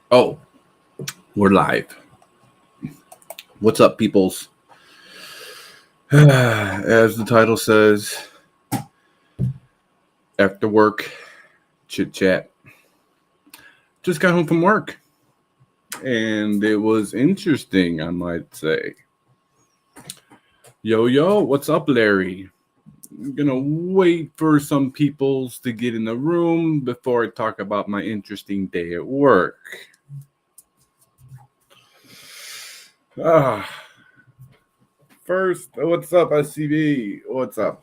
Oh, we're live. What's up, peoples? As the title says, after work, chit chat. Just got home from work, and it was interesting, I might say. Yo, what's up, Larry? I'm gonna wait for some peoples to get in the room before I talk about my interesting day at work. First, what's up, SCB? What's up?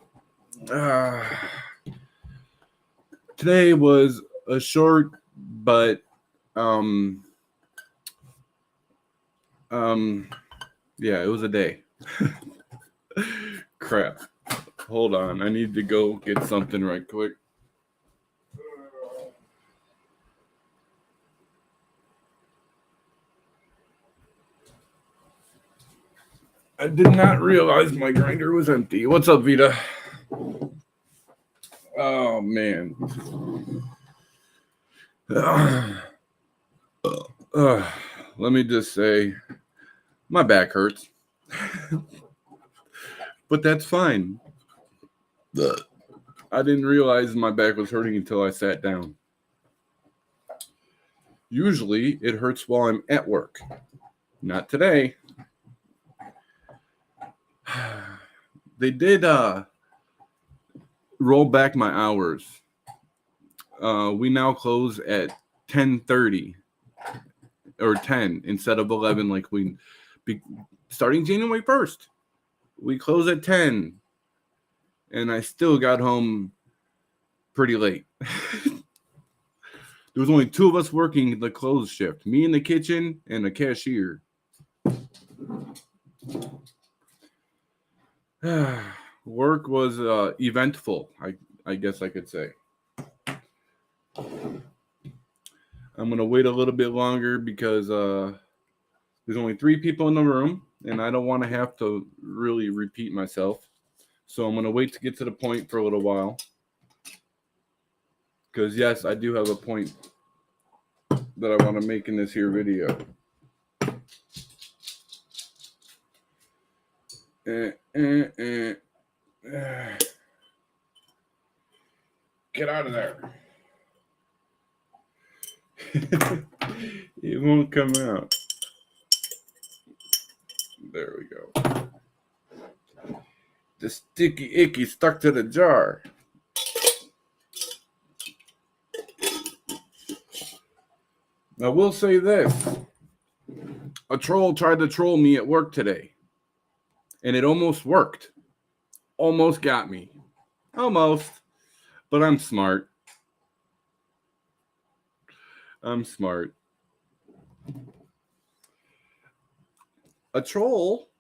Today was a short, but yeah, it was a day. Crap. Hold on, I need to go get something right quick. I did not realize my grinder was empty. What's up, Vita? Oh, man. Let me just say, my back hurts. But that's fine. I didn't realize my back was hurting until I sat down. Usually, it hurts while I'm at work. Not today. They did roll back my hours. We now close at 10:30 or 10 instead of 11 like we starting January 1st. We close at 10 and I still got home pretty late. There was only two of us working the close shift, me in the kitchen and a cashier. Work was eventful, I guess I could say. I'm going to wait a little bit longer because there's only 3 people in the room, and I don't want to have to really repeat myself. So I'm going to wait to get to the point for a little while. Because, yes, I do have a point that I want to make in this here video. Get out of there. It won't come out. There we go. The sticky icky stuck to the jar. I will say this. A troll tried to troll me at work today. And it almost worked. Almost got me. Almost. But I'm smart. I'm smart. A troll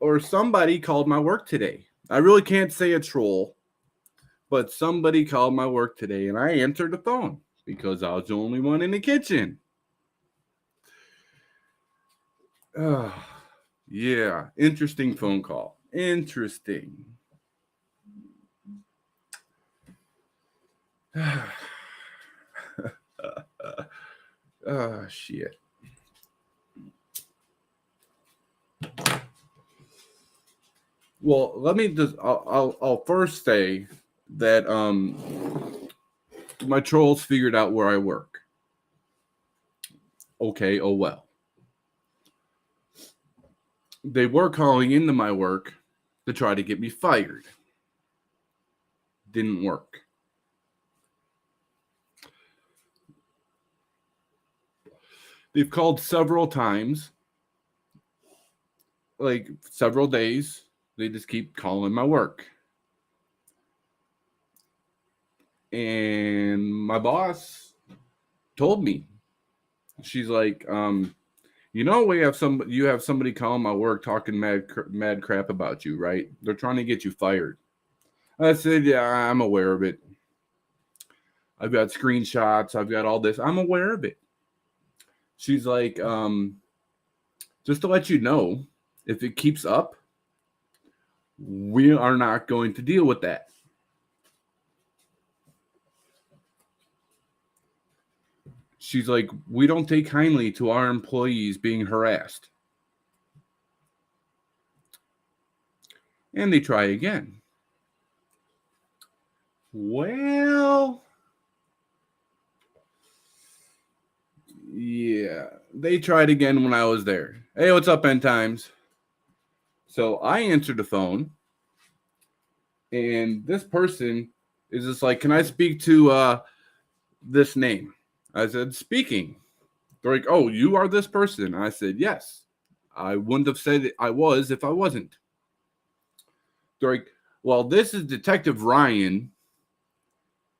or somebody called my work today. I really can't say a troll, but somebody called my work today and I answered the phone because I was the only one in the kitchen. Yeah, interesting phone call. Interesting. Oh, shit. Well, let me just, I'll first say that my trolls figured out where I work. Okay, oh well. They were calling into my work to try to get me fired. Didn't work. They've called several times, like several days. They just keep calling my work. And my boss told me, she's like, you know, you have somebody calling my work talking mad crap about you, right? They're trying to get you fired. I said, yeah, I'm aware of it. I've got screenshots. I've got all this. I'm aware of it. She's like, just to let you know, if it keeps up, we are not going to deal with that. she's like, we don't take kindly to our employees being harassed. And they try again. Well, yeah, they tried again when I was there. Hey, what's up, End Times? So I answered the phone, and this person is just like, can I speak to this name? I said, speaking. They're like, oh, you are this person? I said, yes. I wouldn't have said I was if I wasn't. They're like, well, this is Detective Ryan.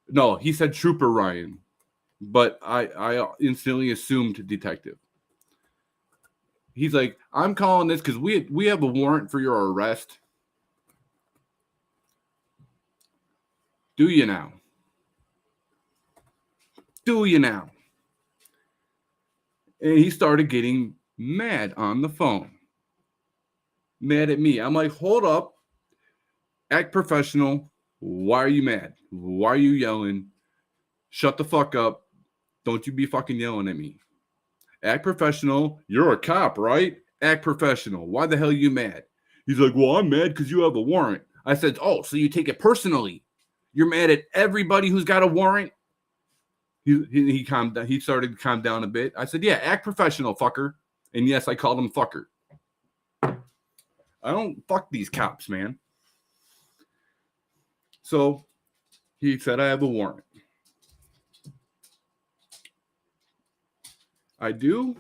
No, he said Trooper Ryan, but I instantly assumed detective. He's like, I'm calling this because we have a warrant for your arrest. Do you now? Do you now? And he started getting mad on the phone. Mad at me. I'm like, hold up. Act professional. Why are you mad? Why are you yelling? Shut the fuck up. Don't you be fucking yelling at me. Act professional. You're a cop, right? Act professional. Why the hell are you mad? He's like, well, I'm mad because you have a warrant. I said, oh, so you take it personally. You're mad at everybody who's got a warrant? He calmed down. He started to calm down a bit. I said, yeah, act professional, fucker. And yes, I called him fucker. I don't fuck these cops, man. So he said, I have a warrant. I do.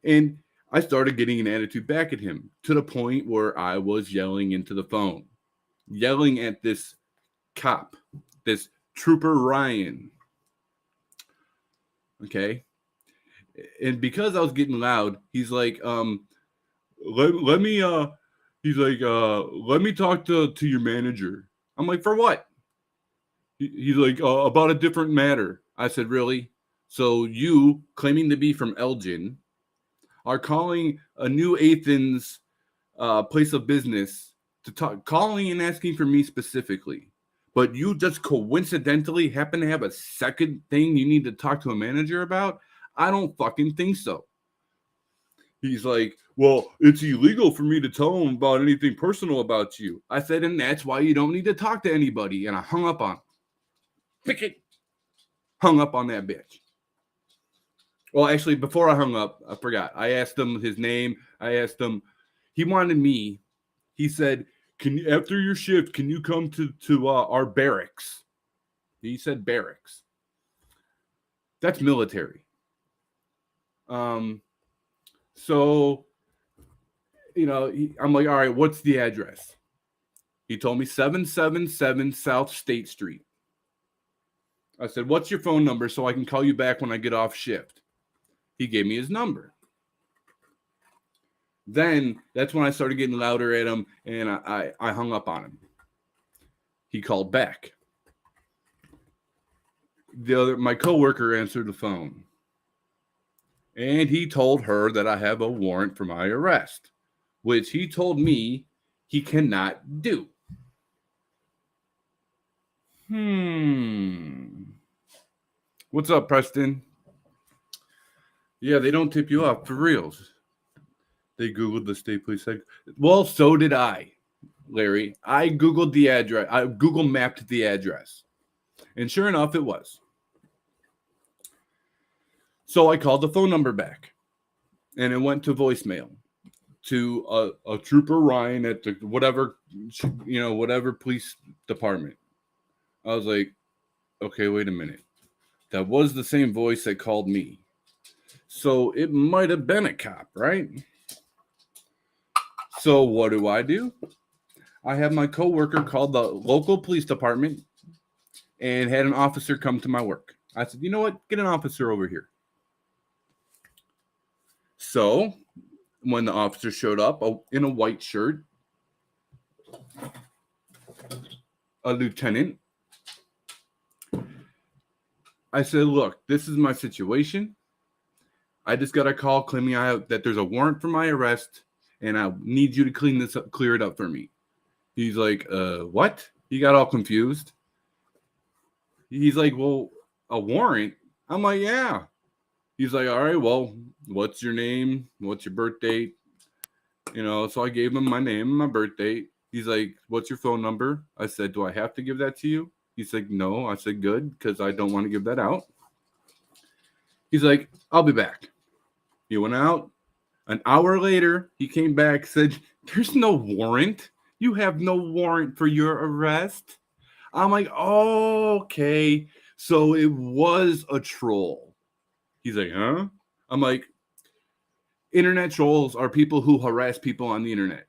And I started getting an attitude back at him to the point where I was yelling into the phone, yelling at this cop, this Trooper Ryan. Okay. And because I was getting loud, he's like, let me talk to your manager. I'm like, for what? He's like, about a different matter. I said, really? So you, claiming to be from Elgin, are calling a New Athens place of business to talk, calling and asking for me specifically. But you just coincidentally happen to have a second thing you need to talk to a manager about? I don't fucking think so. He's like, well, it's illegal for me to tell him about anything personal about you. I said, and that's why you don't need to talk to anybody. And I hung up on him. Pick it. Hung up on that bitch. Well, actually, before I hung up, I forgot. I asked him his name. I asked him. He wanted me. He said, "Can you, after your shift, can you come to our barracks?" He said barracks. That's military. So, I'm like, all right, what's the address? He told me 777 South State Street. I said, what's your phone number so I can call you back when I get off shift? He gave me his number. Then that's when I started getting louder at him, and I hung up on him. He called back. My coworker answered the phone. And he told her that I have a warrant for my arrest, which he told me he cannot do. What's up, Preston? Yeah, they don't tip you off for reals. They Googled the state police. Well, so did I, Larry. I Googled the address. I Google mapped the address. And sure enough, it was. So I called the phone number back. And it went to voicemail to a Trooper Ryan at the whatever police department. I was like, okay, wait a minute. That was the same voice that called me. So it might have been a cop, right? So what do? I have my coworker call the local police department and had an officer come to my work. I said, you know what? Get an officer over here. So when the officer showed up in a white shirt, a lieutenant, I said, look, this is my situation. I just got a call claiming that there's a warrant for my arrest, and I need you to clear it up for me. He's like, what? He got all confused. He's like, well, a warrant? I'm like, yeah. He's like, all right, well, what's your name? What's your birth date? So I gave him my name and my birth date. He's like, what's your phone number? I said, do I have to give that to you? He's like, no. I said, good, because I don't want to give that out. He's like, I'll be back. He went out. An hour later, he came back, said, there's no warrant. You have no warrant for your arrest. I'm like, oh, okay. So it was a troll. He's like, huh? I'm like, internet trolls are people who harass people on the internet.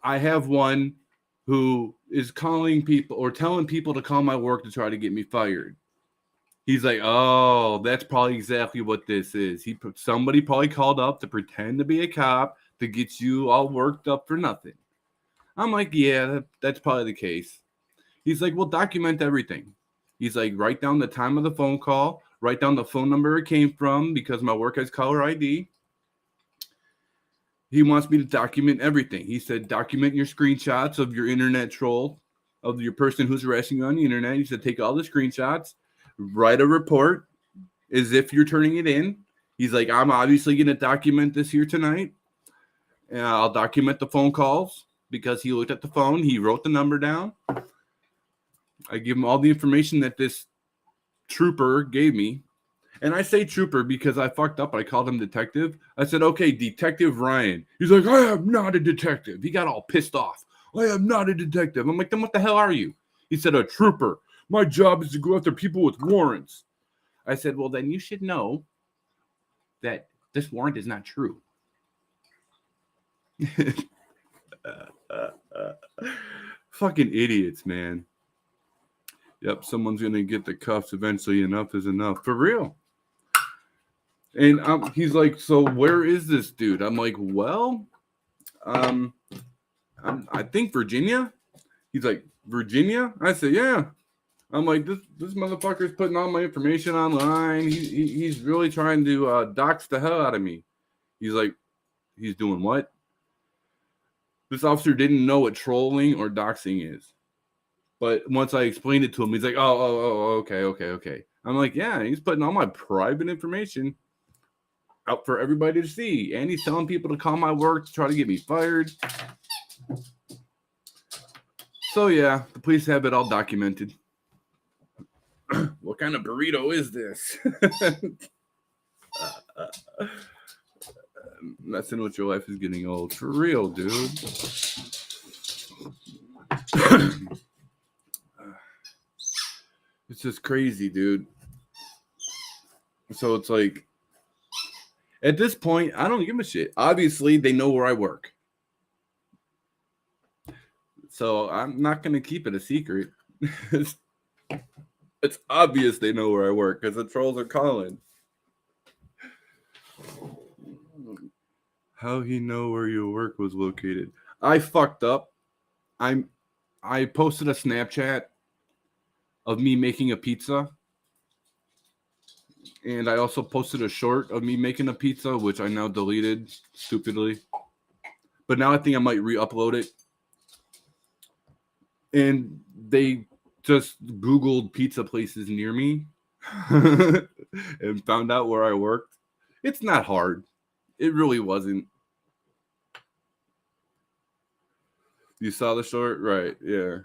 I have one who is calling people or telling people to call my work to try to get me fired. He's like, oh, that's probably exactly what this is. Somebody probably called up to pretend to be a cop to get you all worked up for nothing. I'm like, yeah, that's probably the case. He's like, well, document everything. He's like, write down the time of the phone call, write down the phone number it came from because my work has caller ID. He wants me to document everything. He said, document your screenshots of your internet troll, of your person who's harassing you on the internet. He said, take all the screenshots, write a report as if you're turning it in. He's like, I'm obviously going to document this here tonight. And I'll document the phone calls because he looked at the phone. He wrote the number down. I give him all the information that this trooper gave me. And I say trooper because I fucked up. I called him detective. I said, okay, Detective Ryan. He's like, I am not a detective. He got all pissed off. I am not a detective. I'm like, then what the hell are you? He said, a trooper. My job is to go after people with warrants. I said, well, then you should know that this warrant is not true. Fucking idiots, man. Yep, someone's going to get the cuffs eventually. Enough is enough. For real. And he's like, so where is this dude? I'm like, well, I think Virginia. He's like, Virginia? I said, yeah. I'm like, this motherfucker's putting all my information online. He's really trying to dox the hell out of me. He's like, he's doing what? This officer didn't know what trolling or doxing is. But once I explained it to him, he's like, oh, okay. I'm like, yeah, he's putting all my private information out for everybody to see. And he's telling people to call my work to try to get me fired. So, yeah, the police have it all documented. What kind of burrito is this? Messing with your life is getting old. For real, dude. It's just crazy, dude. So it's like, at this point, I don't give a shit. Obviously, they know where I work. So I'm not going to keep it a secret. It's obvious they know where I work because the trolls are calling. How he know where your work was located? I fucked up. I posted a Snapchat of me making a pizza. And I also posted a short of me making a pizza, which I now deleted stupidly. But now I think I might re-upload it. And they just Googled pizza places near me and found out where I worked. It's not hard. It really wasn't. You saw the short? Right, yeah.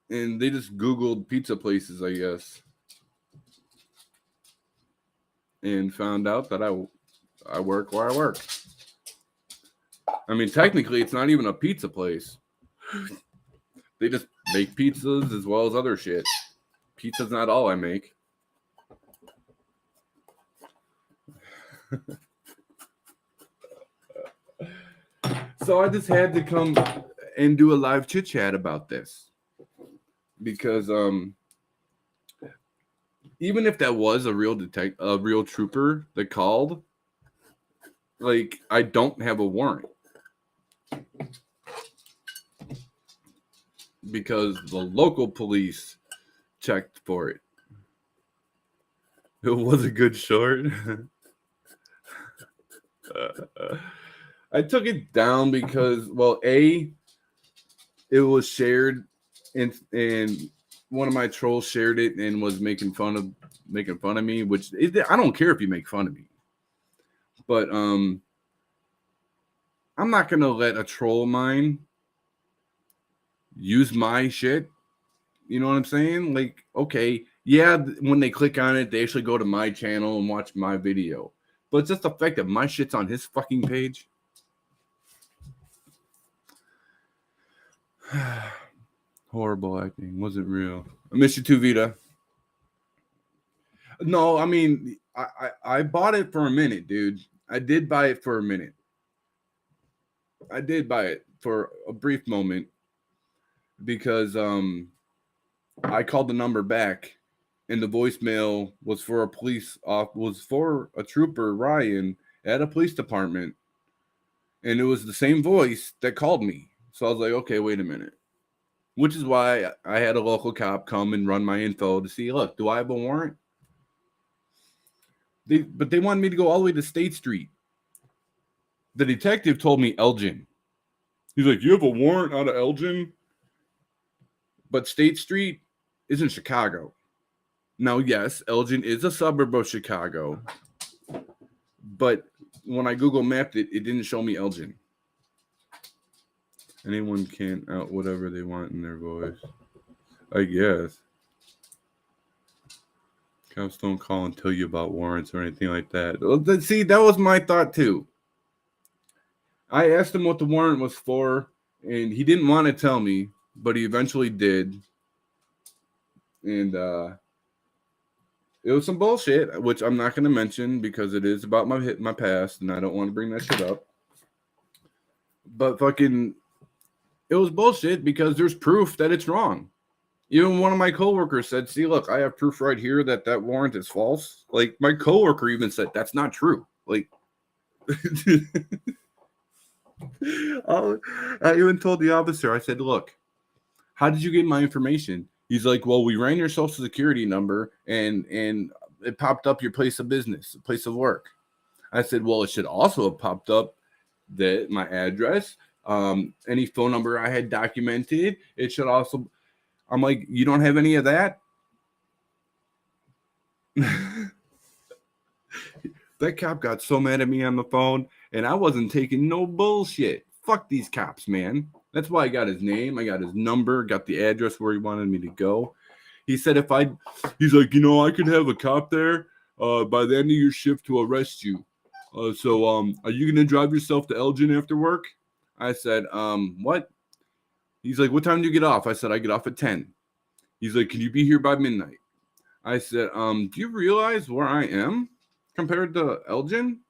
And they just Googled pizza places, I guess. And found out that I work where I work. I mean, technically, it's not even a pizza place. They just make pizzas as well as other shit. Pizza's not all I make. So I just had to come and do a live chit chat about this. Because even if that was a real trooper that called, like, I don't have a warrant. Because the local police checked for it. It was a good short. I took it down because, well, it was shared and one of my trolls shared it and was making fun of me, which I don't care if you make fun of me, but I'm not gonna let a troll of mine use my shit. You know what I'm saying? Like, okay, yeah, when they click on it, they actually go to my channel and watch my video, but it's just the fact that my shit's on his fucking page. Horrible acting. Wasn't real. I miss you too, Vita. No, I mean, I bought it for a minute, dude. I did buy it for a minute. I did buy it for a brief moment because I called the number back and the voicemail was for a trooper, Ryan, at a police department, and it was the same voice that called me. So I was like, okay, wait a minute. Which is why I had a local cop come and run my info to see, look, do I have a warrant? But they wanted me to go all the way to State Street. The detective told me Elgin. He's like, you have a warrant out of Elgin? But State Street is in Chicago. Now, yes, Elgin is a suburb of Chicago. But when I Google mapped it, it didn't show me Elgin. Anyone can out whatever they want in their voice, I guess. Cops don't call and tell you about warrants or anything like that. See, that was my thought too. I asked him what the warrant was for, and he didn't want to tell me, but he eventually did. And it was some bullshit, which I'm not going to mention because it is about my past, and I don't want to bring that shit up. But fucking, it was bullshit because there's proof that it's wrong. Even one of my coworkers said, see, look, I have proof right here that warrant is false. Like, my coworker even said, that's not true. Like, I even told the officer, I said, look, how did you get my information? He's like, well, we ran your social security number and it popped up your place of business, place of work. I said, well, it should also have popped up my address, any phone number I had documented. It should also, I'm like, you don't have any of that? That cop got so mad at me on the phone, and I wasn't taking no bullshit. Fuck these cops, man. That's why I got his name, I got his number, got the address where he wanted me to go. He said he's like, I could have a cop there by the end of your shift to arrest you. So are you going to drive yourself to Elgin after work? I said, what? He's like, what time do you get off? I said, I get off at 10. He's like, can you be here by midnight? I said, do you realize where I am compared to Elgin?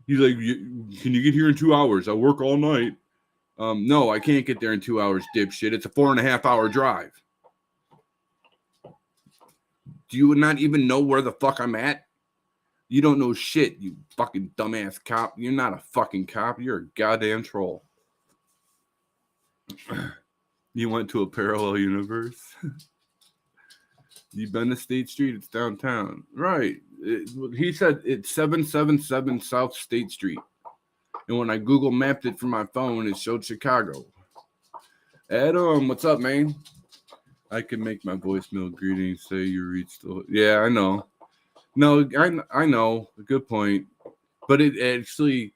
He's like, can you get here in 2 hours? I work all night. No, I can't get there in 2 hours, dipshit. It's a 4.5 hour drive. Do you not even know where the fuck I'm at? You don't know shit, you fucking dumbass cop. You're not a fucking cop. You're a goddamn troll. You went to a parallel universe? You've been to State Street? It's downtown. Right. He said it's 777 South State Street. And when I Google mapped it from my phone, it showed Chicago. Adam, what's up, man? I can make my voicemail greeting say you reached the... Yeah, I know. No, I know. Good point. But it actually...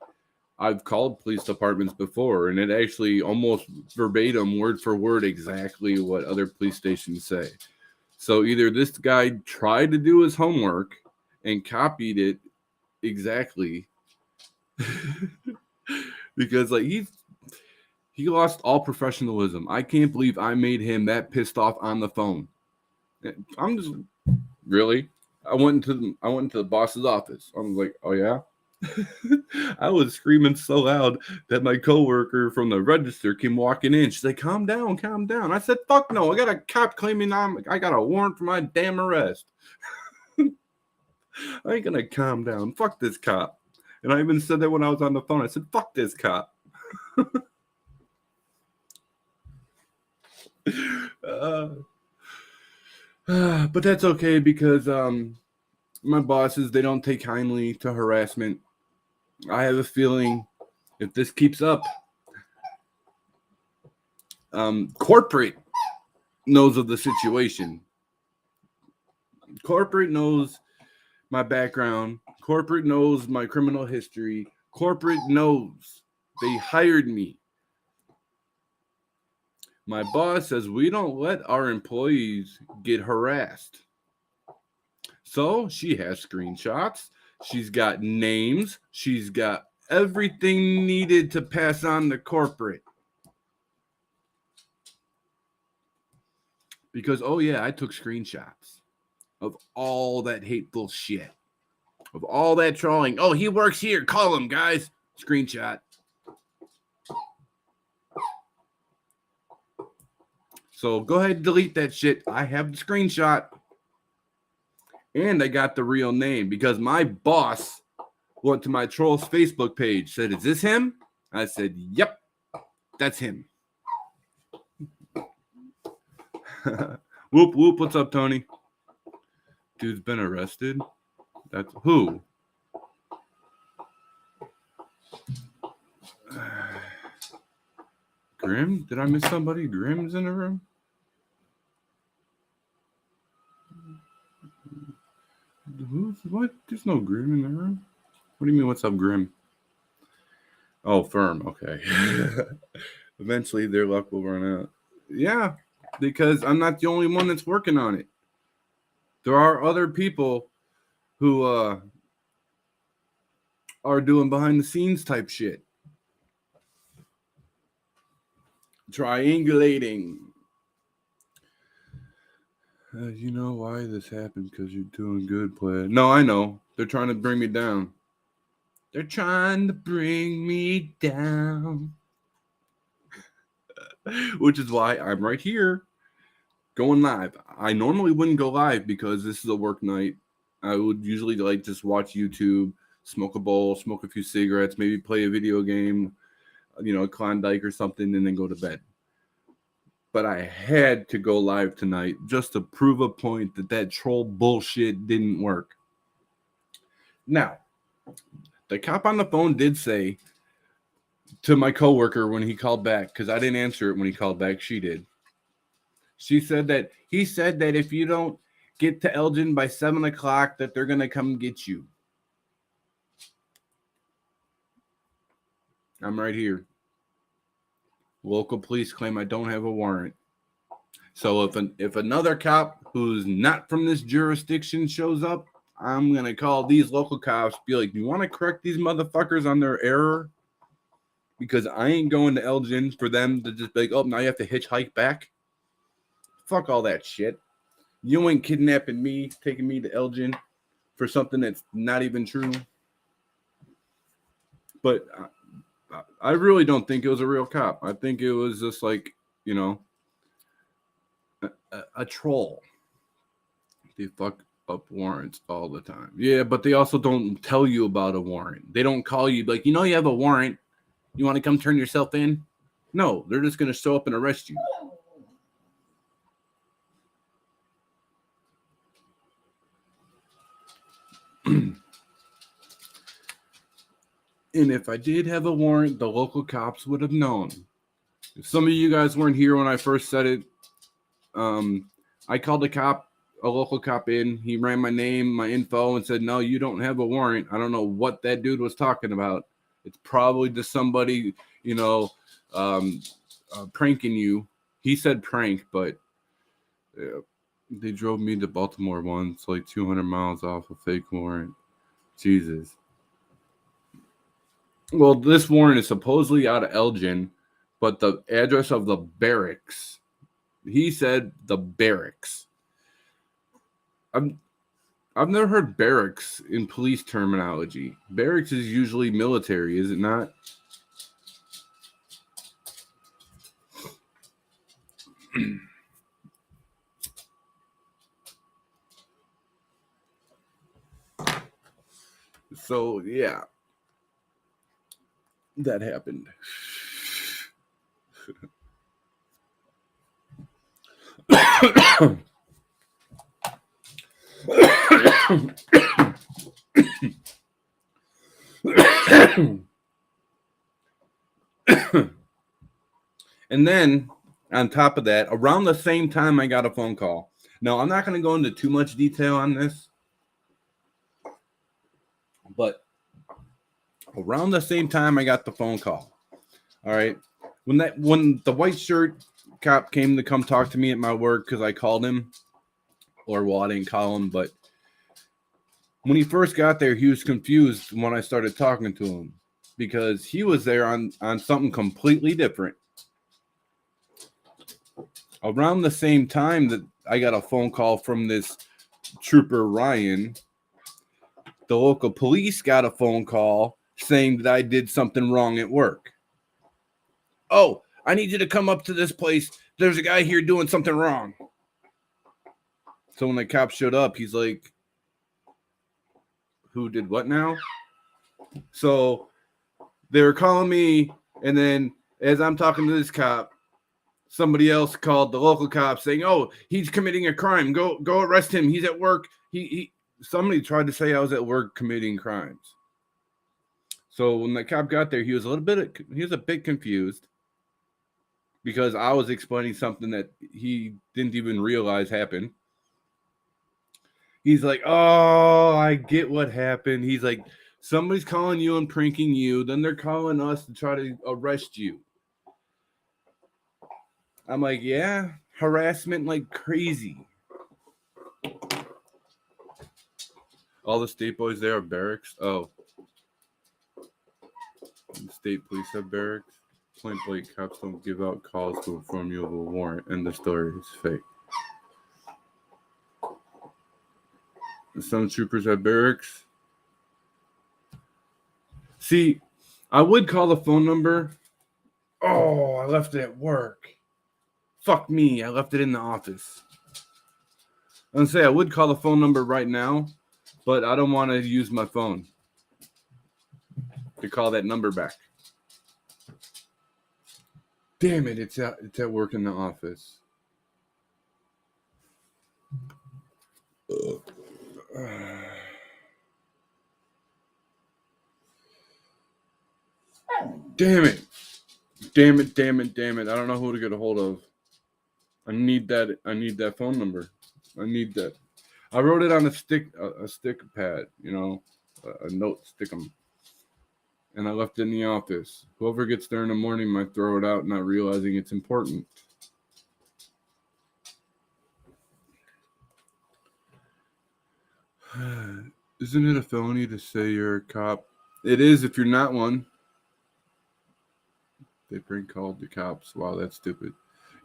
I've called police departments before, and it actually almost verbatim, word for word, exactly what other police stations say. So either this guy tried to do his homework and copied it exactly, because like he lost all professionalism. I can't believe I made him that pissed off on the phone. I'm just really. I went into the boss's office. I was like, oh yeah. I was screaming so loud that my coworker from the register came walking in. She's like, calm down, calm down. I said, fuck no. I got a cop claiming I got a warrant for my damn arrest. I ain't gonna calm down. Fuck this cop. And I even said that when I was on the phone. I said, fuck this cop. But that's okay because my bosses, they don't take kindly to harassment. I have a feeling if this keeps up, corporate knows of the situation. Corporate knows my background. Corporate knows my criminal history. Corporate knows they hired me. My boss says we don't let our employees get harassed. So she has screenshots. She's got names. She's got everything needed to pass on to corporate. Because, oh yeah, I took screenshots of all that hateful shit. Of all that trolling. Oh, he works here. Call him, guys. Screenshot. So go ahead and delete that shit. I have the screenshot. And I got the real name because my boss went to my troll's Facebook page, said, "Is this him?" I said, "Yep, that's him." Whoop, whoop. What's up, Tony? Dude's been arrested. That's who? Grim? Did I miss somebody? Grim's in the room? What? There's no Grim in the room. What do you mean, what's up, Grim? Oh, Firm. Okay. Eventually, their luck will run out. Yeah, because I'm not the only one that's working on it. There are other people who are doing behind the scenes type shit. Triangulating. You know why this happened? Because you're doing good, player. No, I know. They're trying to bring me down. They're trying to bring me down. Which is why I'm right here going live. I normally wouldn't go live because this is a work night. I would usually like just watch YouTube, smoke a bowl, smoke a few cigarettes, maybe play a video game, Klondike or something, and then go to bed. But I had to go live tonight just to prove a point that troll bullshit didn't work. Now, the cop on the phone did say to my coworker when he called back, because I didn't answer it when he called back, she did. He said that if you don't get to Elgin by 7 o'clock, that they're going to come get you. I'm right here. Local police claim I don't have a warrant. So if another cop who's not from this jurisdiction shows up, I'm going to call these local cops, be like, "Do you want to correct these motherfuckers on their error? Because I ain't going to Elgin for them to just be like, oh, now you have to hitchhike back. Fuck all that shit. You ain't kidnapping me, taking me to Elgin for something that's not even true." But I really don't think it was a real cop. I think it was just like, a troll. They fuck up warrants all the time. Yeah, but they also don't tell you about a warrant. They don't call you like, you have a warrant. You want to come turn yourself in? No, they're just going to show up and arrest you. And if I did have a warrant, the local cops would have known. If some of you guys weren't here when I first said it, I called a local cop in. He ran my name, my info, and said, "No, you don't have a warrant." I don't know what that dude was talking about. It's probably just somebody, pranking you. He said prank, but they drove me to Baltimore once, like 200 miles off a fake warrant. Jesus. Well, this warrant is supposedly out of Elgin, but the address of the barracks, he said the barracks. I've never heard barracks in police terminology. Barracks is usually military, is it not? So, yeah. That happened. And then On top of that, around the same time, I got a phone call. Now, I'm not going to go into too much detail on this, but around the same time, I got the phone call. All right. When the white shirt cop came to come talk to me at my work, because I called him, or well, I didn't call him, but when he first got there, he was confused when I started talking to him because he was there on something completely different. Around the same time that I got a phone call from this trooper Ryan, the local police got a phone call saying that I did something wrong at work. Oh, I need you to come up to this place. There's a guy here doing something wrong. So when the cop showed up, he's like, who did what now? So they were calling me, and then as I'm talking to this cop, somebody else called the local cop saying, oh, he's committing a crime. Go arrest him. He's at work. Somebody tried to say I was at work committing crimes. So when the cop got there, he was a bit confused because I was explaining something that he didn't even realize happened. He's like, oh, I get what happened. He's like, somebody's calling you and pranking you. Then they're calling us to try to arrest you. I'm like, yeah, harassment like crazy. All the state boys there are barracks. Oh. The state police have barracks. Point blank, cops don't give out calls to inform you of a warrant, and the story is fake. Some troopers have barracks. See, I would call the phone number. Oh, I left it at work. Fuck me, I left it in the office. I'm gonna say I would call the phone number right now, but I don't want to use my phone to call that number back. Damn it, it's at work in the office. Damn it. I don't know who to get a hold of. I need that phone number. I need that. I wrote it on a stick pad, a note, stick them. And I left it in the office. Whoever gets there in the morning might throw it out, not realizing it's important. Isn't it a felony to say you're a cop? It is if you're not one. They prank called the cops. Wow, that's stupid.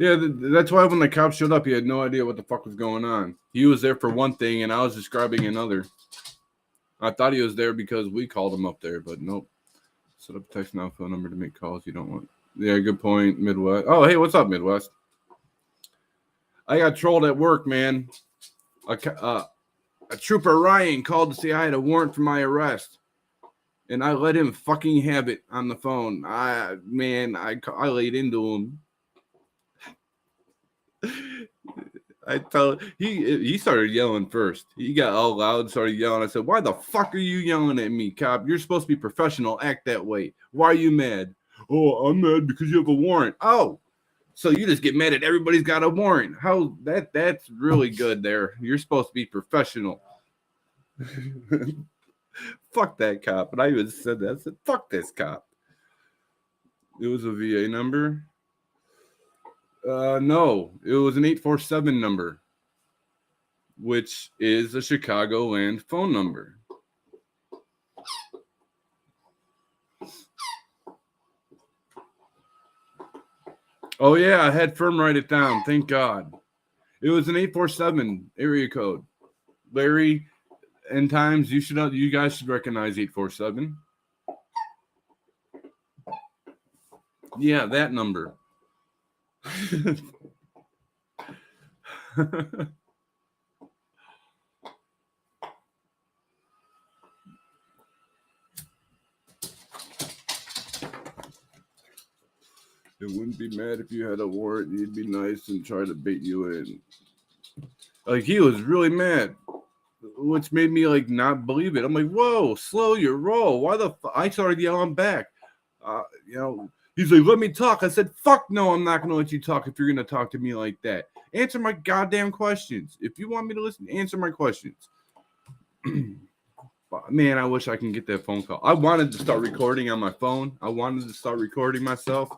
Yeah, that's why when the cops showed up, he had no idea what the fuck was going on. He was there for one thing, and I was describing another. I thought he was there because we called him up there, but nope. Set up a text now phone number to make calls you don't want. Yeah, good point, Midwest. Oh, hey, what's up, Midwest? I got trolled at work, man. A trooper Ryan called to say I had a warrant for my arrest. And I let him fucking have it on the phone. I laid into him. He started yelling first. He got all loud, started yelling. I said, why the fuck are you yelling at me, cop? You're supposed to be professional. Act that way. Why are you mad? Oh, I'm mad because you have a warrant. Oh, so you just get mad at everybody's got a warrant. How that's really good there. You're supposed to be professional. Fuck that cop. And I even said that. I said, fuck this cop. It was a VA number. No, it was an 847 number, which is a Chicagoland phone number. Oh, yeah, I had firm write it down. Thank God. It was an 847 area code. Larry, and times you guys should recognize 847. Yeah, that number. It wouldn't be mad if you had a warrant. He'd be nice and try to bait you in. Like, he was really mad, which made me like not believe it. I'm like, whoa, slow your roll. Why the I started yelling back. He's like, let me talk. I said, fuck no, I'm not going to let you talk if you're going to talk to me like that. Answer my goddamn questions. If you want me to listen, answer my questions. Man, I wish I can get that phone call. I wanted to start recording on my phone. I wanted to start recording myself.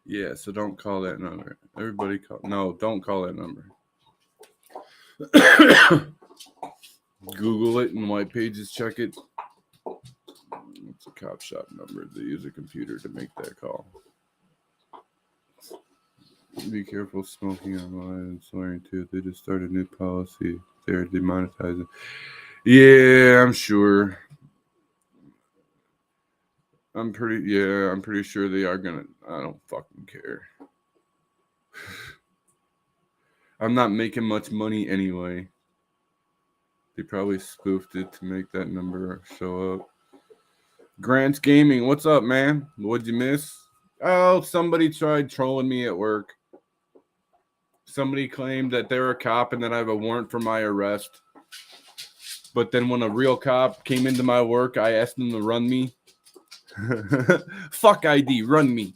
Yeah, so don't call that number. Everybody call. No, don't call that number. Google it and white pages, check it. It's a cop shop number. They use a computer to make that call. Be careful smoking online and swearing too. They just started a new policy. They're demonetizing. Yeah, I'm sure. I'm pretty sure they are gonna. I don't fucking care. I'm not making much money anyway. They probably spoofed it to make that number show up. Grant's Gaming, what's up, man? What'd you miss? Oh, somebody tried trolling me at work. Somebody claimed that they're a cop and that I have a warrant for my arrest. But then when a real cop came into my work, I asked them to run me. Fuck ID, run me.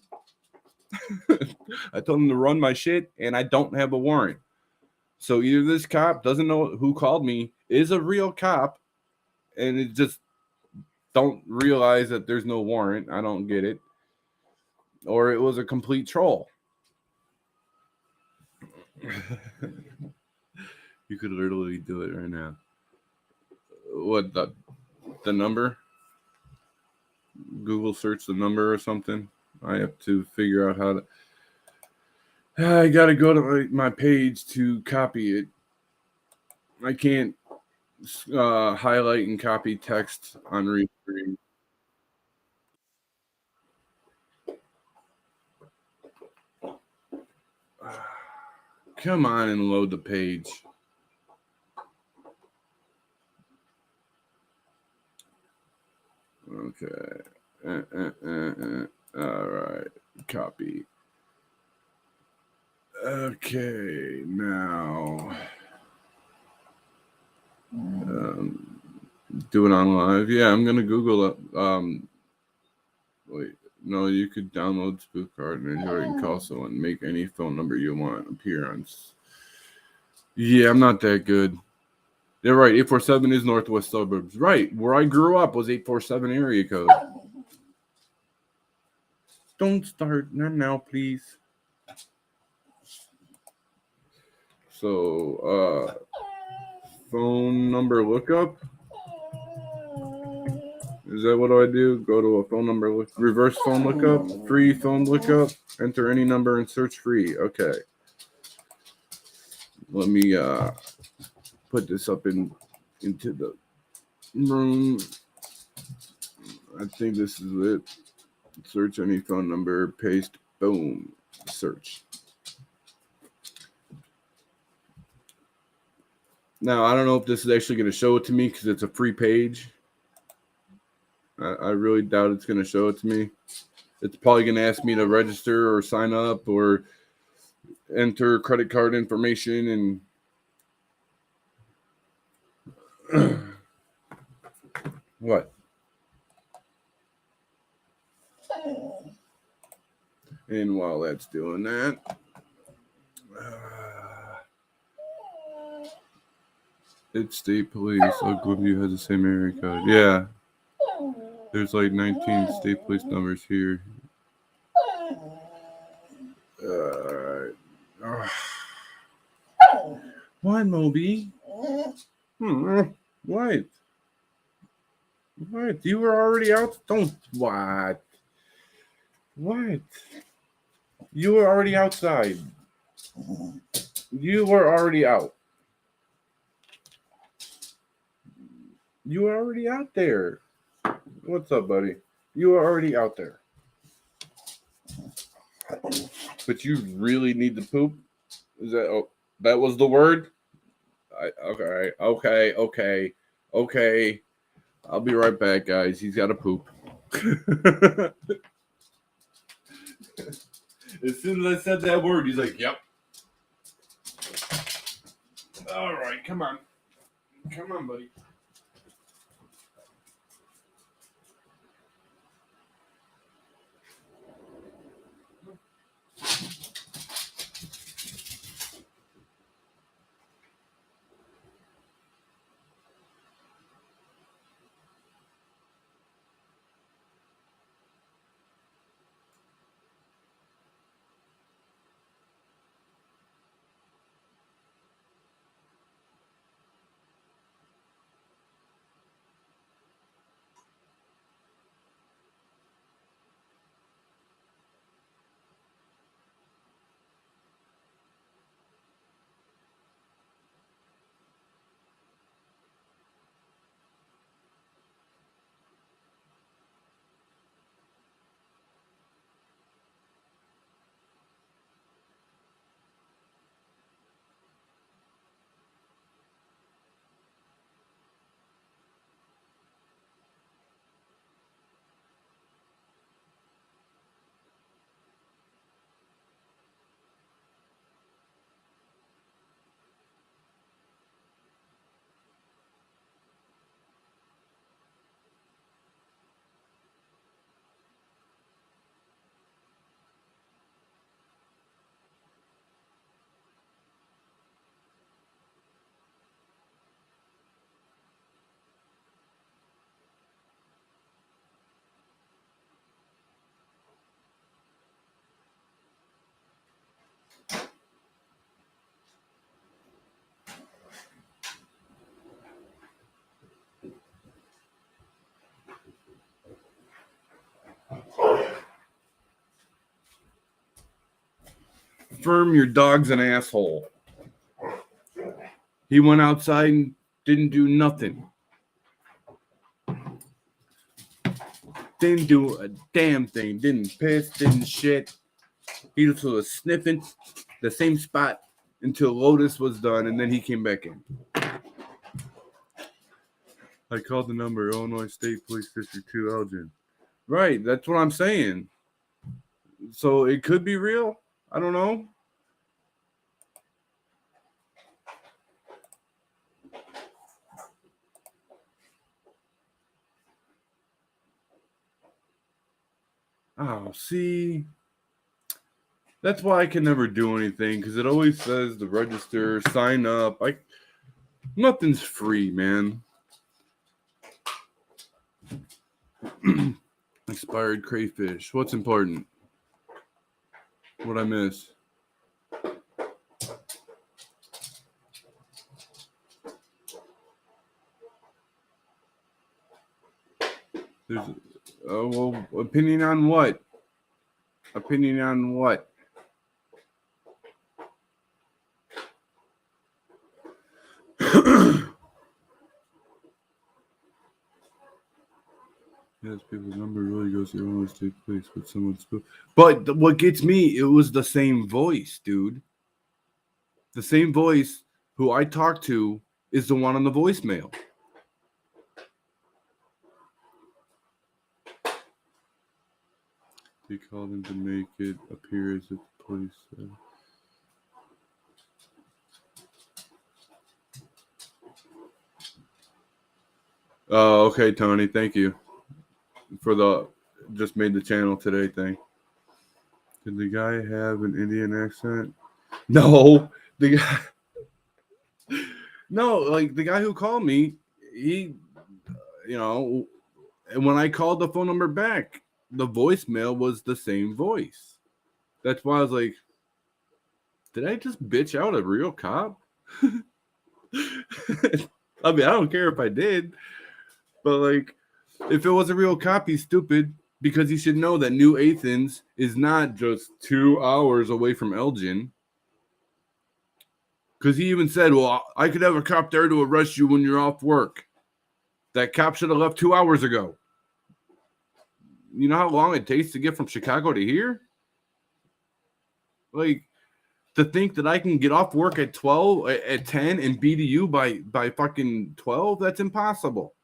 I told him to run my shit, and I don't have a warrant. So either this cop doesn't know who called me, is a real cop, and it just don't realize that there's no warrant. I don't get it. Or it was a complete troll. You could literally do it right now. What, the number? Google search the number or something. I have to figure out how to. I gotta go to my page to copy it. I can't highlight and copy text on Restream. Come on and load the page. Okay. All right. Copy. Okay. Now. Do it on live. Yeah, I'm going to Google it. Wait. No, you could download Spoof Card and enjoy it and call someone. Make any phone number you want appear on. Yeah, I'm not that good. They're right. 847 is Northwest Suburbs. Right. Where I grew up was 847 area code. Don't start. Not now, please. So, phone number lookup. Is that what I do? Go to a phone number, reverse phone lookup, free phone lookup, enter any number and search free. Okay. Let me put this up into the room. I think this is it. Search any phone number, paste, boom, search. Now, I don't know if this is actually going to show it to me because it's a free page. I really doubt it's going to show it to me. It's probably going to ask me to register or sign up or enter credit card information and what? And while that's doing that, it's state police. Oakview has the same area code. Yeah. There's like 19 state police numbers here. Alright. What, Moby? What? What? You were already out? Don't. What? What? You were already outside. You were already out. You were already out there. What's up, buddy? You were already out there. But you really need to poop? Is that that was the word? Okay. I'll be right back, guys. He's got to poop. As soon as I said that word, he's like, "Yep." All right, come on. Come on, buddy. Firm, your dog's an asshole. He went outside and didn't do nothing. Didn't do a damn thing. Didn't piss, didn't shit. He just was sniffing the same spot until Lotus was done, and then he came back in. I called the number, Illinois State Police District 2, Elgin. Right, that's what I'm saying. So it could be real. I don't know. Oh, see, that's why I can never do anything, because it always says to register, sign up. Nothing's free, man. Expired crayfish. What's important? What'd I miss? There's well, opinion on what? Opinion on what? Yes, people's number really goes to Illinois State Police, but someone spoke. But what gets me, it was the same voice, dude. The same voice who I talked to is the one on the voicemail. They called him to make it appear as if the police said. Oh, okay, Tony. Thank you for the just made the channel today thing. Did the guy have an Indian accent? No, the guy. No, like the guy who called me, he, and when I called the phone number back, the voicemail was the same voice. That's why I was like, did I just bitch out a real cop? I mean, I don't care if I did, but like, if it was a real cop, he's stupid, because he should know that New Athens is not just 2 hours away from Elgin. Because he even said, well, I could have a cop there to arrest you when you're off work. That cop should have left 2 hours ago. You know how long it takes to get from Chicago to here? Like, to think that I can get off work at 12, at 10, and be to you by fucking 12, that's impossible.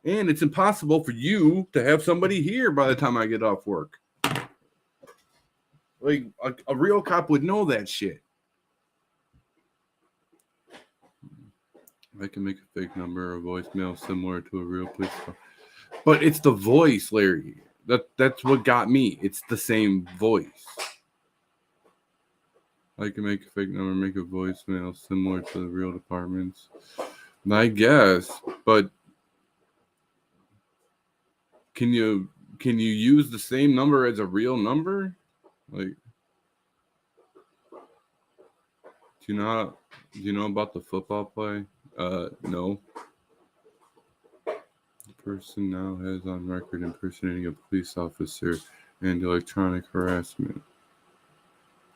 And it's impossible for you to have somebody here by the time I get off work. Like, a real cop would know that shit. I can make a fake number or voicemail similar to a real police call. But it's the voice, Larry. That's what got me. It's the same voice. I can make a fake number, make a voicemail similar to the real departments. I guess, but can you use the same number as a real number? Like, do you know about the football play? No. The person now has on record impersonating a police officer and electronic harassment.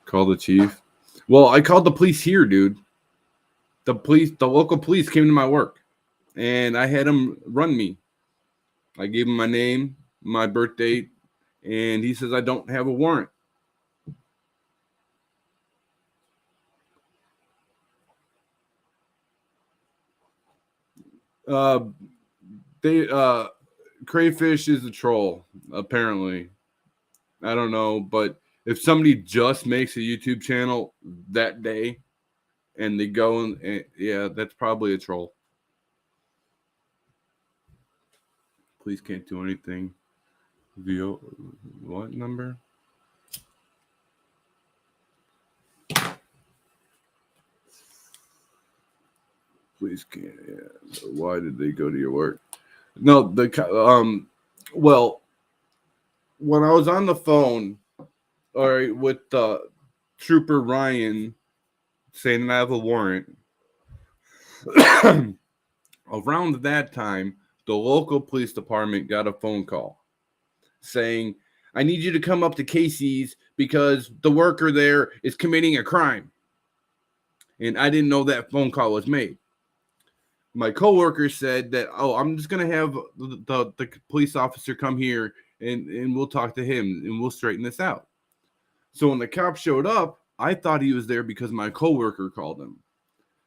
Call the chief. Well, I called the police here, dude. The local police came to my work, and I had him run me. I gave him my name, my birth date, and he says I don't have a warrant. They Crayfish is a troll, apparently. I don't know, but if somebody just makes a YouTube channel that day and they go and yeah, that's probably a troll. Police can't do anything. What number? Police can't. Yeah. Why did they go to your work? No, well, when I was on the phone, all right, with Trooper Ryan saying I have a warrant, around that time, the local police department got a phone call saying, I need you to come up to Casey's because the worker there is committing a crime. And I didn't know that phone call was made. My coworker said that, oh, I'm just going to have the police officer come here and we'll talk to him and we'll straighten this out. So when the cop showed up, I thought he was there because my coworker called him.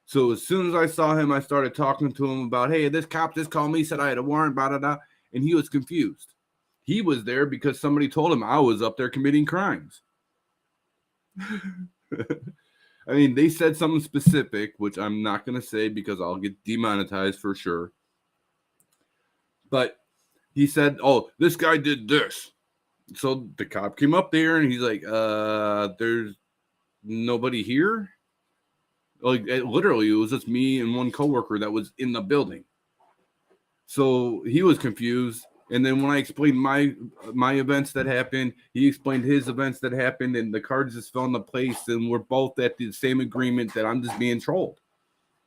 So as soon as I saw him, I started talking to him about, hey, this cop just called me, said I had a warrant, blah, blah, blah, and he was confused. He was there because somebody told him I was up there committing crimes. I mean, they said something specific, which I'm not going to say because I'll get demonetized for sure. But he said, oh, this guy did this. So the cop came up there and he's like, there's nobody here. Like, literally, it was just me and one coworker that was in the building. So he was confused. And then when I explained my events that happened, he explained his events that happened, and the cards just fell into place. And we're both at the same agreement that I'm just being trolled.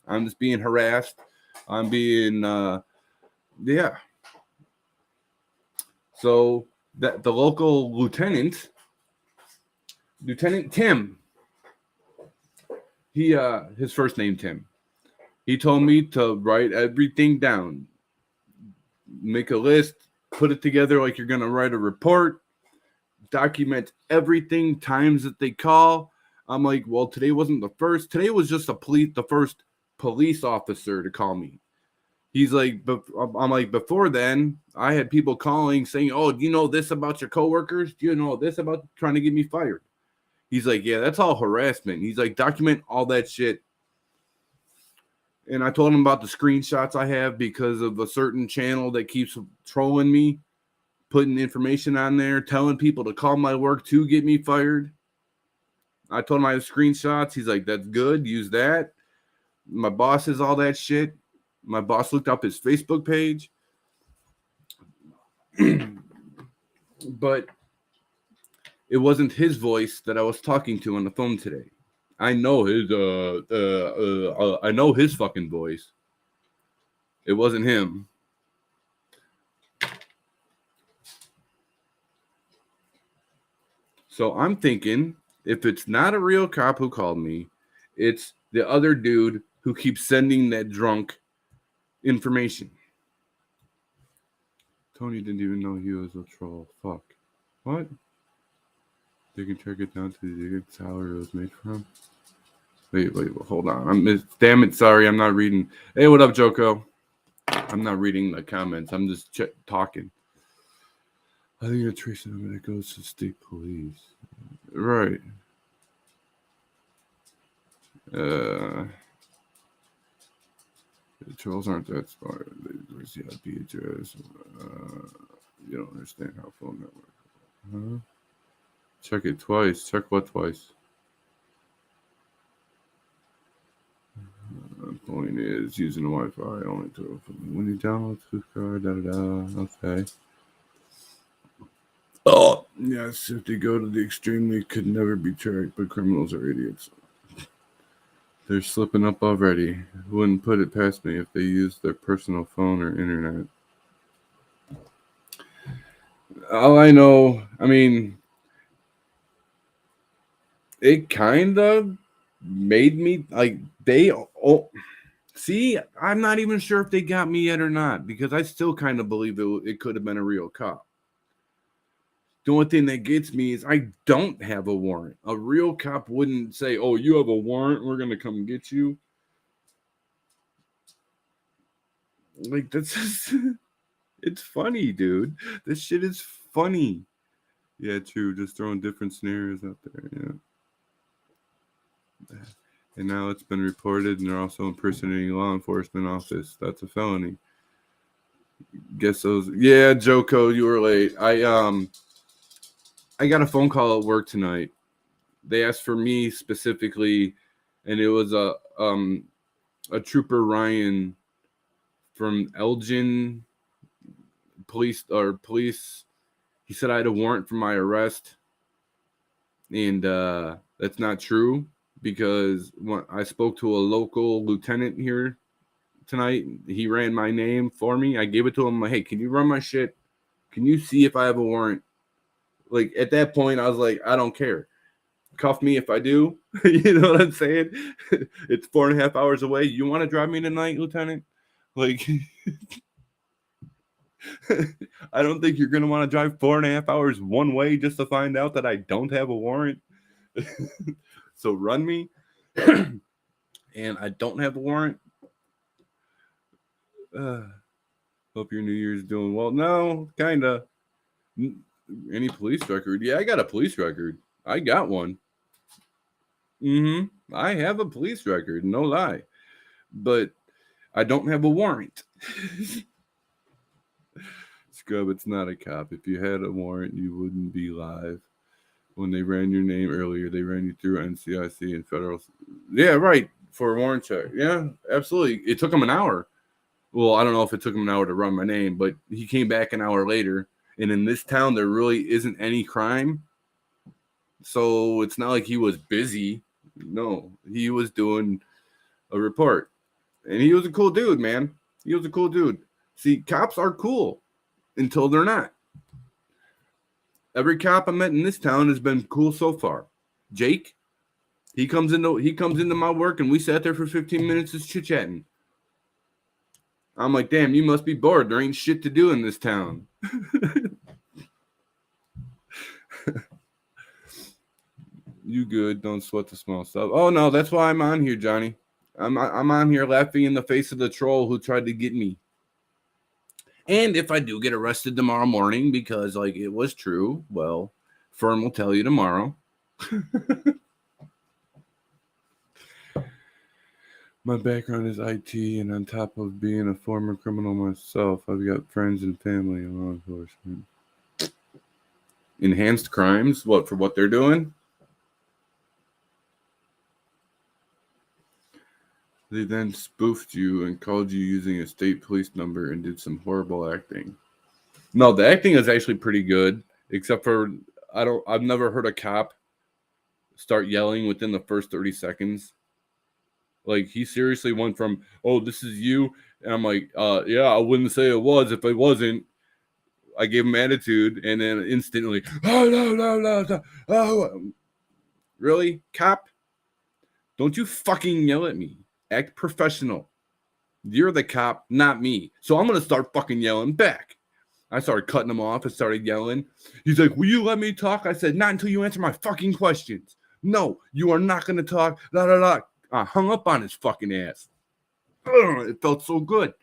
I'm just being harassed. I'm being, yeah. So that the local Lieutenant Tim, his first name Tim. He told me to write everything down, make a list, put it together like you're going to write a report, document everything, times that they call. I'm like, well, today wasn't the first. Today was just the first police officer to call me. He's like, I'm like, before then, I had people calling saying, oh, do you know this about your coworkers? Do you know this about trying to get me fired? He's like, yeah, that's all harassment. He's like, document all that shit. And I told him about the screenshots I have because of a certain channel that keeps trolling me, putting information on there, telling people to call my work to get me fired. I told him I have screenshots. He's like, that's good. Use that. My boss has all that shit. My boss looked up his Facebook page. But it wasn't his voice that I was talking to on the phone today. I know his fucking voice. It wasn't him. So I'm thinking, if it's not a real cop who called me, it's the other dude who keeps sending that drunk information. Tony didn't even know he was a troll. Fuck. What? They can track it down to the exact salary it was made from. Wait, hold on. Damn it, sorry, I'm not reading. Hey, what up, Joko? I'm not reading the comments. I'm just talking. I think a trace of it goes to state police. Right. The trolls aren't that smart. They just the IP address. You don't understand how phone network. Huh? Check it twice. Check what twice? The point is using the Wi-Fi only to when you download Subscribe. Okay. Oh yes, if they go to the extreme, they could never be tracked. But criminals are idiots. They're slipping up already. Wouldn't put it past me if they used their personal phone or internet. All I know, I mean, it kind of made me like see, I'm not even sure if they got me yet or not because I still kind of believe it could have been a real cop. The only thing that gets me is I don't have a warrant. A real cop wouldn't say, "Oh, you have a warrant. We're gonna come get you." Like that's just, it's funny, dude. This shit is funny. Yeah, true. Just throwing different scenarios out there. Yeah. And now it's been reported, and they're also impersonating a law enforcement office. That's a felony. Guess those. Yeah, Joko, you were late. I got a phone call at work tonight. They asked for me specifically, and it was a trooper Ryan from Elgin police. He said I had a warrant for my arrest, and that's not true because when I spoke to a local lieutenant here tonight, he ran my name for me. I gave it to him. I'm like, hey, can you run my shit? Can you see if I have a warrant? Like at that point, I was like, I don't care. Cuff me if I do. You know what I'm saying? It's 4.5 hours away. You want to drive me tonight, Lieutenant? Like, I don't think you're going to want to drive 4.5 hours one way just to find out that I don't have a warrant. So run me. And I don't have a warrant. Hope your New Year's doing well. No, kind of. Any police record? Yeah, I got a police record. I got one. I have a police record, no lie. But I don't have a warrant. Scrub, it's not a cop. If you had a warrant, you wouldn't be live. When they ran your name earlier, they ran you through NCIC and federal. Yeah, right. For a warrant check. Yeah, absolutely. It took him an hour. Well, I don't know if it took him an hour to run my name, but he came back an hour later. And in this town, there really isn't any crime. So it's not like he was busy. No, he was doing a report. And he was a cool dude, man. He was a cool dude. See, cops are cool until they're not. Every cop I met in this town has been cool so far. Jake, he comes into my work and we sat there for 15 minutes just chit-chatting. I'm like, damn, you must be bored. There ain't shit to do in this town. You good. Don't sweat the small stuff. Oh, no, that's why I'm on here, Johnny. I'm on here laughing in the face of the troll who tried to get me. And if I do get arrested tomorrow morning because, like, it was true, well, Firm will tell you tomorrow. My background is IT, and on top of being a former criminal myself, I've got friends and family in law enforcement. Enhanced crimes? What, for what they're doing? They then spoofed you and called you using a state police number and did some horrible acting. No, the acting is actually pretty good, except for I've never heard a cop start yelling within the first 30 seconds. Like, he seriously went from, oh, this is you. And I'm like, yeah, I wouldn't say it was if it wasn't. I gave him attitude, and then instantly, oh, no. Oh, really? Cop? Don't you fucking yell at me. Act professional. You're the cop, not me. So I'm going to start fucking yelling back. I started cutting him off and started yelling. He's like, will you let me talk? I said, not until you answer my fucking questions. No, you are not going to talk. I hung up on his fucking ass. It felt so good.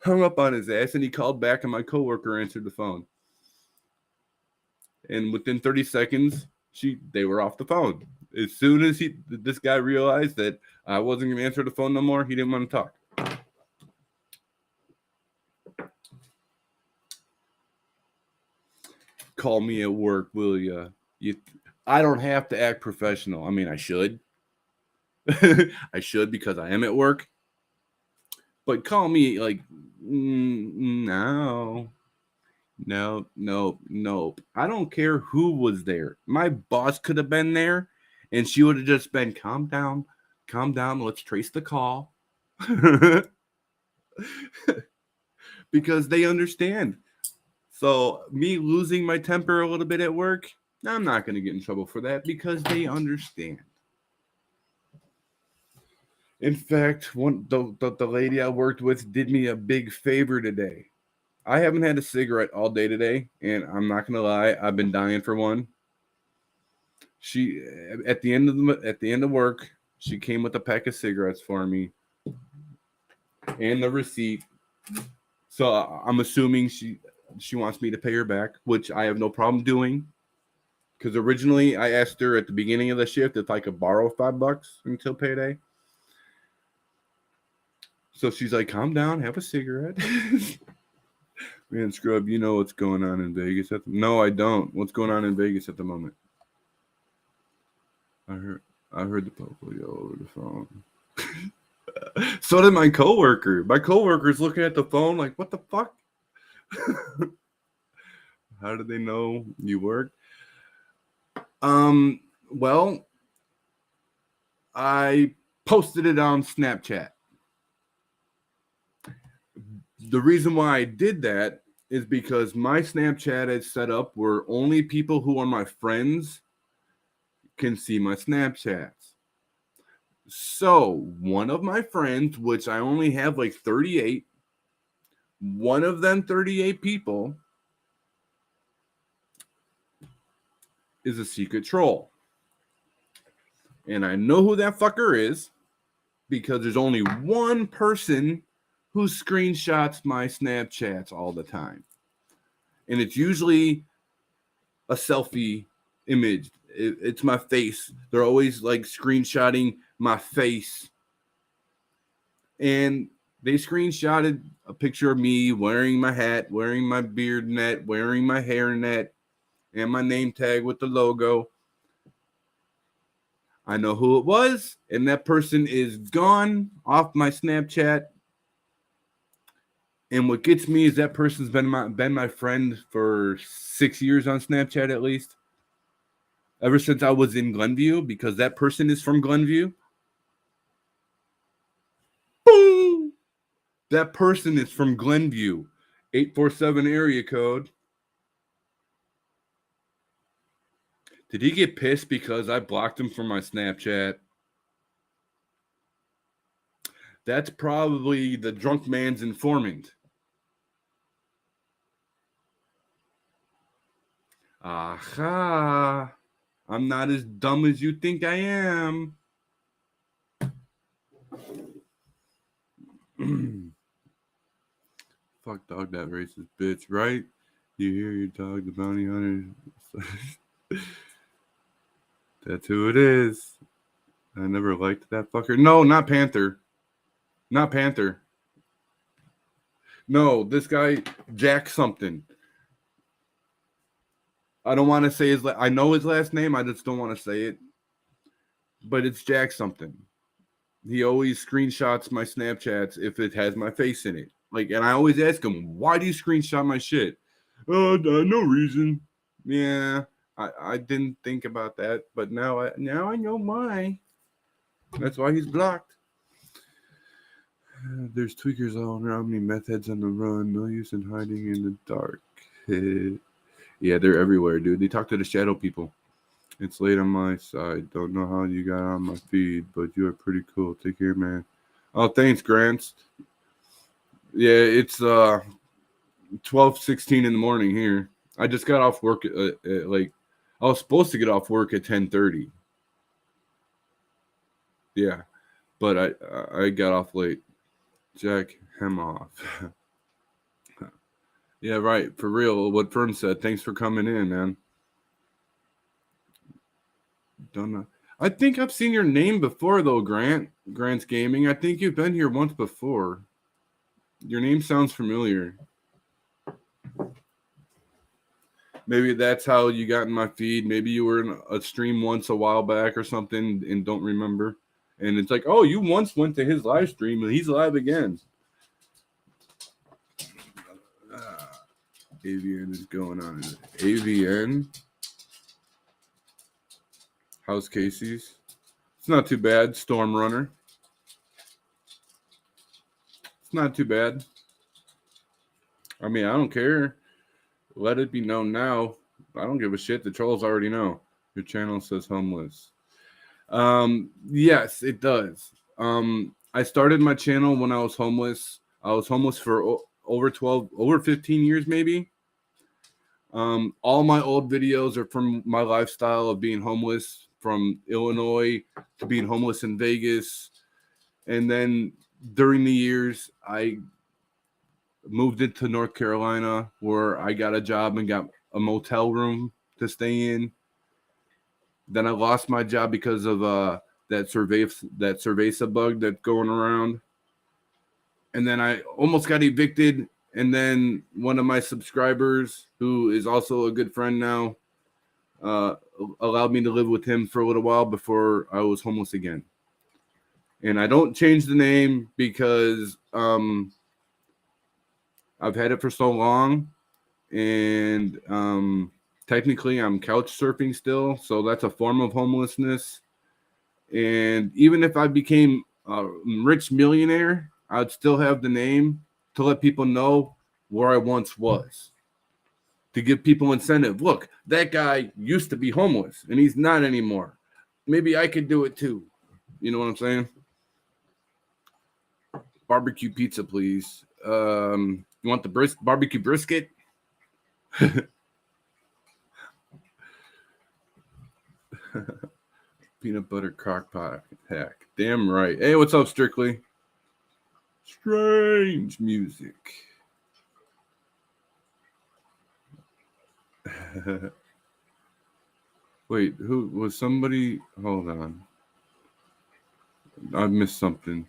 Hung up on his ass, and he called back, and my coworker answered the phone. And within 30 seconds, they were off the phone. As soon as this guy realized that I wasn't going to answer the phone no more, he didn't want to talk. Call me at work, will ya? I don't have to act professional. I mean, I should. I should because I am at work. But call me like, no. Nope. I don't care who was there. My boss could have been there, and she would have just been, calm down, let's trace the call. Because they understand. So me losing my temper a little bit at work, I'm not going to get in trouble for that because they understand. In fact, the lady I worked with did me a big favor today. I haven't had a cigarette all day today, and I'm not going to lie, I've been dying for one. She at the end of work, she came with a pack of cigarettes for me and the receipt. So I'm assuming she wants me to pay her back, which I have no problem doing. Because originally I asked her at the beginning of the shift if I could borrow $5 until payday. So she's like, calm down, have a cigarette. Man, Scrub, you know what's going on in Vegas No, I don't. What's going on in Vegas at the moment? I heard the popo yell over the phone. So did my coworker. My coworker's looking at the phone like, what the fuck? How did they know you work? Well, I posted it on Snapchat. The reason why I did that is because my Snapchat is set up where only people who are my friends can see my Snapchats. So one of my friends, which I only have like 38, one of them 38 people is a secret troll. And I know who that fucker is because there's only one person who screenshots my Snapchats all the time. And it's usually a selfie image. It's my face. They're always like screenshotting my face. And they screenshotted a picture of me wearing my hat, wearing my beard net, wearing my hair net, and my name tag with the logo. I know who it was, and that person is gone off my Snapchat. And what gets me is that person's been my friend for 6 years on Snapchat at least. Ever since I was in Glenview, because that person is from Glenview. Boom! That person is from Glenview. 847 area code. Did he get pissed because I blocked him from my Snapchat? That's probably the drunk man's informant. Aha! I'm not as dumb as you think I am. Fuck dog, that racist bitch, right? You hear your dog, the bounty hunter? That's who it is. I never liked that fucker. No, not Panther. Not Panther. No, this guy, Jack something. I don't want to say I know his last name. I just don't want to say it. But it's Jack something. He always screenshots my Snapchats if it has my face in it. Like, and I always ask him, why do you screenshot my shit? Oh, no reason. Yeah, I didn't think about that, but now I know why. That's why he's blocked. There's tweakers all around me, meth heads on the run, no use in hiding in the dark. Yeah, they're everywhere, dude. They talk to the shadow people. It's late on my side. Don't know how you got on my feed, but you are pretty cool. Take care, man. Oh, thanks, Grants. Yeah, it's 12:16 in the morning here. I just got off work at I was supposed to get off work at 10:30. Yeah, but I got off late. Jack him off. Yeah, right. For real, what Fern said. Thanks for coming in, man. Don't know. I think I've seen your name before, though, Grant. Grant's Gaming. I think you've been here once before. Your name sounds familiar. Maybe that's how you got in my feed. Maybe you were in a stream once a while back or something and don't remember. And it's like, oh, you once went to his live stream and he's live again. AVN is going on. AVN. House Casey's. It's not too bad. Storm Runner. It's not too bad. I mean, I don't care. Let it be known now. I don't give a shit. The trolls already know. Your channel says homeless. Yes, it does. I started my channel when I was homeless. I was homeless for over 15 years, maybe. All my old videos are from my lifestyle of being homeless, from Illinois to being homeless in Vegas. And then during the years, I moved into North Carolina, where I got a job and got a motel room to stay in. Then I lost my job because of that Cerveza bug that's going around. And then I almost got evicted. And then one of my subscribers, who is also a good friend now, allowed me to live with him for a little while before I was homeless again. And I don't change the name because I've had it for so long, and technically I'm couch surfing still, so that's a form of homelessness. And even if I became a rich millionaire, I'd still have the name to let people know where I once was, to give people incentive. Look, that guy used to be homeless, and he's not anymore. Maybe I could do it too. You know what I'm saying? Barbecue pizza, please. You want the barbecue brisket? Peanut butter crock pot hack. Damn right. Hey, what's up, Strictly? Strange music. Wait, who was somebody? Hold on. I missed something.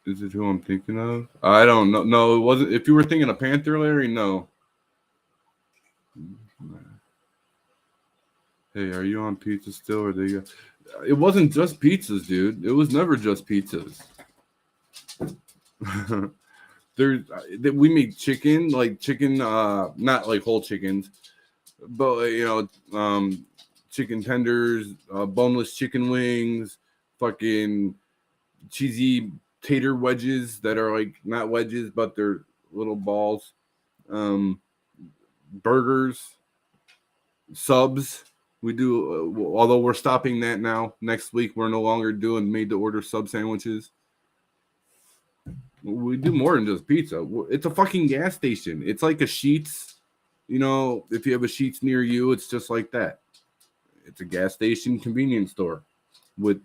Is it who I'm thinking of? I don't know. No, it wasn't. If you were thinking of Panther Larry, no. Hey, are you on pizza still, or they got? It wasn't just pizzas, dude. It was never just pizzas. We make chicken, not like whole chickens, but chicken tenders, boneless chicken wings, fucking cheesy tater wedges that are like not wedges, but they're little balls, burgers, subs. We do, although we're stopping that now. Next week, we're no longer doing made-to-order sub sandwiches. We do more than just pizza. It's a fucking gas station. It's like a Sheetz. You know, if you have a Sheetz near you, it's just like that. It's a gas station convenience store with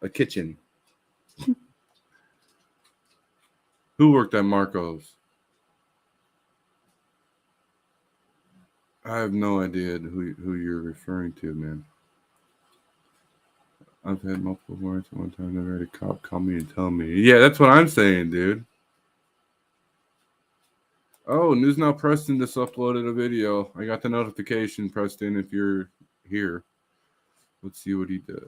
a kitchen. Who worked at Marco's? I have no idea who you're referring to, man. I've had multiple warrants at one time. Never had a cop call me and tell me. Yeah, that's what I'm saying, dude. Oh, News Now Preston just uploaded a video. I got the notification, Preston, if you're here. Let's see what he does.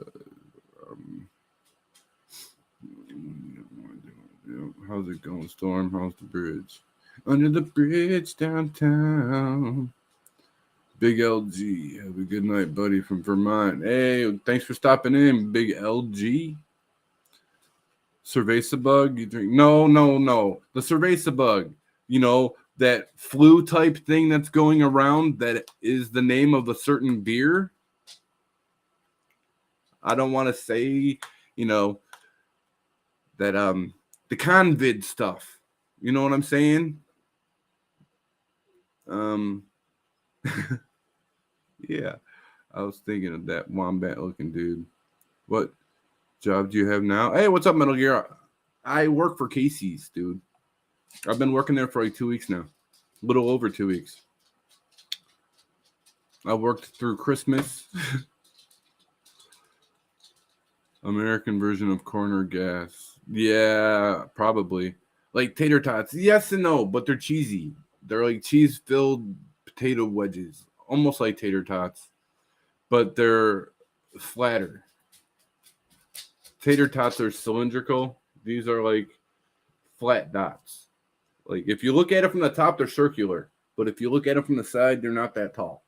How's it going, Storm? How's the bridge? Under the bridge downtown. Big LG. Have a good night, buddy, from Vermont. Hey, thanks for stopping in, Big LG. Cerveza bug? You drink? No. The Cerveza bug. You know, that flu type thing that's going around that is the name of a certain beer. I don't want to say, that the Convid stuff. You know what I'm saying? Yeah, I was thinking of that wombat looking dude. What job do you have now? Hey, what's up, Metal Gear? I work for Casey's, dude. I've been working there for like 2 weeks now. A little over 2 weeks. I worked through Christmas. American version of corner gas. Yeah, probably. Like tater tots. Yes and no, but they're cheesy. They're like cheese-filled potato wedges, almost like tater tots, but they're flatter. Tater tots are cylindrical. These are like flat dots. Like if you look at it from the top, they're circular, but if you look at it from the side, they're not that tall.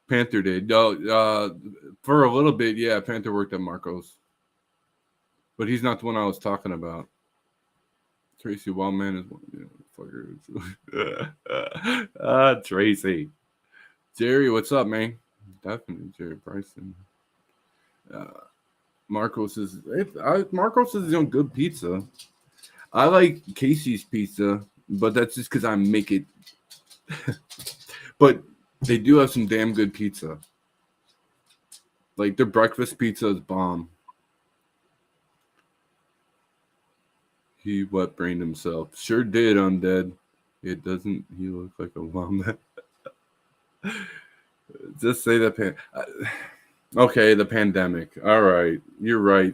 Panther did. No, for a little bit, yeah. Panther worked at Marco's, but he's not the one I was talking about. Tracy Wildman is one. Tracy. Jerry, what's up, man? Definitely Jerry Bryson. Uh, Marcos is good pizza. I like Casey's pizza, but that's just because I make it. But they do have some damn good pizza. Like their breakfast pizza is bomb. He wet brained himself. Sure did, Undead. It doesn't he look like a wombat? Just say the okay, the pandemic. All right, you're right.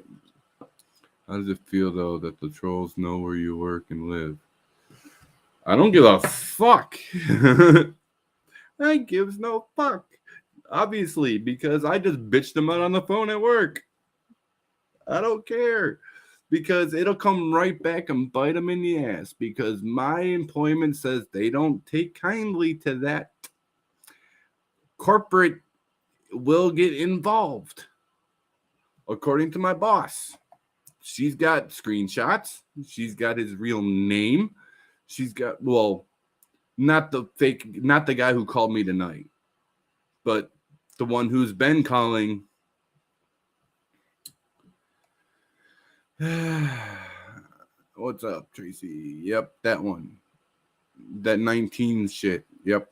How does it feel though that the trolls know where you work and live? I don't give a fuck. I gives no fuck. Obviously, because I just bitched them out on the phone at work. I don't care. Because it'll come right back and bite them in the ass. Because my employment says they don't take kindly to that. Corporate will get involved. According to my boss. She's got screenshots. She's got his real name. She's got, well, not the guy who called me tonight, but the one who's been calling. What's up, Tracy? Yep, that one. That 19 shit. Yep.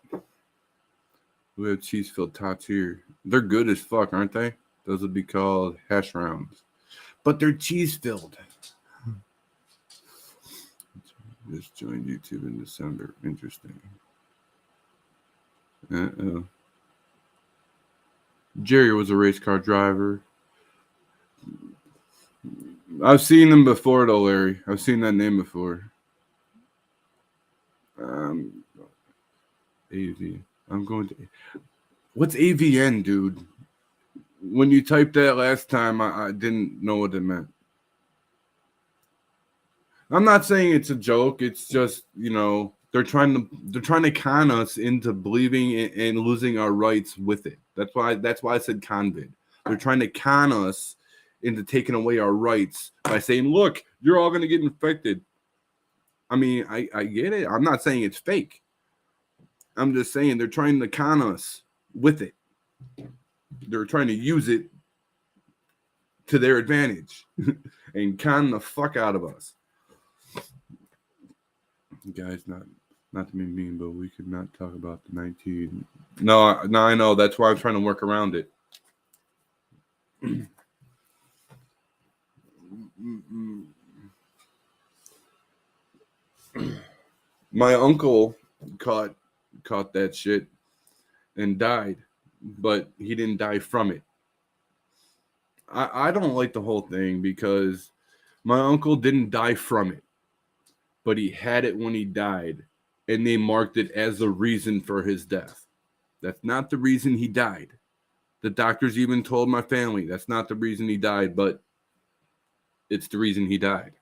We have cheese-filled tots here. They're good as fuck, aren't they? Those would be called hash rounds. But they're cheese-filled. Just joined YouTube in December. Interesting. Uh-oh. Jerry was a race car driver. I've seen them before, though, Larry. I've seen that name before. AV. I'm going to. What's AVN, dude? When you typed that last time, I didn't know what it meant. I'm not saying it's a joke. It's just, they're trying to con us into believing and losing our rights with it. That's why I said convid. They're trying to con us into taking away our rights by saying, look, you're all going to get infected. I mean, I get it. I'm not saying it's fake. I'm just saying they're trying to con us with it. They're trying to use it to their advantage and con the fuck out of us. Guys, not to be mean, but we could not talk about the 19. No, I know. That's why I'm trying to work around it. My uncle caught that shit and died, but he didn't die from it. I don't like the whole thing because my uncle didn't die from it, but he had it when he died, and they marked it as the reason for his death. That's not the reason he died. The doctors even told my family that's not the reason he died, but it's the reason he died.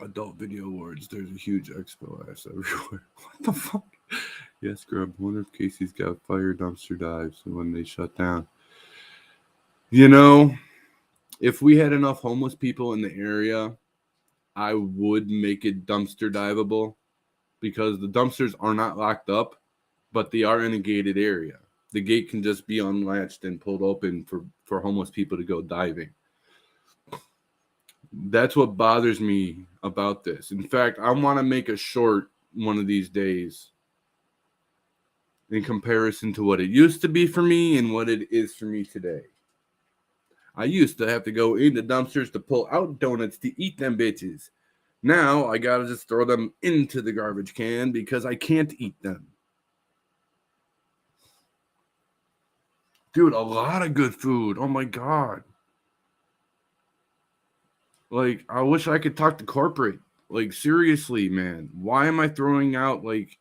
Adult Video Awards. There's a huge expo ass everywhere. What the fuck? Yes, Scrub. I wonder if Casey's got fire dumpster dives when they shut down. If we had enough homeless people in the area, I would make it dumpster diveable because the dumpsters are not locked up, but they are in a gated area. The gate can just be unlatched and pulled open for homeless people to go diving. That's what bothers me about this. In fact, I want to make a short one of these days in comparison to what it used to be for me and what it is for me today. I used to have to go into dumpsters to pull out donuts to eat them bitches. Now I gotta just throw them into the garbage can because I can't eat them. Dude, a lot of good food. Oh my God. Like, I wish I could talk to corporate. Like, seriously, man. Why am I throwing out like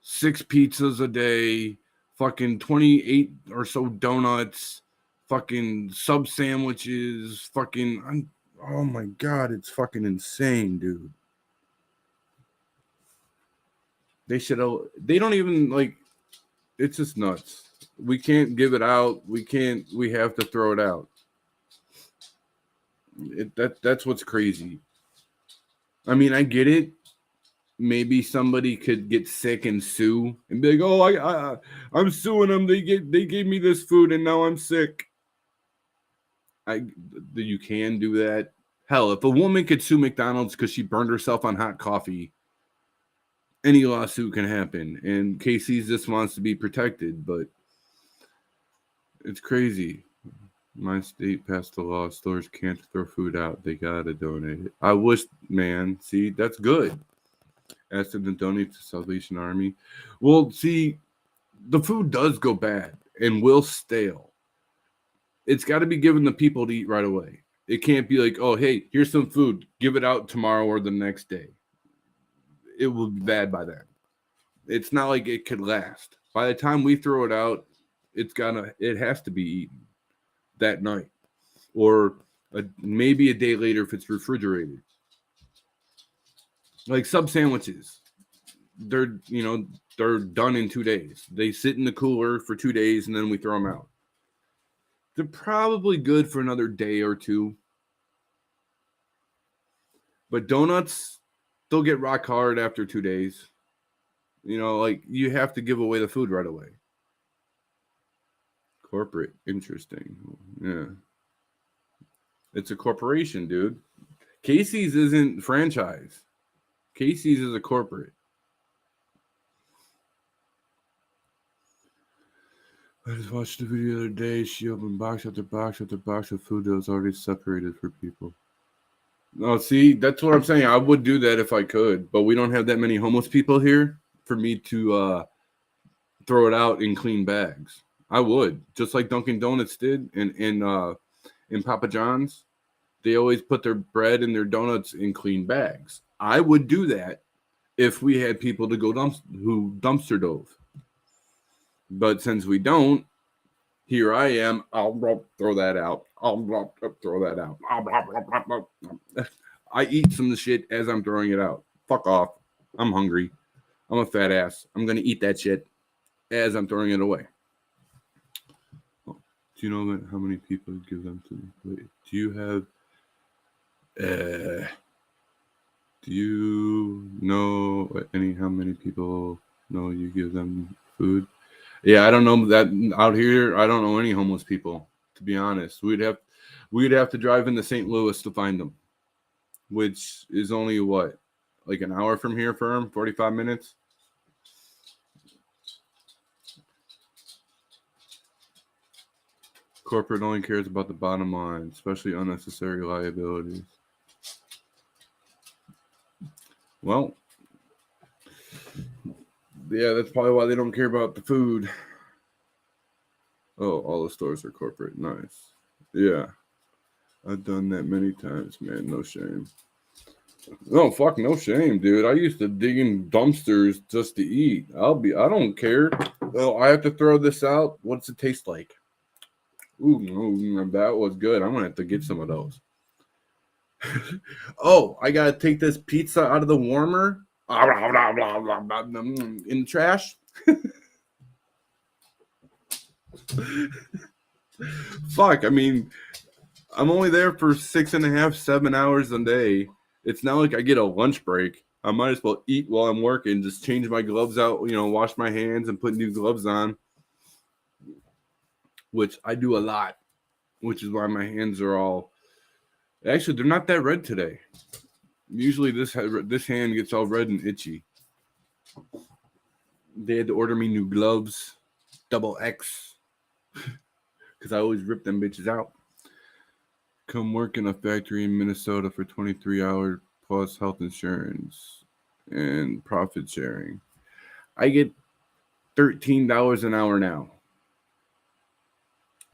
6 pizzas a day, fucking 28 or so donuts, fucking sub sandwiches, oh my God, it's fucking insane, dude. They don't even like, it's just nuts. We can't give it out. We have to throw it out. That's what's crazy. I mean, I get it. Maybe somebody could get sick and sue and be like, "Oh, I'm suing them. They gave me this food and now I'm sick." You can do that. Hell, if a woman could sue McDonald's because she burned herself on hot coffee, any lawsuit can happen. And Casey's just wants to be protected, but it's crazy. My state passed a law. Stores can't throw food out. They gotta donate it. I wish, man. See, that's good. Ask them to donate to Salvation Army. Well, see, the food does go bad and will stale. It's got to be given to people to eat right away. It can't be like, oh, hey, here's some food. Give it out tomorrow or the next day. It will be bad by then. It's not like it could last. By the time we throw it out, it has to be eaten that night, or maybe a day later if it's refrigerated. Like sub sandwiches, they're done in 2 days. They sit in the cooler for 2 days and then we throw them out. They're probably good for another day or two. But donuts, they'll get rock hard after 2 days. Like you have to give away the food right away. Corporate, interesting. Yeah. It's a corporation, dude. Casey's isn't franchise. Casey's is a corporate. I just watched the video the other day. She opened box after box after box of food that was already separated for people. No, see, that's what I'm saying. I would do that if I could, but we don't have that many homeless people here for me to throw it out in clean bags. I would, just like Dunkin' Donuts did in Papa John's. They always put their bread and their donuts in clean bags. I would do that if we had people to go who dumpster dove. But since we don't, here I am. I'll throw that out. I'll throw that out. I eat some of the shit as I'm throwing it out. Fuck off. I'm hungry. I'm a fat ass. I'm going to eat that shit as I'm throwing it away. Do you know how many people give them to me? Wait, do you know how many people know you give them food? Yeah, I don't know that out here. I don't know any homeless people, to be honest. We'd have to drive into St. Louis to find them, which is only what, like an hour from here for them, 45 minutes. Corporate only cares about the bottom line, especially unnecessary liabilities. Well, yeah, that's probably why they don't care about the food. Oh, all the stores are corporate. Nice. Yeah. I've done that many times, man. No shame. No, fuck, no shame, dude. I used to dig in dumpsters just to eat. I don't care. Oh, I have to throw this out. What's it taste like? Ooh, that was good. I'm gonna have to get some of those. Oh, I gotta take this pizza out of the warmer. In the trash. Fuck, I mean, I'm only there for 6.5, 7 hours a day. It's not like I get a lunch break. I might as well eat while I'm working, just change my gloves out, wash my hands and put new gloves on, which I do a lot, which is why my hands are all, actually, they're not that red today. Usually this hand gets all red and itchy. They had to order me new gloves, double X, because I always rip them bitches out. Come work in a factory in Minnesota for 23 hours plus health insurance and profit sharing. I get $13 an hour now.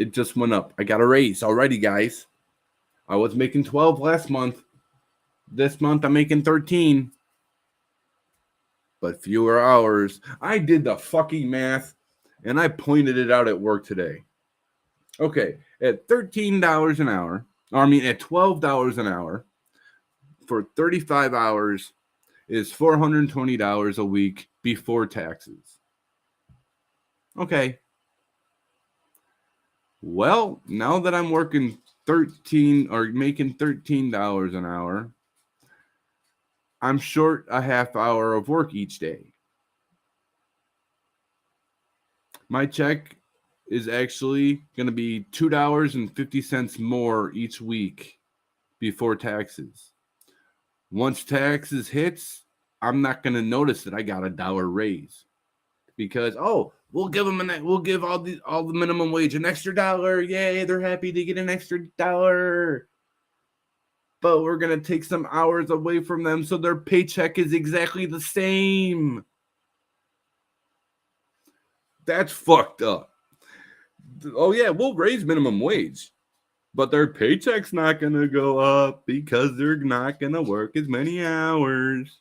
It just went up. I got a raise already, guys. I was making 12 last month. This month I'm making 13. But fewer hours. I did the fucking math and I pointed it out at work today. Okay, at $13 an hour, at $12 an hour for 35 hours is $420 a week before taxes. Okay. Well, now that I'm working making $13 an hour, I'm short a half hour of work each day. My check is actually going to be $2.50 more each week before taxes. Once taxes hits, I'm not going to notice that I got $1 raise because we'll give all the minimum wage an extra $1. Yay, they're happy to get an extra $1. But we're going to take some hours away from them so their paycheck is exactly the same. That's fucked up. Oh yeah, we'll raise minimum wage, but their paycheck's not going to go up because they're not going to work as many hours.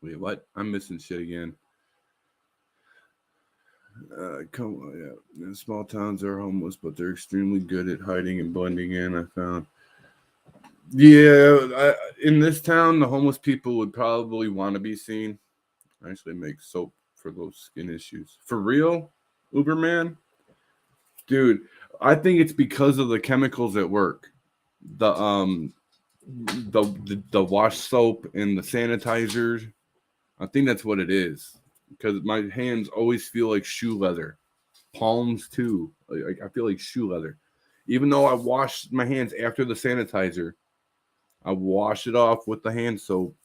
Wait, what? I'm missing shit again. Come on, yeah. In small towns, they're homeless, but they're extremely good at hiding and blending in, I found. Yeah, in this town, the homeless people would probably want to be seen. I actually make soap for those skin issues. For real, Uberman? Dude, I think it's because of the chemicals at work. The wash soap and the sanitizers. I think that's what it is. Because my hands always feel like shoe leather. Palms too. Like I feel like shoe leather. Even though I wash my hands after the sanitizer, I wash it off with the hand soap.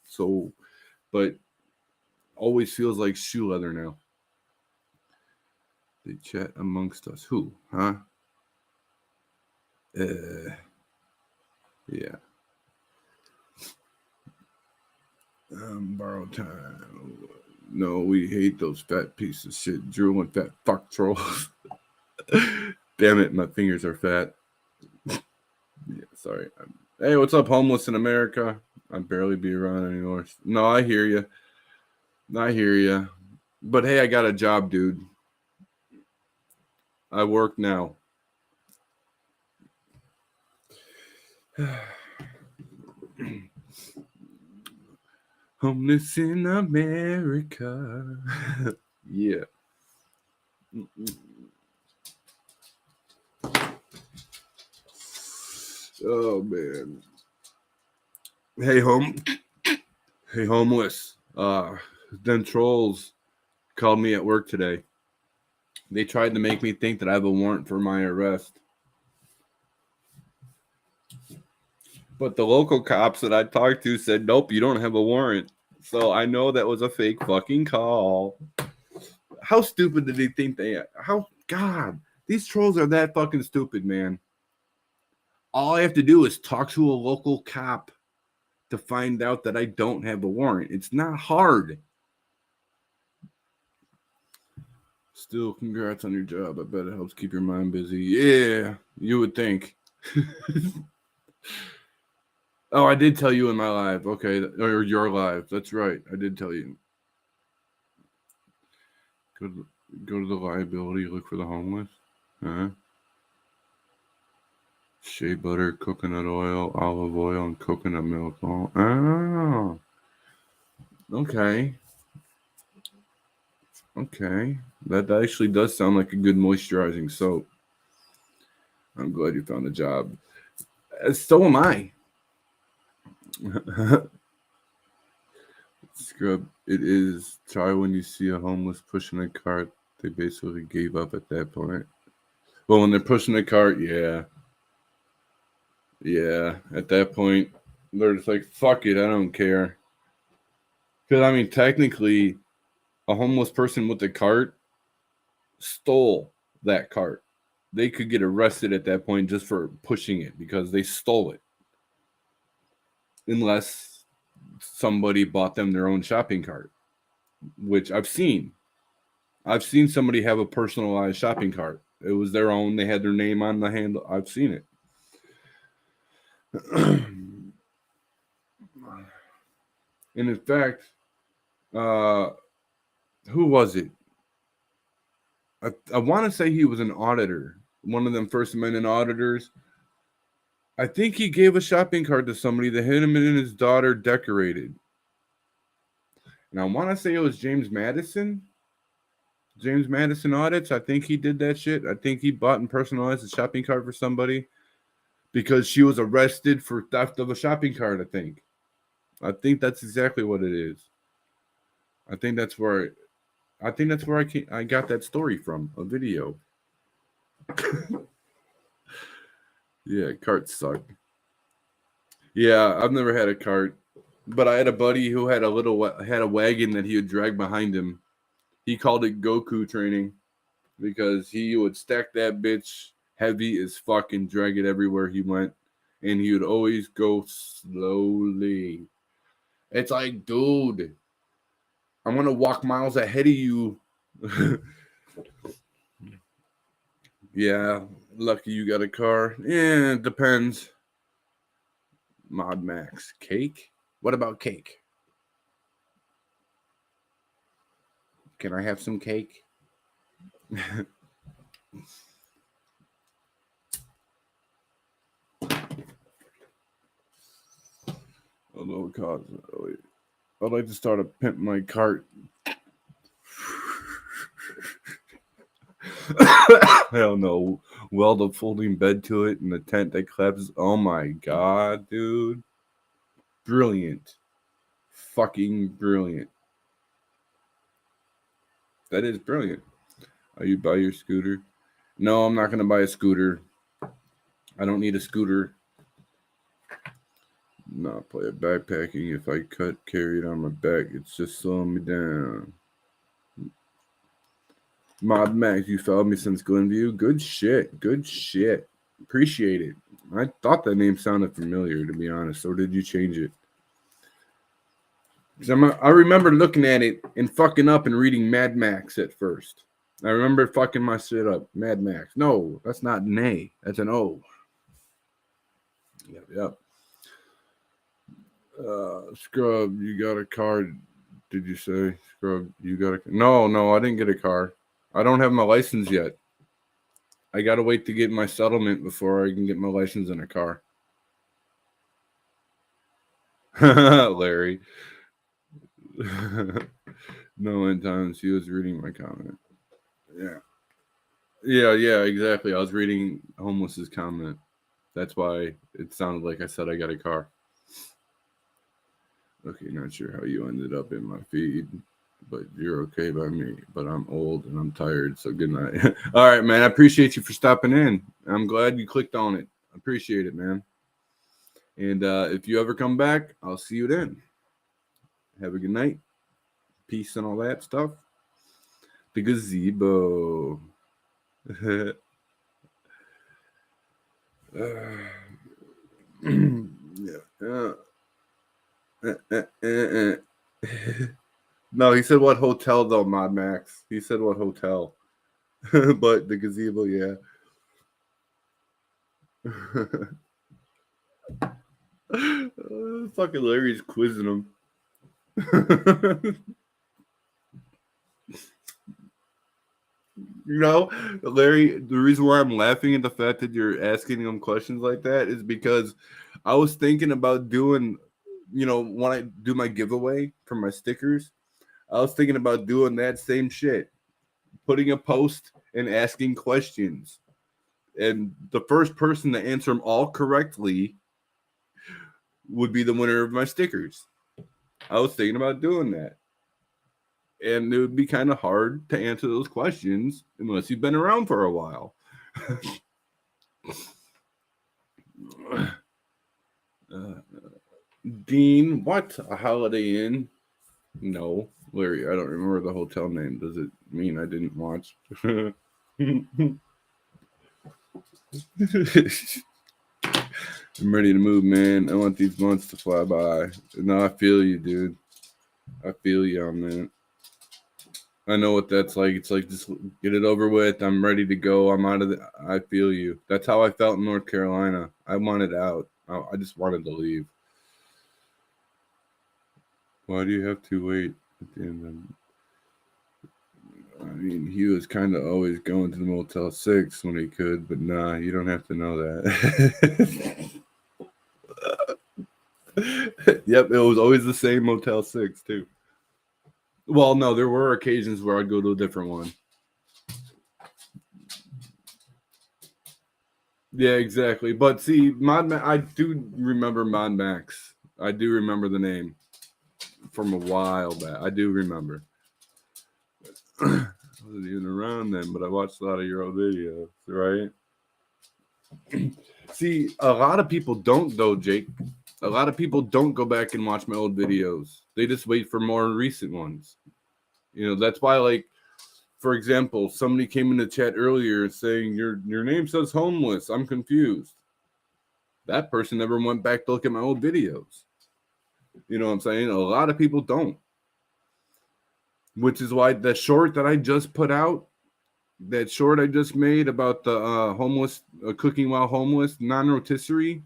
But always feels like shoe leather now. They chat amongst us. Who? Huh? Yeah. Borrow time. No, we hate those fat pieces of shit. Drooling fat fuck trolls. Damn it, my fingers are fat. Yeah, sorry. Hey, what's up, homeless in America? I barely be around anymore. No, I hear you. But hey, I got a job, dude. I work now. Homeless in America. Yeah. Oh man. Hey homeless. Them trolls called me at work today. They tried to make me think that I have a warrant for my arrest. But the local cops that I talked to said, nope, you don't have a warrant. So I know that was a fake fucking call. How stupid did they think they are? God, these trolls are that fucking stupid, man. All I have to do is talk to a local cop to find out that I don't have a warrant. It's not hard. Still, congrats on your job. I bet it helps keep your mind busy. Yeah, you would think. Oh, I did tell you in my live. Okay, or your live. That's right. I did tell you. Go to the liability. Look for the homeless. Huh? Shea butter, coconut oil, olive oil, and coconut milk. Oh, okay. Okay. That actually does sound like a good moisturizing soap. I'm glad you found a job. So am I. Scrub, it is. Try when you see a homeless pushing a cart. They basically gave up at that point. Well, when they're pushing a cart, yeah. Yeah, at that point, they're just like, fuck it, I don't care. Because, technically, a homeless person with a cart stole that cart. They could get arrested at that point just for pushing it because they stole it. Unless somebody bought them their own shopping cart, which I've seen. I've seen somebody have a personalized shopping cart. It was their own. They had their name on the handle. I've seen it. And in fact, who was it? I want to say he was an auditor, one of them First Amendment auditors. I think he gave a shopping cart to somebody that him and his daughter decorated. And I want to say it was James Madison. James Madison Audits. I think he did that shit. I think he bought and personalized a shopping cart for somebody because she was arrested for theft of a shopping cart, I think that's exactly what it is. I think that's where I got that story from, a video. Yeah, carts suck. Yeah, I've never had a cart, but I had a buddy who had a wagon that he would drag behind him. He called it Goku training because he would stack that bitch heavy as fuck and drag it everywhere he went, and he would always go slowly. It's like, dude, I'm gonna walk miles ahead of you. Yeah, lucky you got a car. Yeah, it depends. Mod Max. Cake? What about cake? Can I have some cake? Although, God, I'd like to start a pimp my cart. Hell no. Weld a folding bed to it and a tent that collapses. Oh my God, dude. Brilliant. Fucking brilliant. That is brilliant. Are you buy your scooter? No, I'm not going to buy a scooter. I don't need a scooter. Not play it backpacking. If I carry it on my back, it's just slowing me down. Mod Max, you followed me since Glenview. Good shit. Good shit. Appreciate it. I thought that name sounded familiar, to be honest. Or did you change it? I remember looking at it and fucking up and reading Mad Max at first. I remember fucking my shit up. Mad Max. No, that's not an A. That's an O. Yep. Scrub, you got a car? Did you say? Scrub, you got a... No, I didn't get a car. I don't have my license yet. I got to wait to get my settlement before I can get my license in a car. Larry. No, in time she was reading my comment. Yeah, exactly. I was reading Homeless's comment. That's why it sounded like I said I got a car. Okay, not sure how you ended up in my feed, but you're okay by me. But I'm old and I'm tired, so good night. All right, man. I appreciate you for stopping in. I'm glad you clicked on it. I appreciate it, man. And if you ever come back, I'll see you then. Have a good night. Peace and all that stuff. The gazebo. No, he said what hotel though, Mod Max. He said what hotel. But the gazebo, yeah. Fucking Larry's quizzing him. You know, Larry, the reason why I'm laughing at the fact that you're asking him questions like that is because I was thinking about doing, when I do my giveaway for my stickers, I was thinking about doing that same shit, putting a post and asking questions. And the first person to answer them all correctly would be the winner of my stickers. I was thinking about doing that. And it would be kind of hard to answer those questions unless you've been around for a while. Dean, what? A Holiday Inn? No. Larry, I don't remember the hotel name. Does it mean I didn't watch? I'm ready to move, man. I want these months to fly by. No, I feel you, dude. I feel you on that. I know what that's like. It's like, just get it over with. I'm ready to go. I'm out of the. I feel you. That's how I felt in North Carolina. I wanted out. I just wanted to leave. Why do you have to wait at the end of? I mean, he was kind of always going to the Motel 6 when he could, but nah, you don't have to know that. Yep, it was always the same Motel 6, too. Well, no, there were occasions where I'd go to a different one. Yeah, exactly. But see, I do remember Mod Max. I do remember the name from a while back. I do remember. I wasn't even around then, but I watched a lot of your old videos, right? See, a lot of people don't, though, Jake. A lot of people don't go back and watch my old videos. They just wait for more recent ones. That's why, like, for example, somebody came in the chat earlier saying your name says homeless. I'm confused. That person never went back to look at my old videos. You know what I'm saying? A lot of people don't. Which is why the short that I just put out, that short I just made about the homeless cooking while homeless, non-rotisserie,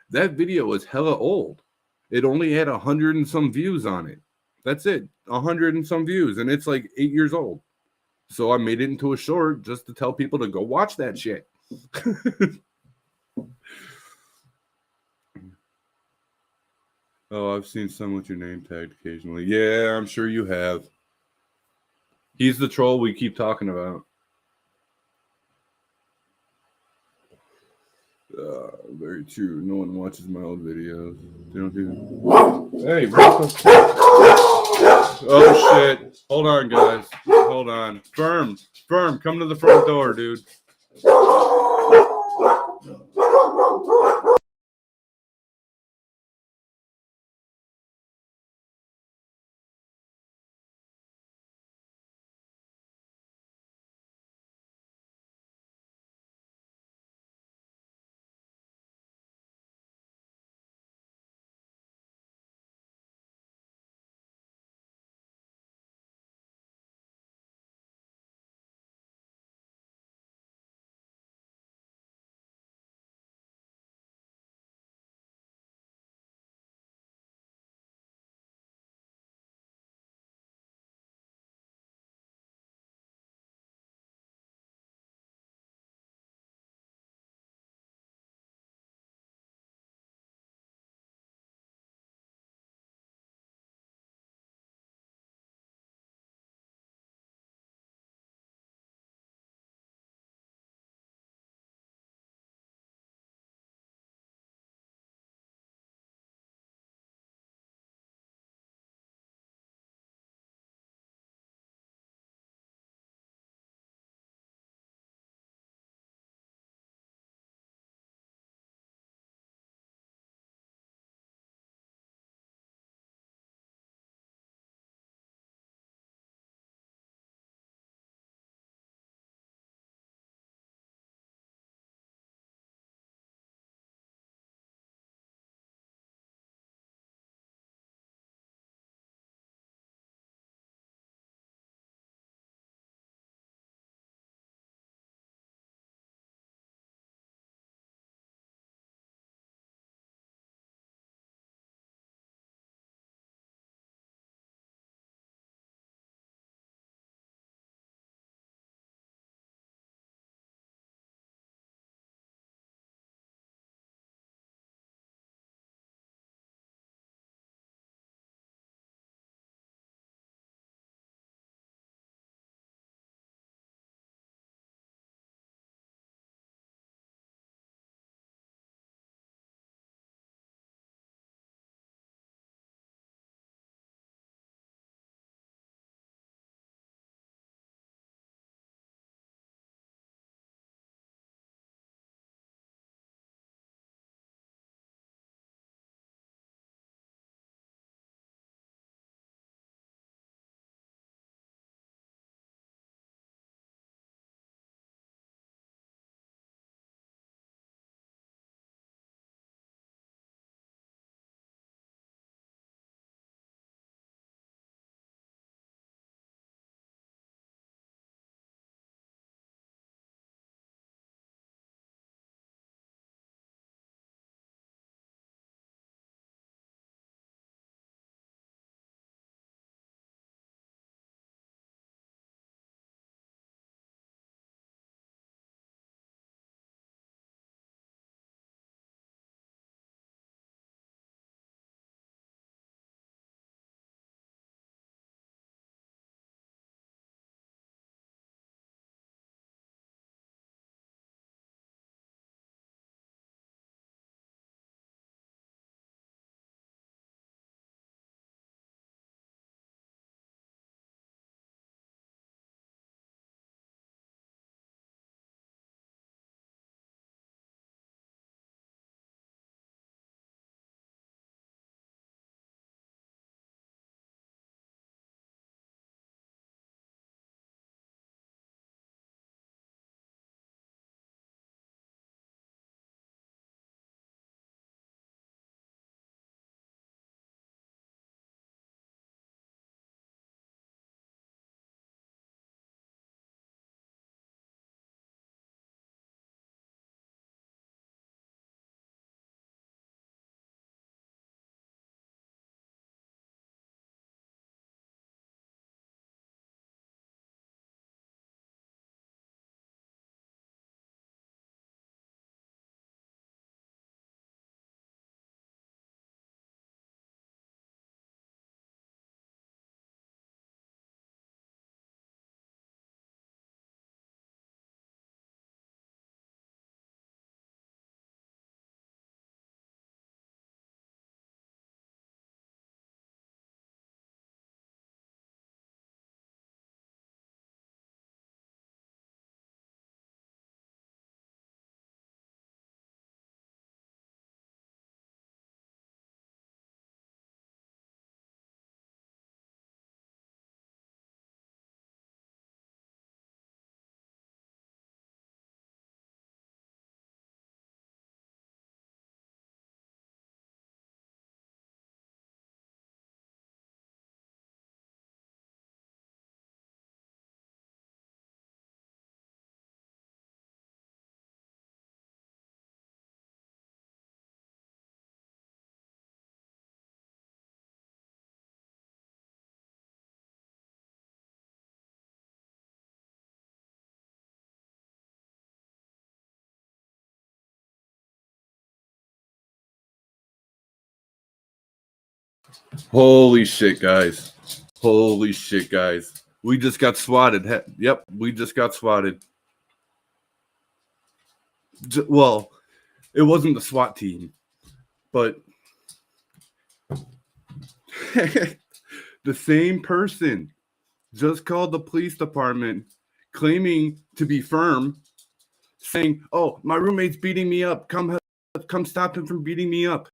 that video was hella old. It only had 100 and some views on it. That's it, 100 and some views, and it's like 8 years old. So I made it into a short just to tell people to go watch that shit. Oh, I've seen some with your name tagged occasionally. Yeah, I'm sure you have. He's the troll we keep talking about. Very true. No one watches my old videos. They don't do. Hey, oh shit! Hold on, guys. Hold on. Firm, come to the front door, dude. Holy shit, guys. Holy shit, guys. We just got swatted. Yep, we just got swatted. Well, it wasn't the SWAT team, but the same person just called the police department claiming to be firm, saying, "Oh, my roommate's beating me up. Come stop him from beating me up."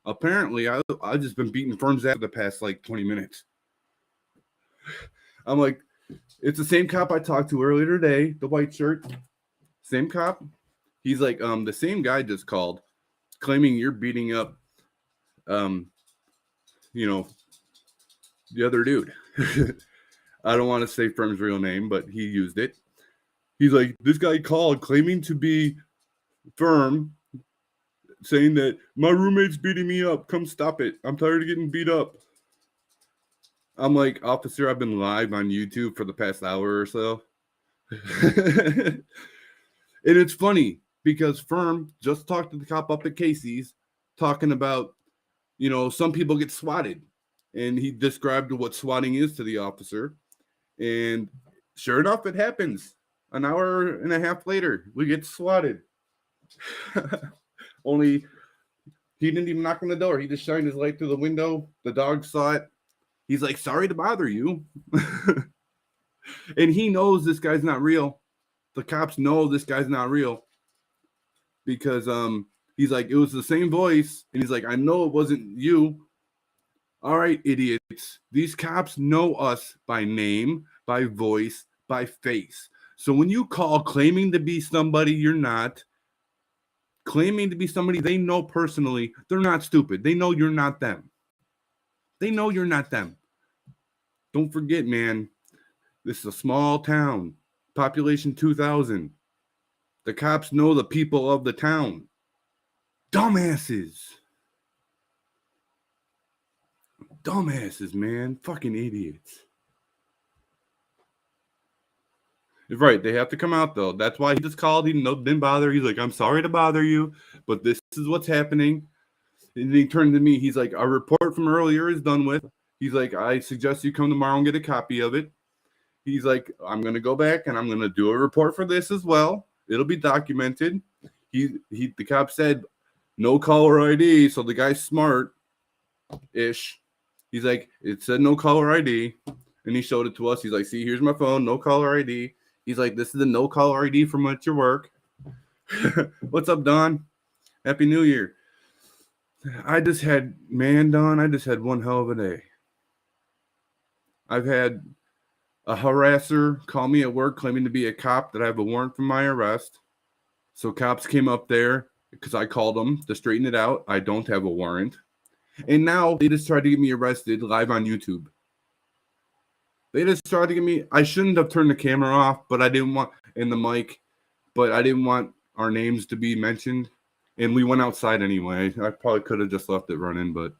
Apparently, I've just been beating firms out the past like 20 minutes. I'm like, it's the same cop I talked to earlier today, the white shirt. Same cop. He's like, the same guy just called, claiming you're beating up, you know, the other dude. I don't want to say firm's real name, but he used it. He's like, this guy called claiming to be firm, saying that my roommate's beating me up. Come stop it. I'm tired of getting beat up. I'm like, officer, I've been live on YouTube for the past hour or so. And it's funny because firm just talked to the cop up at Casey's talking about, some people get swatted. And he described what swatting is to the officer. And sure enough, it happens. An hour and a half later, we get swatted. Only he didn't even knock on the door. He just shined his light through the window. The dog saw it. He's like, sorry to bother you. And he knows this guy's not real. The cops know this guy's not real. Because he's like, it was the same voice. And he's like, I know it wasn't you. All right, idiots. These cops know us by name, by voice, by face. So when you call claiming to be somebody you're not, claiming to be somebody they know personally, they're not stupid. They know you're not them. They know you're not them. Don't forget, man, this is a small town, population 2,000. The cops know the people of the town. Dumbasses. Dumbasses, man. Fucking idiots. Right, they have to come out, though. That's why he just called. He didn't bother. He's like, I'm sorry to bother you, but this is what's happening. And he turned to me. He's like, our report from earlier is done with. He's like, I suggest you come tomorrow and get a copy of it. He's like, I'm going to go back and I'm going to do a report for this as well. It'll be documented. The cop said, no caller ID. So the guy's smart-ish. He's like, it said no caller ID. And he showed it to us. He's like, see, here's my phone, no caller ID. He's like, this is the no caller ID from at your work. What's up, Don? Happy New Year. Don, I just had one hell of a day. I've had a harasser call me at work claiming to be a cop that I have a warrant for my arrest. So cops came up there because I called them to straighten it out. I don't have a warrant. And now they just tried to get me arrested live on YouTube. They just tried to get me. I shouldn't have turned the camera off, but I didn't want, in the mic, but I didn't want our names to be mentioned. And we went outside anyway. I probably could have just left it running, but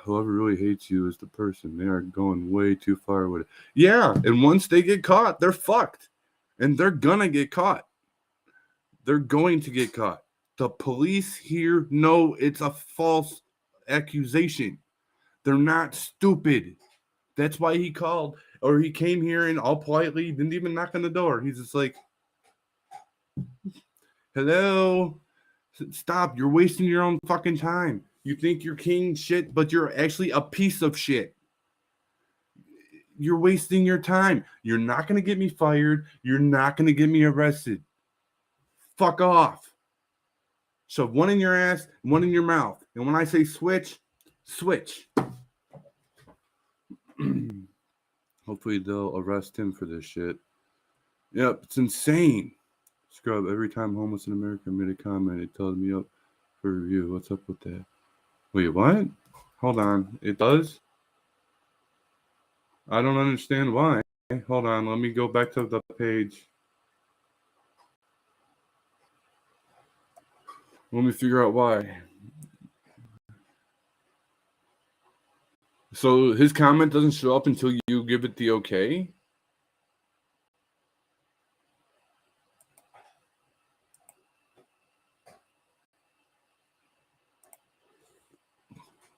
whoever really hates you is the person. They are going way too far with it. Yeah, and once they get caught, they're fucked. And they're gonna get caught. They're going to get caught. The police here know it's a false accusation. They're not stupid. That's why he called, or he came here and all politely didn't even knock on the door. He's just like, hello, stop. You're wasting your own fucking time. You think you're king shit, but you're actually a piece of shit. You're wasting your time. You're not going to get me fired. You're not going to get me arrested. Fuck off. Shove one in your ass, one in your mouth. And when I say switch, switch. Hopefully they'll arrest him for this shit. Yep, it's insane. Scrub, every time homeless in America made a comment, it tells me up for review. What's up with that? Wait, what? Hold on. It does? I don't understand why. Hold on. Let me go back to the page. Let me figure out why. So his comment doesn't show up until you give it the okay?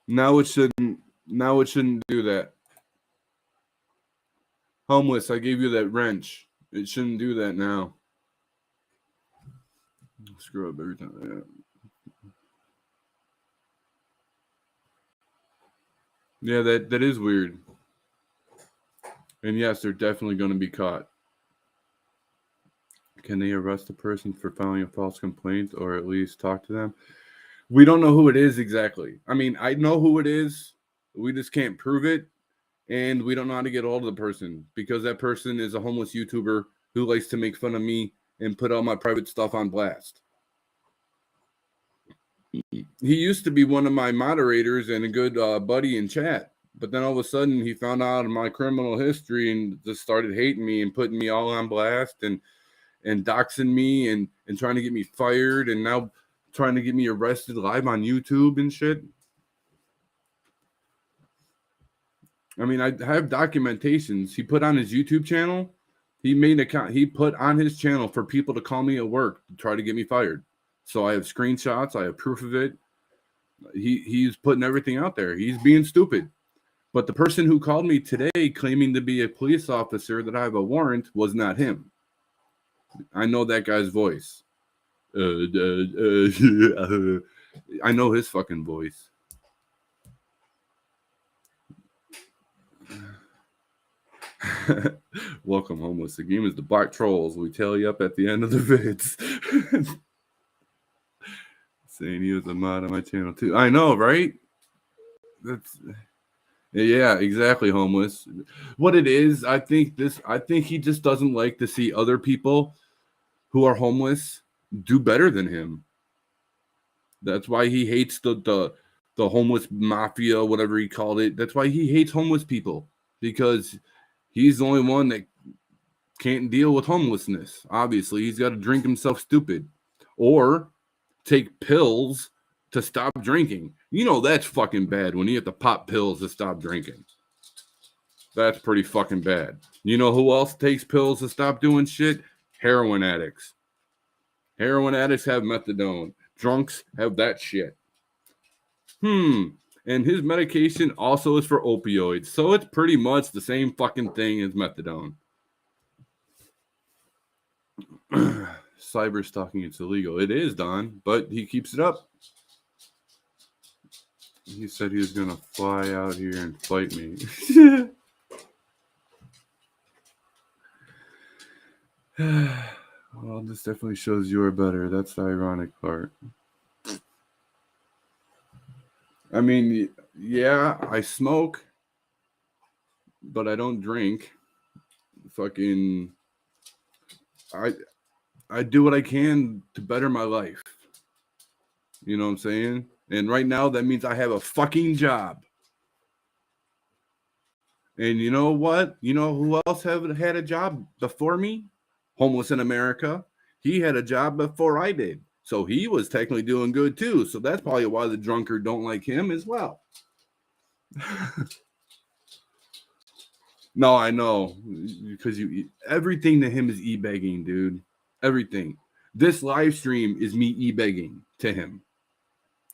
Now it shouldn't. Now it shouldn't do that. Homeless, I gave you that wrench. It shouldn't do that now. Screw up every time. Yeah, that is weird. And yes, they're definitely going to be caught. Can they arrest a person for filing a false complaint or at least talk to them? We don't know who it is exactly. I mean, I know who it is. We just can't prove it. And we don't know how to get hold of the person because that person is a homeless YouTuber who likes to make fun of me and put all my private stuff on blast. He used to be one of my moderators and a good buddy in chat. But then all of a sudden he found out my criminal history and just started hating me and putting me all on blast and doxing me and trying to get me fired and now trying to get me arrested live on YouTube and shit. I mean, I have documentations. He put on his YouTube channel. He made an account. He put on his channel for people to call me at work to try to get me fired. So I have screenshots. I have proof of it. He's putting everything out there. He's being stupid. But the person who called me today claiming to be a police officer that I have a warrant was not him. I know that guy's voice. I know his fucking voice. Welcome, homeless. The game is the Black Trolls. We tell you up at the end of the vids. Saying he was a mod on my channel too. I know, right? That's yeah, exactly, homeless. What it is, I think he just doesn't like to see other people who are homeless do better than him. That's why he hates the homeless mafia, whatever he called it. That's why he hates homeless people, because he's the only one that can't deal with homelessness. Obviously, he's got to drink himself stupid or take pills to stop drinking. You know that's fucking bad when you have to pop pills to stop drinking. That's pretty fucking bad. You know who else takes pills to stop doing shit? Heroin addicts. Heroin addicts have methadone. Drunks have that shit. And his medication also is for opioids. So it's pretty much the same fucking thing as methadone. Cyber stalking, it's illegal. It is, Don, but he keeps it up. He said he was going to fly out here and fight me. Well, this definitely shows you're better. That's the ironic part. I mean, yeah, I smoke, but I don't drink. Fucking, I do what I can to better my life. You know what I'm saying? And right now, that means I have a fucking job. And you know what? You know who else had a job before me? Homeless in America. He had a job before I did. So he was technically doing good too. So that's probably why the drunkard don't like him as well. No, I know. Because everything to him is e-begging, dude. Everything. This live stream is me e-begging to him.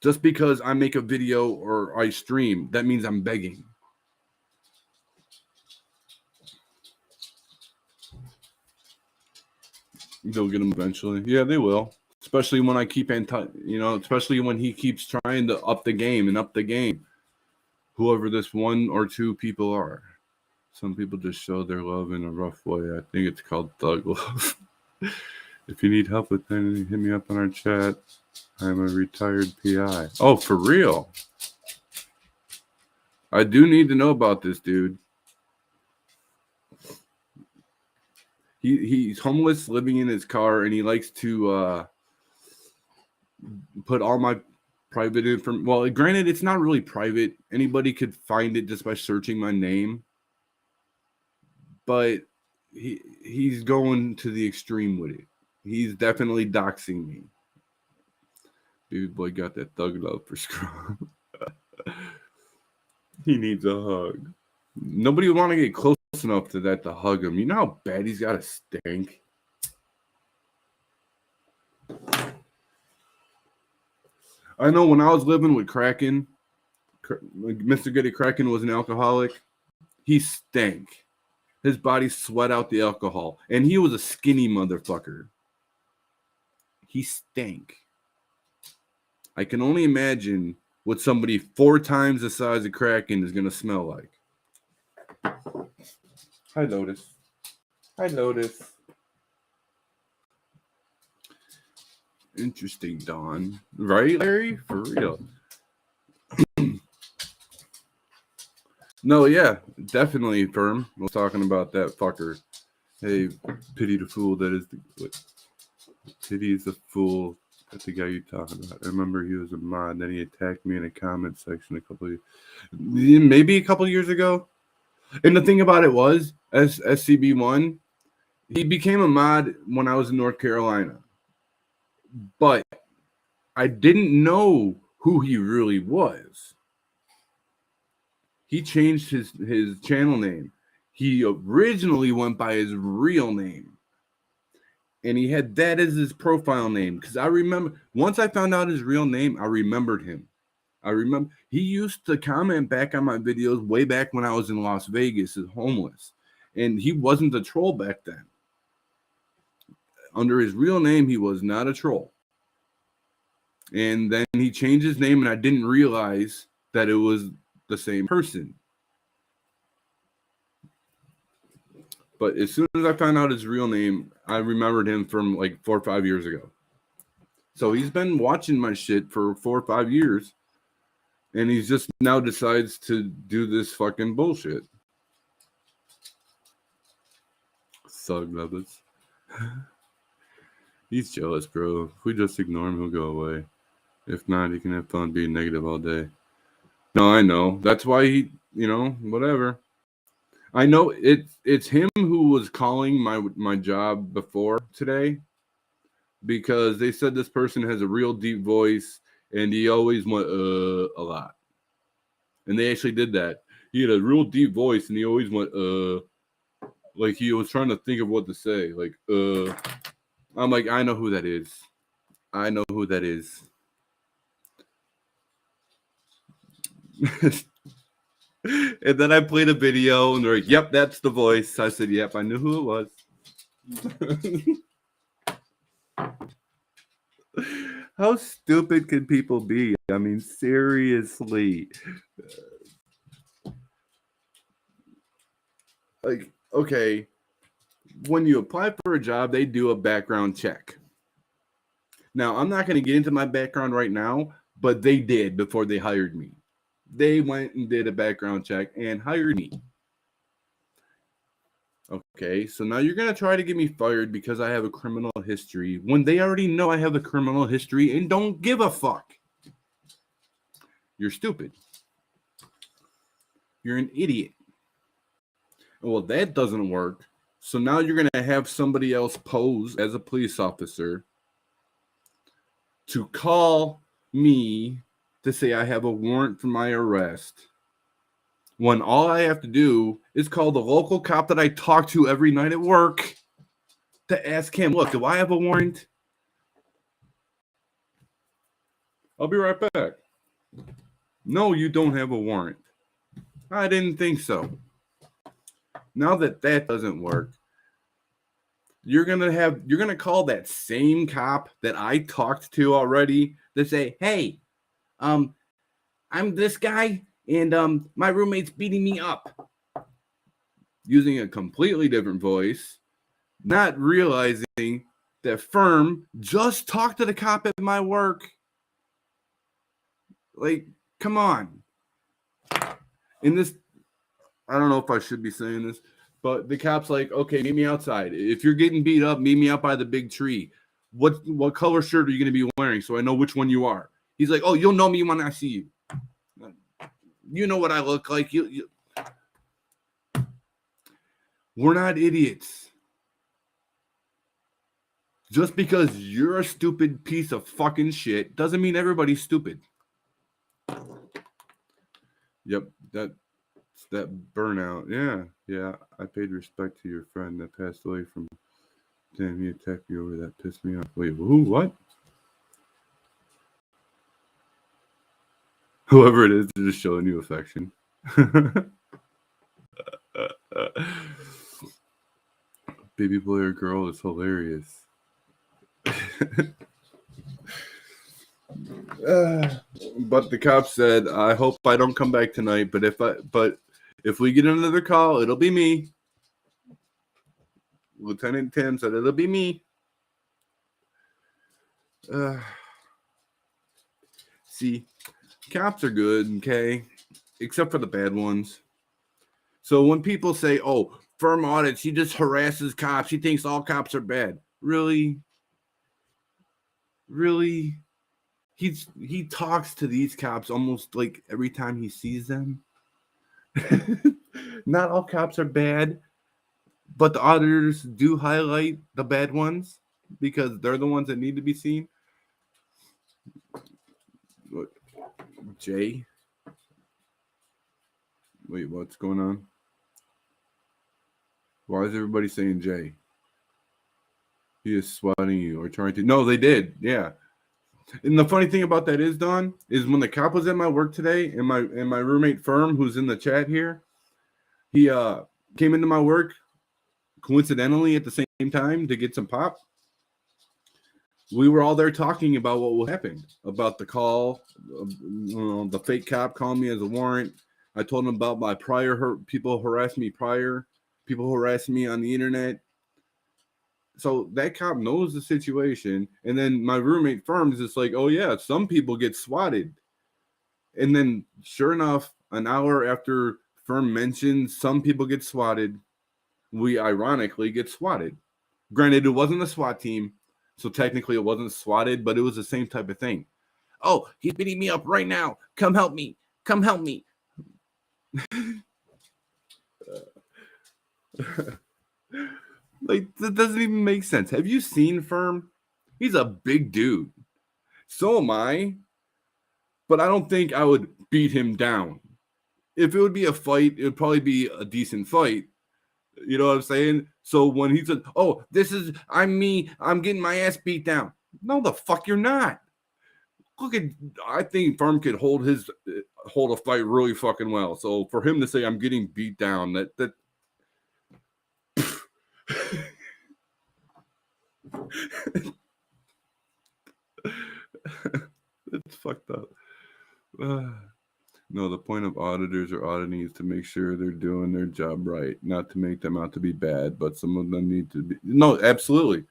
Just because I make a video or I stream, that means I'm begging. They'll get him eventually. Yeah, they will. Especially when I keep especially when he keeps trying to up the game. Whoever this one or two people are. Some people just show their love in a rough way. I think it's called thug love. If you need help with anything, hit me up on our chat. I'm a retired PI. Oh, for real? I do need to know about this dude. He's homeless, living in his car, and he likes to put all my private information. Well, granted, it's not really private. Anybody could find it just by searching my name. But he's going to the extreme with it. He's definitely doxing me. Dude, boy got that thug love for Scrum. He needs a hug. Nobody would want to get close enough to that to hug him. You know how bad he's got to stink? I know when I was living with Kraken, Mr. Getty Kraken was an alcoholic. He stank. His body sweat out the alcohol. And he was a skinny motherfucker. He stank. I can only imagine what somebody 4 times the size of Kraken is going to smell like. Hi, Lotus. Hi, Lotus. Interesting, Dawn. Right, Larry? For real. No, yeah, definitely, Firm. We're talking about that fucker. Hey, pity the fool that is pity is the fool. That's the guy you're talking about. I remember he was a mod, then he attacked me in a comment section maybe a couple years ago. And the thing about it was, as SCB1, he became a mod when I was in North Carolina. But I didn't know who he really was. He changed his channel name. He originally went by his real name. And he had that as his profile name. Because I remember, once I found out his real name, I remembered him. I remember he used to comment back on my videos way back when I was in Las Vegas as homeless. And he wasn't a troll back then. Under his real name, he was not a troll. And then he changed his name, and I didn't realize that it was the same person. But as soon as I found out his real name, I remembered him from like 4 or 5 years ago. So he's been watching my shit for 4 or 5 years, and he just now decides to do this fucking bullshit. Thug lovers. He's jealous, bro. If we just ignore him, he'll go away. If not, he can have fun being negative all day. No, I know. That's why he, whatever. I know it's him who was calling my job before today, because they said this person has a real deep voice and he always went a lot. And they actually did that. He had a real deep voice and he always went like he was trying to think of what to say. Like I'm like, I know who that is. I know who that is. And then I played a video and they're like, yep, that's the voice. I said, yep, I knew who it was. How stupid can people be? I mean, seriously. Like, okay, when you apply for a job, they do a background check. Now, I'm not going to get into my background right now, but they did before they hired me. They went and did a background check and hired me. Okay, so now you're going to try to get me fired because I have a criminal history when they already know I have a criminal history and don't give a fuck. You're stupid. You're an idiot. Well, that doesn't work. So now you're going to have somebody else pose as a police officer to call me to say I have a warrant for my arrest, when all I have to do is call the local cop that I talk to every night at work to ask him, look, do I have a warrant? I'll be right back. No, you don't have a warrant. I didn't think so. Now that doesn't work, you're gonna call that same cop that I talked to already to say, hey, I'm this guy and my roommate's beating me up, using a completely different voice, not realizing that Firm just talked to the cop at my work. Like, come on. In this, I don't know if I should be saying this, but the cop's like, okay, meet me outside. If you're getting beat up, meet me out by the big tree. What color shirt are you going to be wearing so I know which one you are? He's like, oh, you'll know me when I see you. You know what I look like. We're not idiots. Just because you're a stupid piece of fucking shit doesn't mean everybody's stupid. Yep, that burnout. Yeah. I paid respect to your friend that passed away from. Damn, he attacked me over that. Pissed me off. Wait, who? What? Whoever it is, they're just showing you affection. Baby boy or girl is hilarious. But the cop said, "I hope I don't come back tonight. But if we get another call, it'll be me." Lieutenant Tim said, "It'll be me." See, cops are good, okay, except for the bad ones. So when people say, "Oh, firm audits, he just harasses cops. He thinks all cops are bad." Really? He talks to these cops almost like every time he sees them. Not all cops are bad, but the auditors do highlight the bad ones because they're the ones that need to be seen. What? Jay? Wait, what's going on? Why is everybody saying Jay? He is swatting you or trying to. No, they did. Yeah. And the funny thing about that is, Don, is when the cop was at my work today, and my roommate Firm, who's in the chat here, he came into my work coincidentally at the same time to get some pop. We were all there talking about what happened, about the call, the fake cop called me as a warrant. I told him about my prior people harassed me prior, people harassed me on the internet. So that cop knows the situation. And then my roommate Firm is just like, "Oh yeah, some people get swatted." And then sure enough, an hour after Firm mentioned some people get swatted, we ironically get swatted. Granted, it wasn't a SWAT team, so technically it wasn't swatted, but it was the same type of thing. "Oh, he's beating me up right now. Come help me. Come help me." Like, that doesn't even make sense. Have you seen Firm? He's a big dude. So am I. But I don't think I would beat him down. If it would be a fight, it would probably be a decent fight. You know what I'm saying? So when he said, "Oh, I'm me, I'm getting my ass beat down." No, the fuck you're not. I think Firm could hold a fight really fucking well. So for him to say I'm getting beat down, that it's fucked up. No, the point of auditors or auditing is to make sure they're doing their job right, not to make them out to be bad, but some of them need to be. No, absolutely.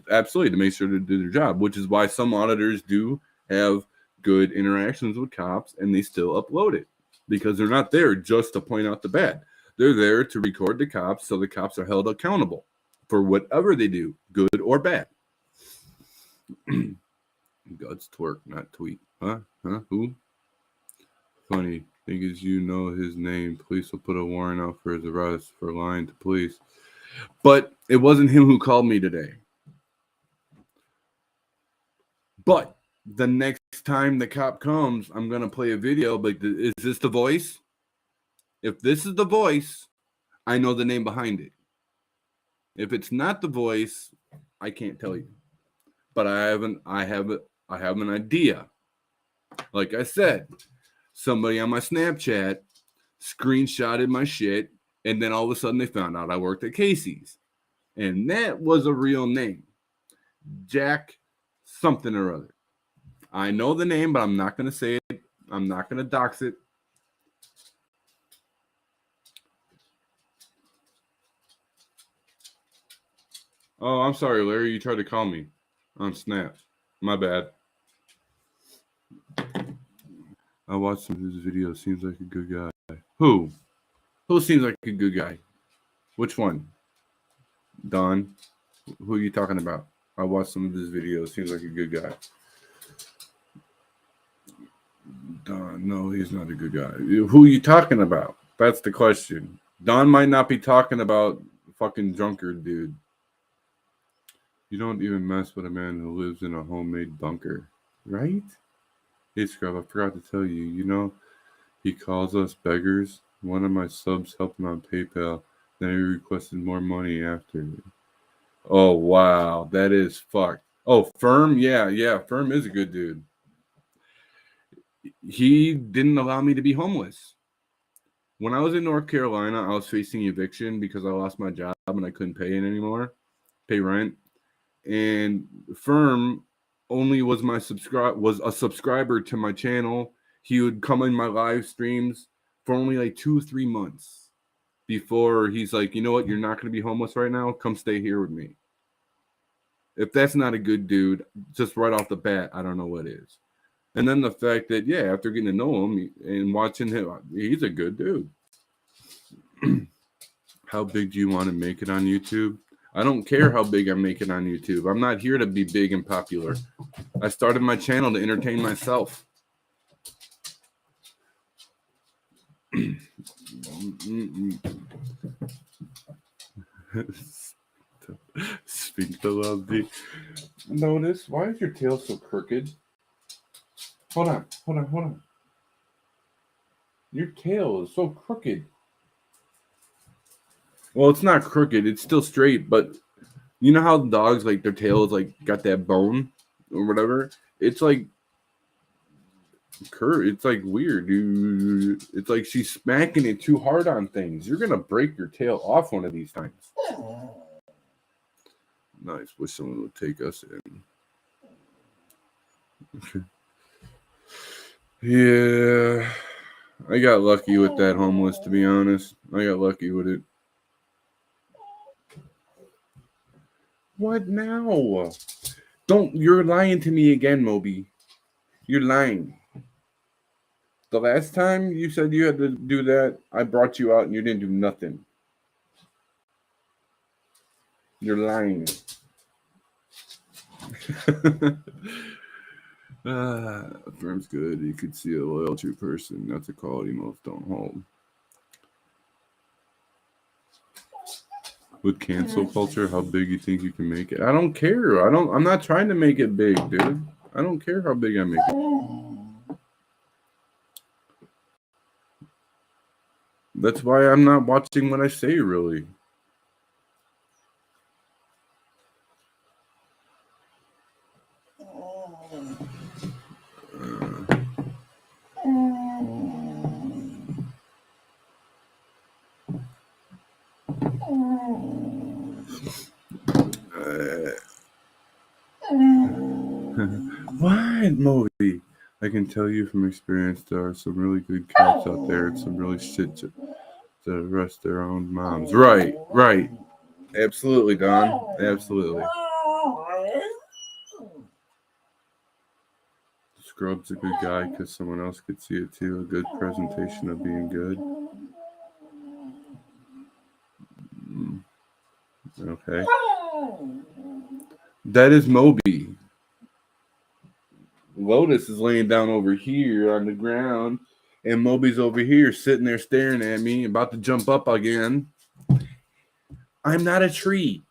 Absolutely, to make sure they do their job, which is why some auditors do have good interactions with cops and they still upload it because they're not there just to point out the bad. They're there to record the cops so the cops are held accountable for whatever they do, good or bad. God's twerk, not tweet. Huh? Who? Funny thing is, you know his name. Police will put a warrant out for his arrest for lying to police. But it wasn't him who called me today. But the next time the cop comes, I'm going to play a video. But is this the voice? If this is the voice, I know the name behind it. If it's not the voice, I can't tell you. But I have an idea. Like I said, somebody on my Snapchat screenshotted my shit, and then all of a sudden they found out I worked at Casey's. And that was a real name. Jack something or other. I know the name, but I'm not going to say it. I'm not going to dox it. Oh, I'm sorry, Larry. You tried to call me on Snap. My bad. I watched some of his videos. Seems like a good guy. Who? Who seems like a good guy? Which one? Don? Who are you talking about? I watched some of his videos. Seems like a good guy. Don, no, he's not a good guy. Who are you talking about? That's the question. Don might not be talking about fucking drunkard dude. You don't even mess with a man who lives in a homemade bunker, right? Hey, Scrub, I forgot to tell you, you know, he calls us beggars. One of my subs helped him on PayPal. Then he requested more money after. Oh, wow. That is fucked. Oh, Firm? Yeah. Firm is a good dude. he didn't allow me to be homeless. When I was in North Carolina, I was facing eviction because I lost my job and I couldn't pay rent. And Firm only was was a subscriber to my channel. He would come in my live streams for only like 2-3 months before he's like, you know what, you're not going to be homeless right now. Come stay here with me. If that's not a good dude, just right off the bat, I don't know what is. And then the fact that, yeah, after getting to know him and watching him, he's a good dude. How big do you want to make it on YouTube? I don't care how big I make it on YouTube. I'm not here to be big and popular. I started my channel to entertain myself. Speak the love deep. Notice, why is your tail so crooked? Hold on. Your tail is so crooked. Well, it's not crooked. It's still straight, but you know how dogs, like, their tail is, like, got that bone or whatever? It's, like, curved. It's, like, weird, dude. It's like she's smacking it too hard on things. You're going to break your tail off one of these times. Nice. Wish someone would take us in. Yeah. I got lucky with that homeless, to be honest. I got lucky with it. What now? You're lying to me again, Moby. You're lying. The last time you said you had to do that, I brought you out and you didn't do nothing. You're lying. Firm's good. You could see a loyal, true person. That's a quality most don't hold. With cancel culture, how big you think you can make it? I don't care. I'm not trying to make it big, dude. I don't care how big I make it. That's why I'm not watching what I say, really. What, Moby? I can tell you from experience there are some really good cops out there and some really shit to arrest their own moms. Right. Absolutely, Don. Absolutely. Scrub's a good guy because someone else could see it too. A good presentation of being good. Okay. That is Moby. Lotus is laying down over here on the ground, and Moby's over here sitting there staring at me, about to jump up again. I'm not a tree.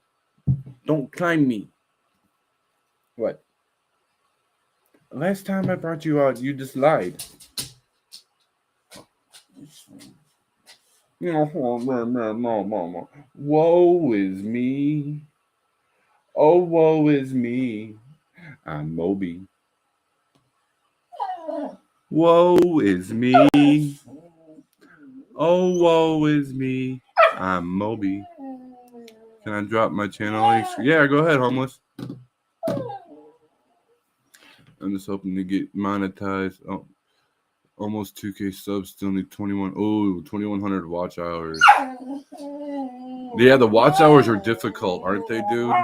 Don't climb me. What? Last time I brought you out, you just lied. Woe is me. Oh, woe is me. I'm Moby. Woe is me. Oh, woe is me. I'm Moby. Can I drop my channel links? Yeah, go ahead, homeless. I'm just hoping to get monetized. Oh, almost 2K subs. Still need 2,100 watch hours. Yeah, the watch hours are difficult, aren't they, dude?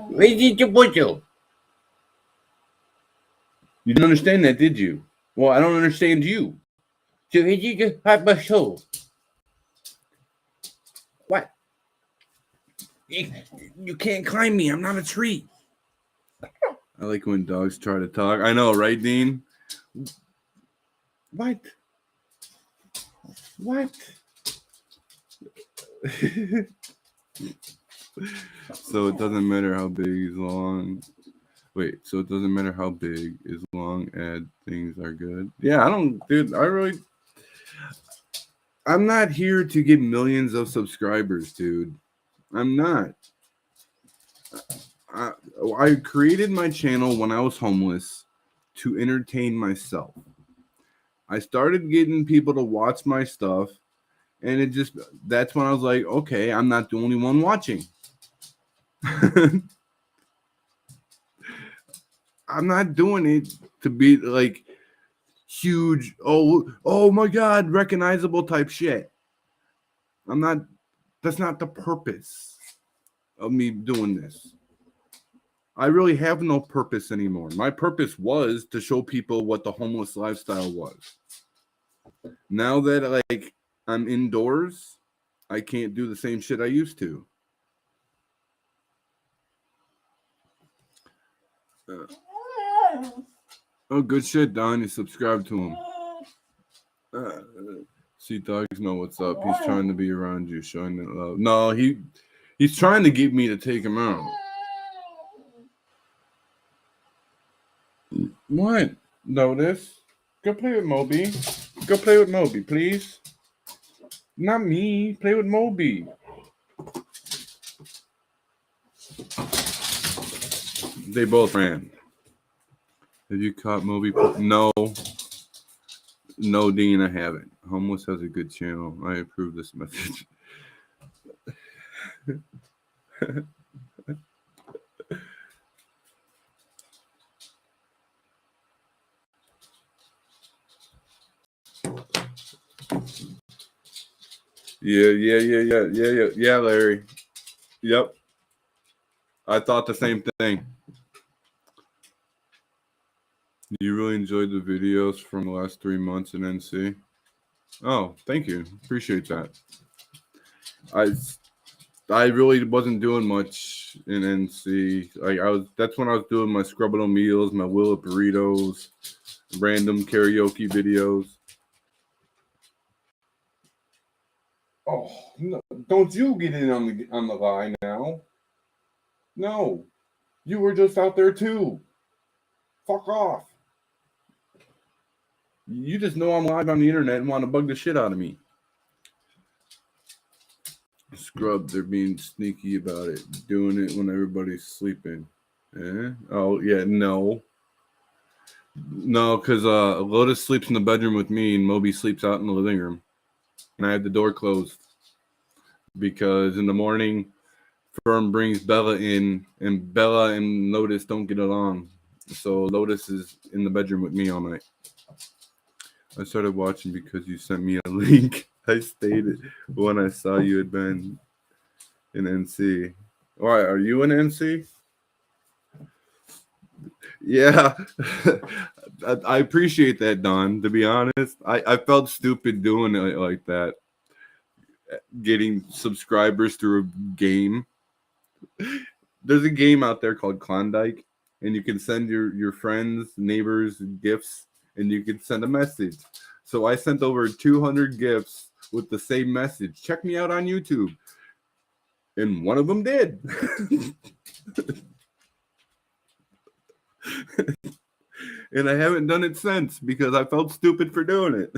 Where did you put you? You didn't understand that, did you? Well, I don't understand you. So did you just have my soul? What? You can't climb me. I'm not a tree. I like when dogs try to talk. I know, right, Dean? What? What? So it doesn't matter how big is long. Wait, so it doesn't matter how big is long ad things are good. Yeah, I don't, dude. I'm not here to get millions of subscribers, dude. I'm not. I, I created my channel when I was homeless to entertain myself. I started getting people to watch my stuff, and that's when I was like, okay, I'm not the only one watching. I'm not doing it to be like huge, oh my god, recognizable type shit. That's not the purpose of me doing this. I really have no purpose anymore. My purpose was to show people what the homeless lifestyle was. Now that like I'm indoors, I can't do the same shit I used to. Oh, good shit, Don. You subscribe to him. See, dogs know what's up. He's trying to be around you, showing that love. No, he's trying to get me to take him out. What? Notice? Go play with Moby. Go play with Moby, please. Not me. Play with Moby. They both ran. Have you caught Moby? No. No, Dean, I haven't. Homeless has a good channel. I approve this message. Yeah, Larry. Yep. I thought the same thing. You really enjoyed the videos from the last 3 months in NC? Oh, thank you. Appreciate that. I really wasn't doing much in NC. That's when I was doing my Scrubbalo meals, my Will of burritos, random karaoke videos. Oh, no, don't you get in on the lie now. No. You were just out there too. Fuck off. You just know I'm live on the internet and want to bug the shit out of me. Scrub, they're being sneaky about it, doing it when everybody's sleeping. Oh, yeah, no. No, because Lotus sleeps in the bedroom with me and Moby sleeps out in the living room. And I have the door closed. Because in the morning, Firm brings Bella in, and Bella and Lotus don't get along. So Lotus is in the bedroom with me all night. I started watching because you sent me a link. I stayed when I saw you had been in NC. All right, are you in NC? Yeah. I appreciate that, Don. To be honest, I felt stupid doing it like that. Getting subscribers through a game. There's a game out there called Klondike, and you can send your friends, neighbors gifts, and you can send a message. So I sent over 200 gifts with the same message. Check me out on YouTube. And one of them did. And I haven't done it since because I felt stupid for doing it.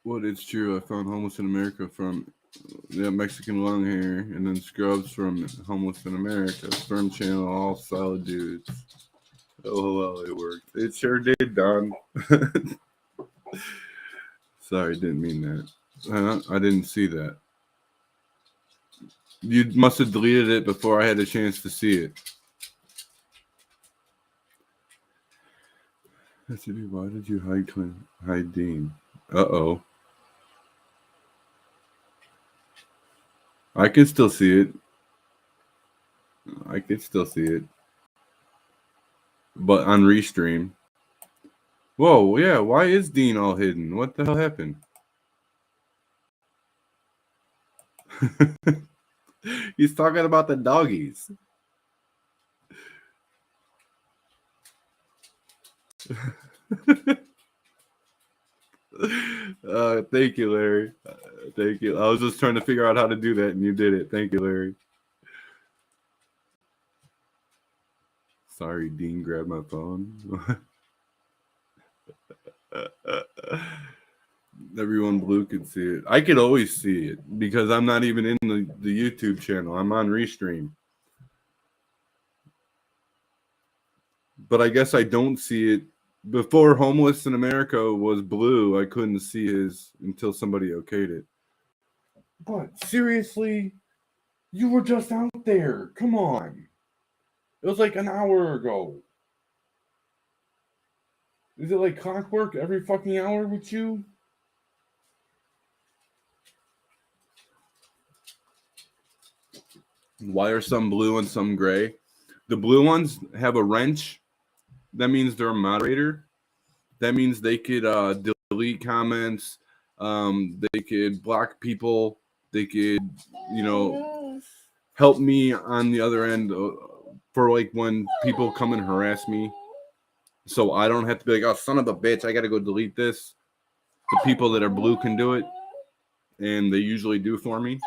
Well, it's true. I found Homeless in America from Mexican long hair, and then Scrubs from Homeless in America. Sperm channel, all solid dudes. Oh, well, it worked. It sure did, Don. Sorry, didn't mean that. I didn't see that. You must have deleted it before I had a chance to see it. Why did you hide Dean? Uh-oh. I can still see it. But on Restream. Whoa, yeah. Why is Dean all hidden? What the hell happened? He's talking about the doggies. Thank you, Larry. Thank you. I was just trying to figure out how to do that, and you did it. Thank you, Larry. Sorry, Dean grabbed my phone. Everyone blue could see it. I could always see it because I'm not even in the YouTube channel. I'm on Restream. But I guess I don't see it. Before Homeless in America was blue, I couldn't see his until somebody okayed it. But seriously, you were just out there. Come on. It was like an hour ago. Is it like clockwork every fucking hour with you? Why are some blue and some gray? The blue ones have a wrench. That means they're a moderator. That means they could delete comments. They could block people. They could, help me on the other end for like when people come and harass me. So I don't have to be like, oh, son of a bitch, I got to go delete this. The people that are blue can do it. And they usually do for me.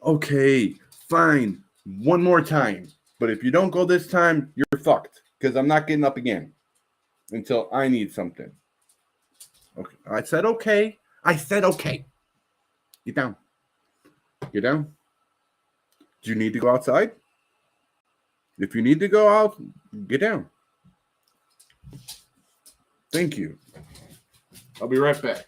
Okay, fine. One more time. But if you don't go this time, you're fucked. Because I'm not getting up again until I need something. Okay. I said okay. I said okay. Get down. Get down. Do you need to go outside? If you need to go out, get down. Thank you. I'll be right back.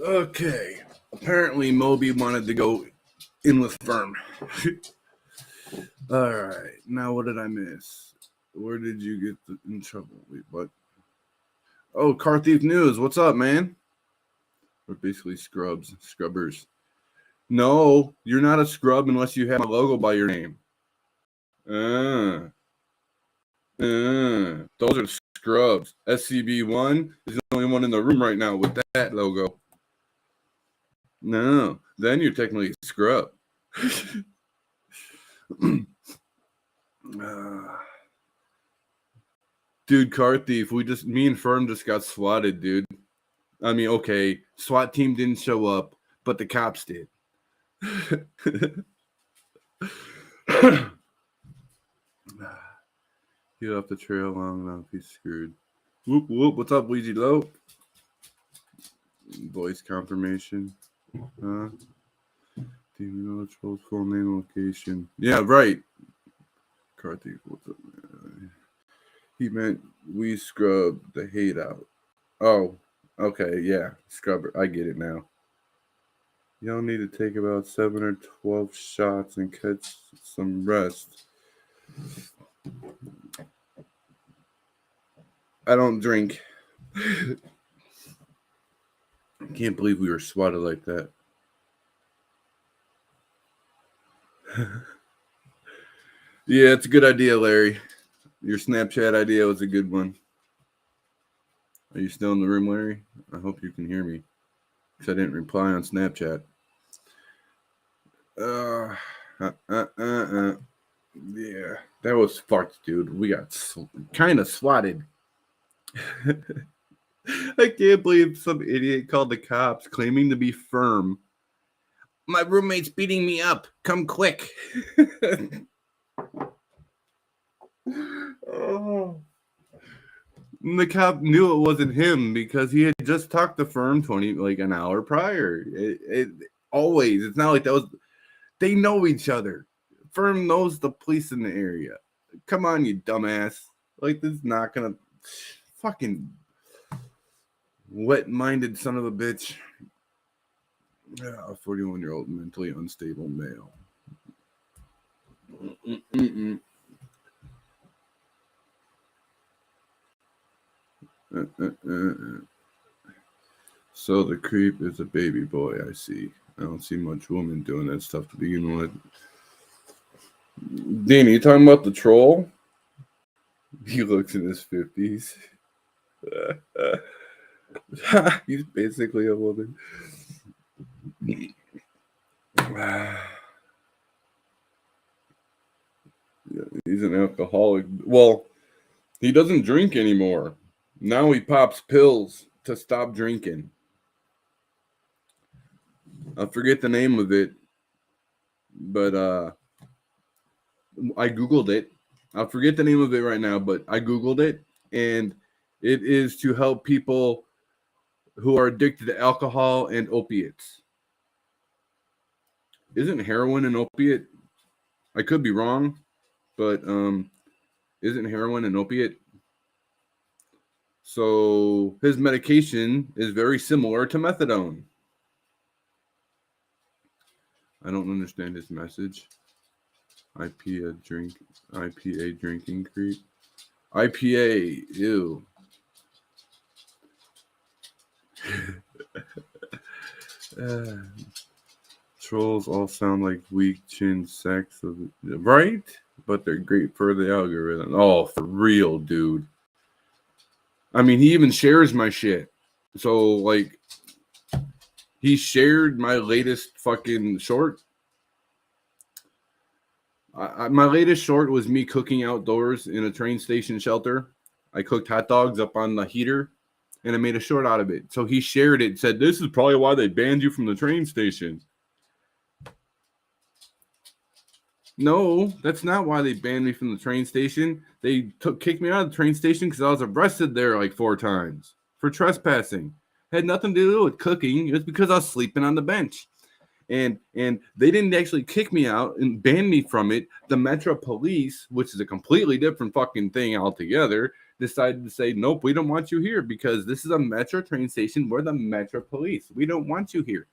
Okay. Apparently, Moby wanted to go in with Firm. All right. Now, what did I miss? Where did you get in trouble? Wait, what? Oh, Car Thief News. What's up, man? We're basically scrubbers. No, you're not a scrub unless you have a logo by your name. Those are Scrubs. SCB1 is the only one in the room right now with that logo. No, then you're technically a scrub. Dude, car thief. Me and Firm just got swatted, dude. I mean, okay, SWAT team didn't show up, but the cops did. Get off the trail long enough, he's screwed. Whoop whoop, what's up, Ouija Low? Voice confirmation. Do you know the troll's full name and location? Yeah, right. Karthik, what's up, man? He meant we scrub the hate out. Oh, okay, yeah. Scrubber. I get it now. Y'all need to take about 7 or 12 shots and catch some rest. I don't drink. I can't believe we were swatted like that. Yeah, it's a good idea, Larry. Your Snapchat idea was a good one. Are you still in the room, Larry? I hope you can hear me, because I didn't reply on Snapchat. Yeah, that was fucked, dude. We got kind of swatted. I can't believe some idiot called the cops claiming to be Firm. My roommate's beating me up. Come quick. Oh. And the cop knew it wasn't him because he had just talked to Firm an hour prior. Always. It's not like that was. They know each other. Firm knows the police in the area. Come on, you dumbass. Like, this is not gonna fucking wet-minded son of a bitch. Yeah, a 41-year-old mentally unstable male. So the creep is a baby boy, I see. I don't see much woman doing that stuff to begin with. Danny, you talking about the troll? He looks in his 50s. He's basically a woman. Yeah, he's an alcoholic. Well, he doesn't drink anymore. Now he pops pills to stop drinking. I forget the name of it, but I Googled it. I forget the name of it right now, but I Googled it, and it is to help people who are addicted to alcohol and opiates. Isn't heroin an opiate? I could be wrong, but isn't heroin an opiate? So his medication is very similar to methadone. I don't understand his message. IPA drinking creep. IPA, ew. Trolls all sound like weak chin sex, right? But they're great for the algorithm. Oh, for real, dude. I mean, he even shares my shit. So, like, he shared my latest fucking short. My latest short was me cooking outdoors in a train station shelter. I cooked hot dogs up on the heater, and I made a short out of it. So he shared it, said, this is probably why they banned you from the train station. No, that's not why they banned me from the train station. They kicked me out of the train station because I was arrested there like 4 times for trespassing. It had nothing to do with cooking. It was because I was sleeping on the bench. And they didn't actually kick me out and ban me from it. The Metro Police, which is a completely different fucking thing altogether, decided to say, nope, we don't want you here because this is a Metro train station. We're the Metro Police. We don't want you here.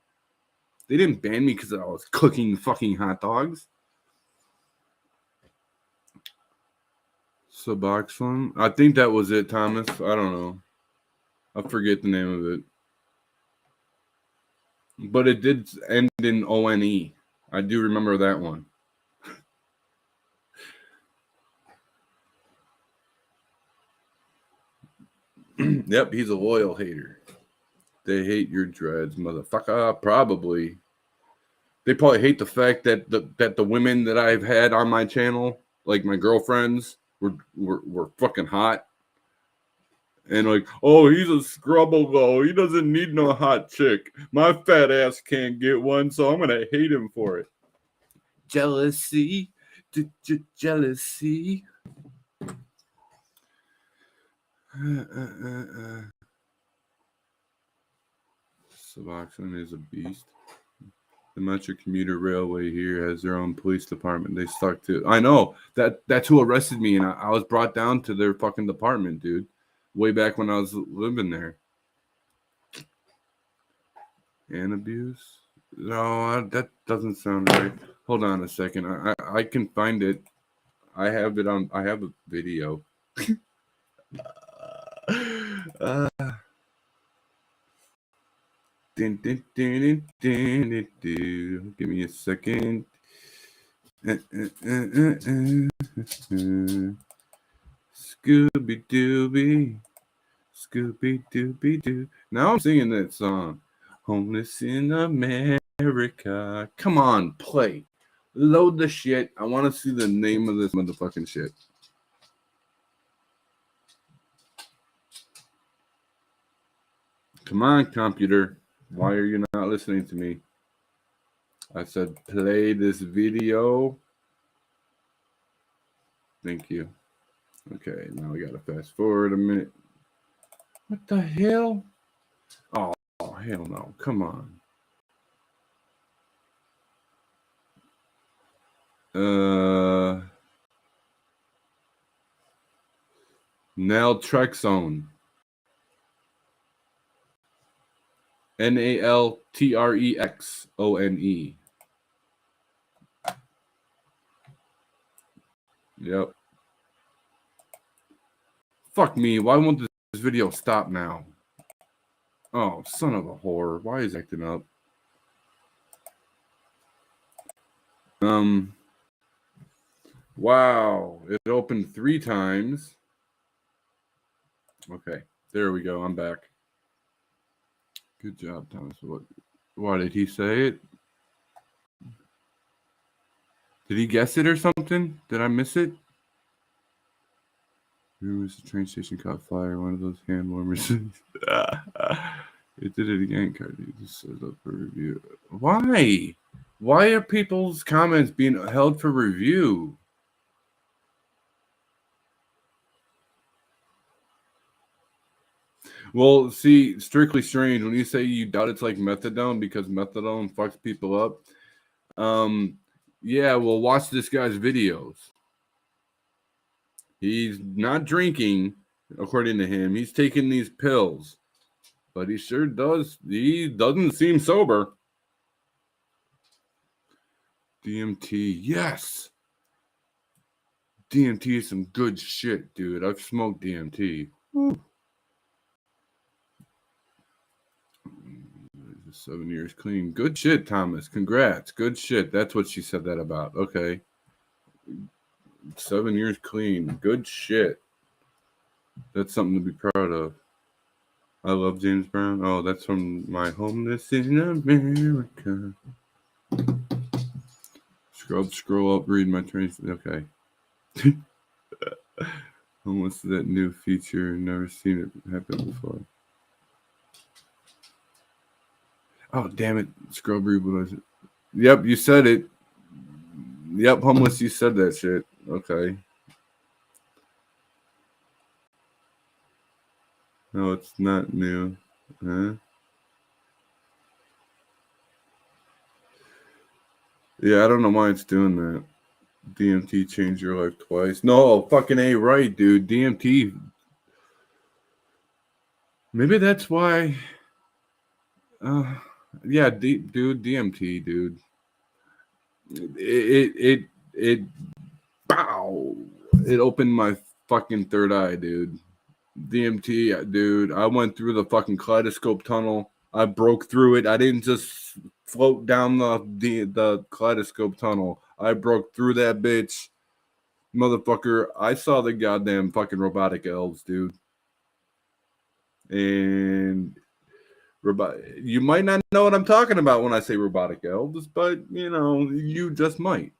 They didn't ban me because I was cooking fucking hot dogs. Suboxone? I think that was it, Thomas. I don't know. I forget the name of it. But it did end in ONE. I do remember that one. Yep, he's a loyal hater. They hate your dreads, motherfucker. Probably. They probably hate the fact that the women that I've had on my channel, like my girlfriends, were fucking hot. And like, oh, he's a scrubbalo. He doesn't need no hot chick. My fat ass can't get one, so I'm gonna hate him for it. Jealousy, jealousy. Suboxone is a beast. The Metro Commuter Railway here has their own police department. They stuck to. I know that's who arrested me, and I was brought down to their fucking department, dude. Way back when I was living there. And abuse? No, that doesn't sound right. Hold on a second. I can find it. I have a video. Give me a second. Scooby Dooby. Scooby Dooby Doo. Now I'm singing that song. Homeless in America. Come on, play. Load the shit. I want to see the name of this motherfucking shit. Come on, computer. Why are you not listening to me? I said play this video. Thank you. Okay, now we gotta fast forward a minute. What the hell? Oh, hell no. Come on. Naltrexone. Naltrexone. Yep. Fuck me. Why won't this video stop now? Oh, son of a whore. Why is it acting up? Wow. It opened 3 times. Okay. There we go. I'm back. Good job, Thomas. Why did he say it? Did he guess it or something? Did I miss it? Rumors the train station caught fire. One of those hand warmers. It did it again, Cardi. Just set up for review. Why? Why are people's comments being held for review? Well, see, strictly strange. When you say you doubt it's like methadone because methadone fucks people up. Yeah, well, watch this guy's videos. He's not drinking, according to him. He's taking these pills. But he sure does. He doesn't seem sober. DMT, yes. DMT is some good shit, dude. I've smoked DMT. Woo. 7 years clean. Good shit, Thomas. Congrats. Good shit. That's what she said that about. Okay. 7 years clean. Good shit. That's something to be proud of. I love James Brown. Oh, that's from My Homeless in America. Scroll up, read my train. Okay. What's that new feature? Never seen it happen before. Oh, damn it. Scrub reboot. Yep, you said it. Yep, homeless, you said that shit. Okay. No, it's not new. Huh? Yeah, I don't know why it's doing that. DMT changed your life twice. No, fucking A right, dude. DMT. Maybe that's why. Yeah, dude, DMT, dude. It bow. It opened my fucking third eye, dude. DMT, dude. I went through the fucking kaleidoscope tunnel. I broke through it. I didn't just float down the kaleidoscope tunnel. I broke through that bitch. Motherfucker, I saw the goddamn fucking robotic elves, dude. And you might not know what I'm talking about when I say robotic elves, but you just might.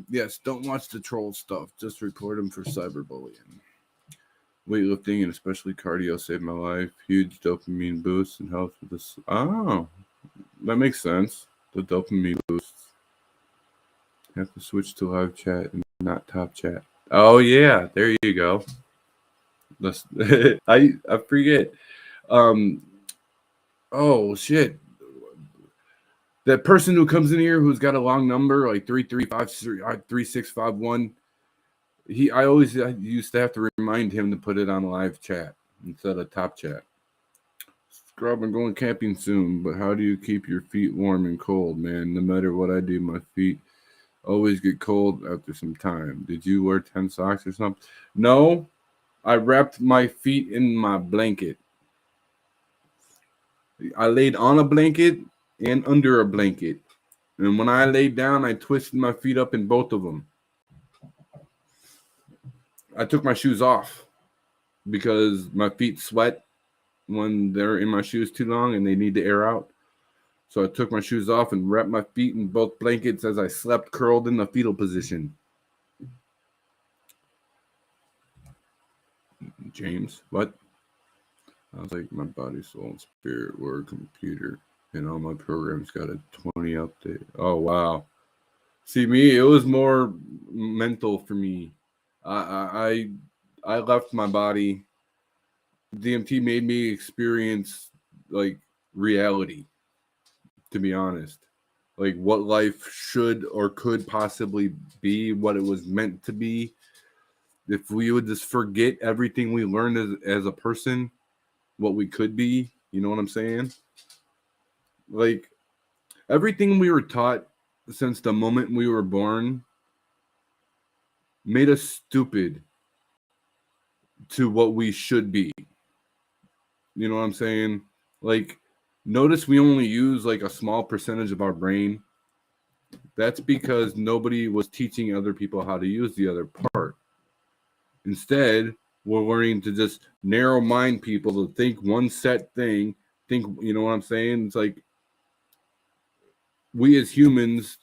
Yes, don't watch the troll stuff. Just report them for cyberbullying. Weightlifting and especially cardio saved my life. Huge dopamine boost and helps with this. Oh, that makes sense. The dopamine boosts. Have to switch to live chat and not top chat. Oh yeah, there you go. I forget. Um. Oh shit. That person who comes in here who's got a long number like 3353651. I used to have to remind him to put it on live chat instead of top chat. Scrub, I'm going camping soon, but how do you keep your feet warm and cold, man? No matter what I do, my feet always get cold after some time. Did you wear 10 socks or something? No, I wrapped my feet in my blanket. I laid on a blanket and under a blanket. And when I laid down, I twisted my feet up in both of them. I took my shoes off because my feet sweat when they're in my shoes too long and they need to air out. So I took my shoes off and wrapped my feet in both blankets as I slept curled in the fetal position. James, what? I was like, my body, soul, and spirit were a computer, and all my programs got a 20 update. Oh, wow. See, me, it was more mental for me. I left my body. DMT made me experience, like, reality, to be honest. Like, what life should or could possibly be, what it was meant to be. If we would just forget everything we learned as a person, what we could be, you know what I'm saying? Like, everything we were taught since the moment we were born made us stupid to what we should be. You know what I'm saying? Like, notice we only use like a small percentage of our brain. That's because nobody was teaching other people how to use the other part. Instead, we're learning to just narrow mind people to think one set thing. Think, you know what I'm saying? It's like we as humans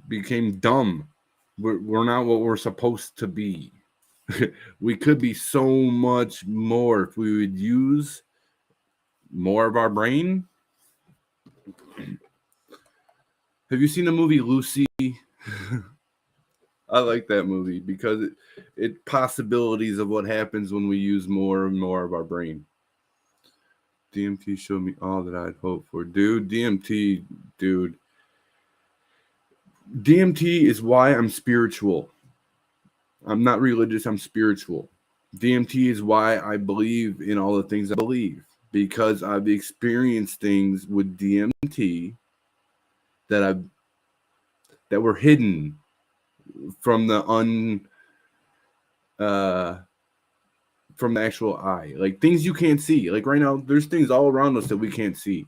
became dumb. We're not what we're supposed to be. We could be so much more if we would use more of our brain. Have you seen the movie Lucy? I like that movie because it possibilities of what happens when we use more and more of our brain. DMT showed me all that I'd hoped for. DMT is why I'm spiritual. I'm not religious, I'm spiritual. DMT is why I believe in all the things I believe. Because I've experienced things with DMT that were hidden from the from the actual eye. Like things you can't see. Like right now, there's things all around us that we can't see.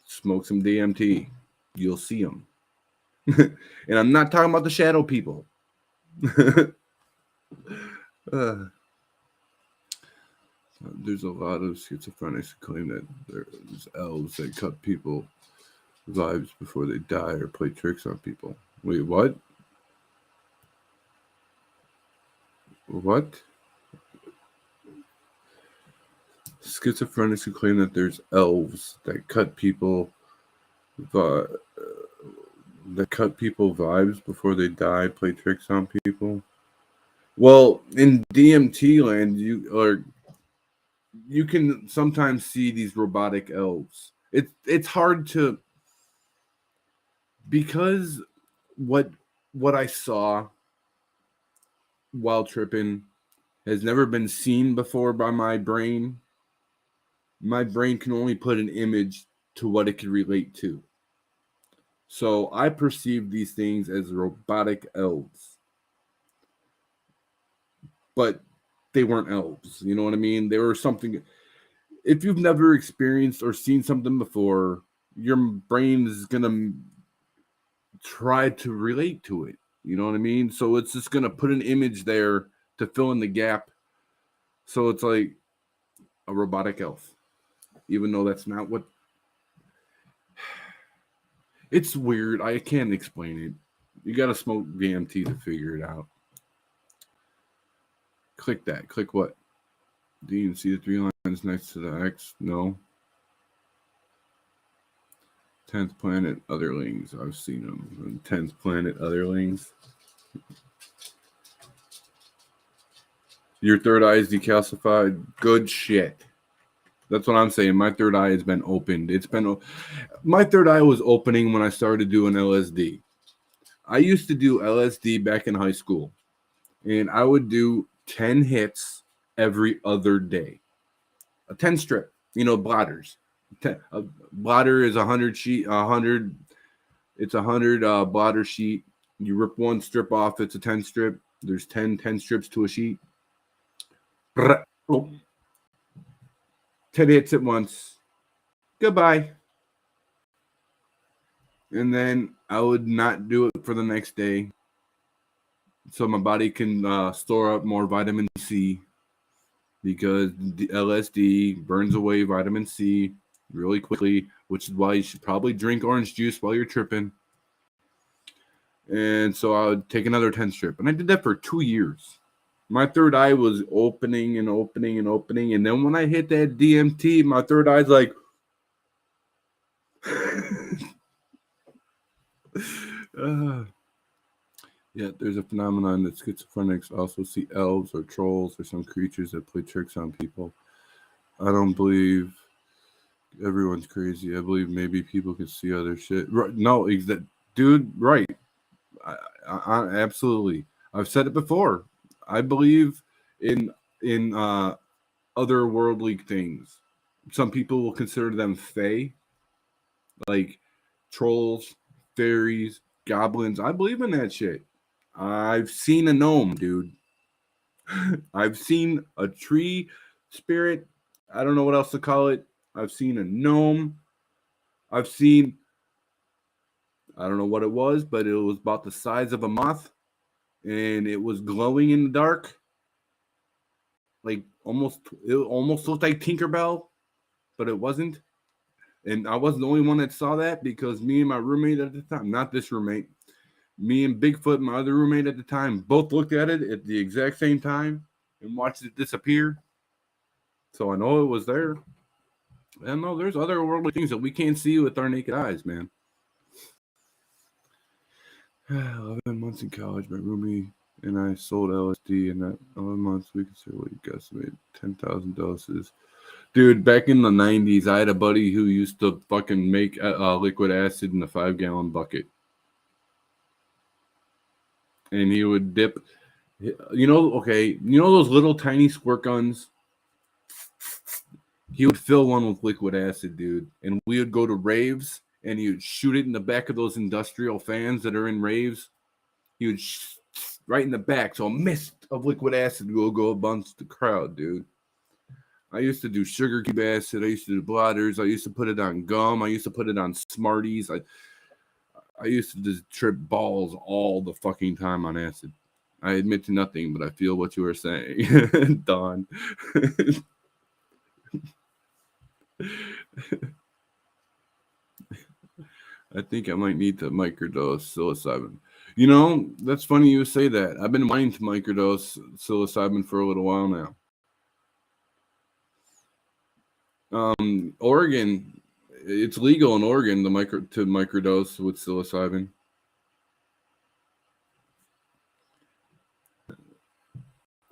Smoke some DMT. You'll see them. And I'm not talking about the shadow people. There's a lot of schizophrenics who claim that there's elves that cut people vibes before they die or play tricks on people. Wait, what? What? Schizophrenics who claim that there's elves that cut people vibes before they die, play tricks on people. Well, in DMT land, you can sometimes see these robotic elves. It's hard to, because what I saw while tripping has never been seen before by my brain. My brain can only put an image to what it can relate to. So I perceive these things as robotic elves. But they weren't elves. You know what I mean? They were something. If you've never experienced or seen something before, your brain is going to try to relate to it. You know what I mean? So it's just going to put an image there to fill in the gap So it's like a robotic elf, even though that's not what. It's weird. I can't explain it. You got to smoke DMT to figure it out. Click that. Click what? Do you see the 3 lines next to the X? No. 10th planet otherlings. I've seen them. 10th planet otherlings. Your third eye is decalcified. Good shit. That's what I'm saying. My third eye has been opened. My third eye was opening when I started doing LSD. I used to do LSD back in high school, and I would do 10 hits every other day. A 10 strip, bladders. A bladder is 100 sheet, 100. It's 100 bladder sheet. You rip one strip off, it's a 10 strip. There's 10 strips to a sheet. 10 hits at once. Goodbye. And then I would not do it for the next day, so my body can store up more vitamin C, because the LSD burns away vitamin C really quickly, which is why you should probably drink orange juice while you're tripping. And so I would take another 10 strip, and I did that for 2 years. My third eye was opening and opening and opening, and then when I hit that DMT, my third eye's like yeah, there's a phenomenon that schizophrenics also see elves or trolls or some creatures that play tricks on people. I don't believe everyone's crazy. I believe maybe people can see other shit. Right, no, dude, right. I absolutely. I've said it before. I believe in otherworldly things. Some people will consider them fae, like trolls, fairies, goblins. I believe in that shit. I've seen a gnome, dude. I've seen a tree spirit. I don't know what else to call it. I've seen a gnome. I don't know what it was, but it was about the size of a moth, and it was glowing in the dark. Like it almost looked like Tinkerbell, but it wasn't. And I wasn't the only one that saw that, because me and my roommate at the time, not this roommate, me and Bigfoot, my other roommate at the time, both looked at it at the exact same time and watched it disappear. So I know it was there. I know there's otherworldly things that we can't see with our naked eyes, man. 11 months in college, my roomie and I sold LSD, and that 11 months we consider what you guesstimate 10,000 doses. Dude, back in the 90s, I had a buddy who used to fucking make liquid acid in a 5-gallon bucket. And he would dip, those little tiny squirt guns? He would fill one with liquid acid, dude. And we would go to raves, and he would shoot it in the back of those industrial fans that are in raves. He would right in the back, so a mist of liquid acid will go amongst the crowd, dude. I used to do sugar cube acid. I used to do bladders. I used to put it on gum. I used to put it on Smarties. I used to just trip balls all the fucking time on acid. I admit to nothing, but I feel what you were saying, Don. I think I might need to microdose psilocybin. That's funny you say that. I've been wanting to microdose psilocybin for a little while now. Oregon, it's legal in Oregon to microdose with psilocybin.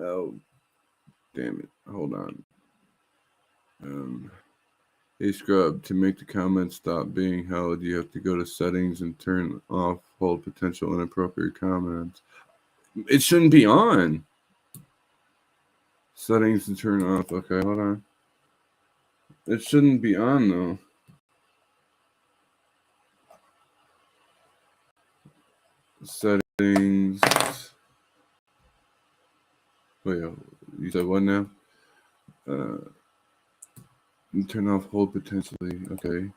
Oh, damn it! Hold on. Hey Scrub, to make the comments stop being held, you have to go to settings and turn off hold potential inappropriate comments. It shouldn't be on. Settings and turn off. Okay, hold on. It shouldn't be on though. Settings. Wait, you said what now? Turn off hold potentially. Okay.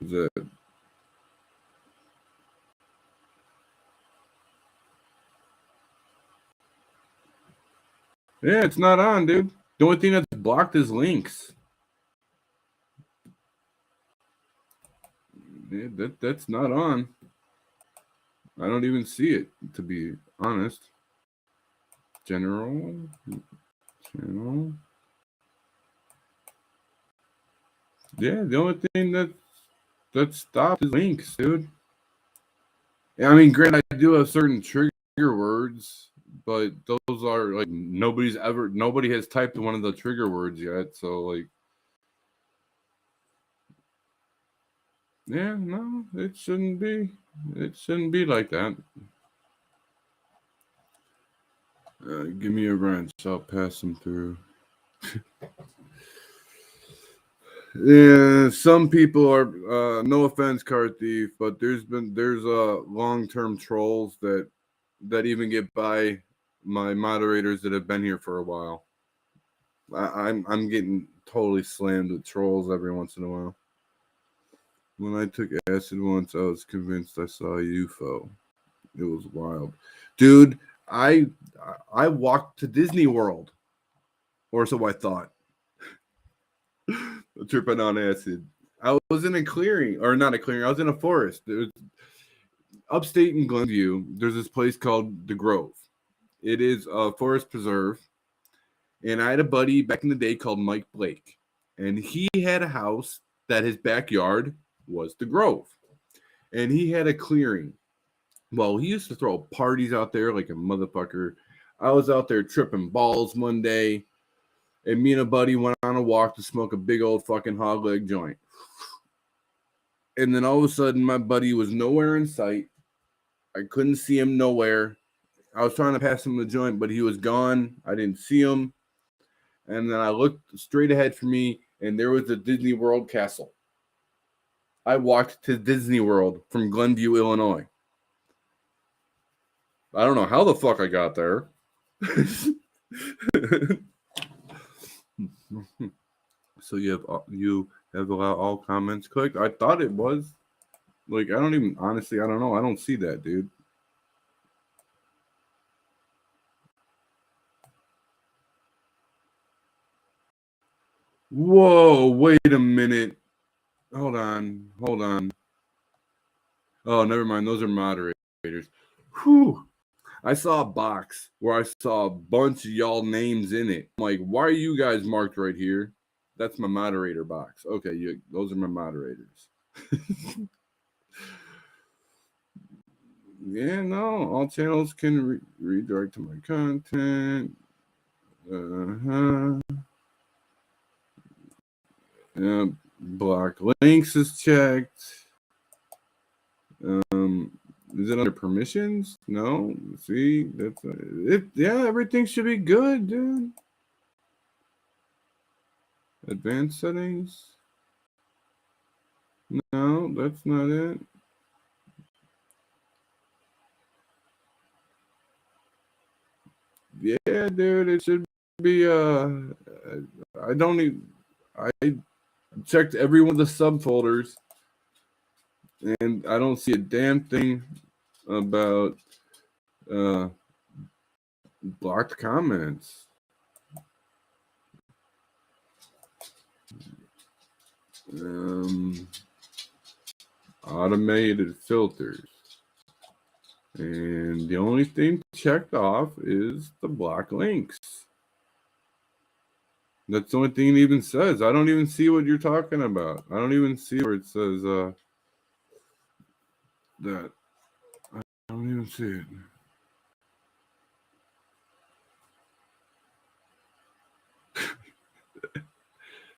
Is that Yeah, it's not on, dude. The only thing that's blocked is links. Yeah, that's not on. I don't even see it, to be honest. General. Channel. Yeah, the only thing that stopped is links, dude. I mean, granted, I do have certain trigger words, but those are like nobody has typed one of the trigger words yet. So like, yeah, no, it shouldn't be. It shouldn't be like that. Give me a wrench. I'll pass them through. Yeah, some people are. No offense, car thief, but there's long-term trolls that even get by my moderators that have been here for a while. I'm getting totally slammed with trolls every once in a while. When I took acid once, I was convinced I saw a UFO. It was wild, dude. I walked to Disney World, or so I thought. Tripping on acid. I was in a clearing, or not a clearing. I was in a forest. It was upstate in Glenview. There's this place called the Grove. It is a forest preserve. And I had a buddy back in the day called Mike Blake. And he had a house that his backyard was the Grove. And he had a clearing. Well, he used to throw parties out there like a motherfucker. I was out there tripping balls one day. And me and a buddy went on a walk to smoke a big old fucking hog leg joint. And then all of a sudden, my buddy was nowhere in sight. I couldn't see him nowhere. I was trying to pass him the joint, but he was gone. I didn't see him. And then I looked straight ahead for me, and there was the Disney World castle. I walked to Disney World from Glenview, Illinois. I don't know how the fuck I got there. So you have allowed all comments clicked. I thought it was. Like, I don't even, honestly, I don't know. I don't see that, dude. Whoa, wait a minute. Hold on. Oh, never mind. Those are moderators. Whew. I saw a box where I saw a bunch of y'all names in it. I'm like, why are you guys marked right here? That's my moderator box. Okay, those are my moderators. Yeah, no, all channels can redirect to my content. Block links is checked. Is it under permissions? No. See, that's it. Yeah, everything should be good, dude. Advanced settings. No, that's not it. Yeah, dude, it should be. I don't even. I checked every one of the subfolders, and I don't see a damn thing about blocked comments. Automated filters. And the only thing checked off is the block links. That's the only thing it even says. I don't even see what you're talking about. I don't even see where it says that. I don't even see it.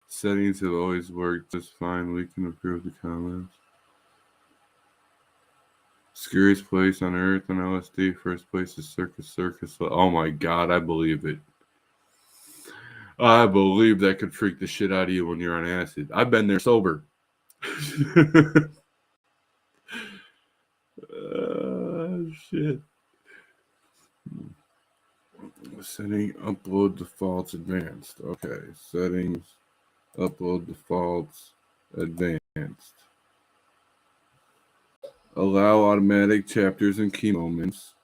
Settings have always worked just fine. We can improve the comments. Scariest place on earth on LSD. First place is Circus. Oh my god, I believe it. I believe that could freak the shit out of you when you're on acid. I've been there sober. Shit. Setting upload defaults advanced. Okay. Settings upload defaults advanced. Allow automatic chapters and key moments.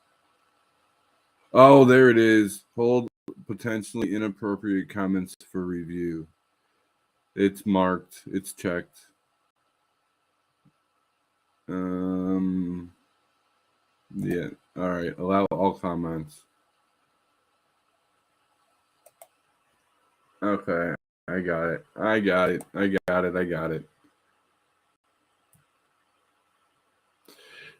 Oh, there it is. Hold potentially inappropriate comments for review. It's marked. It's checked. Yeah. All right. Allow all comments. Okay. I got it. I got it. I got it. I got it.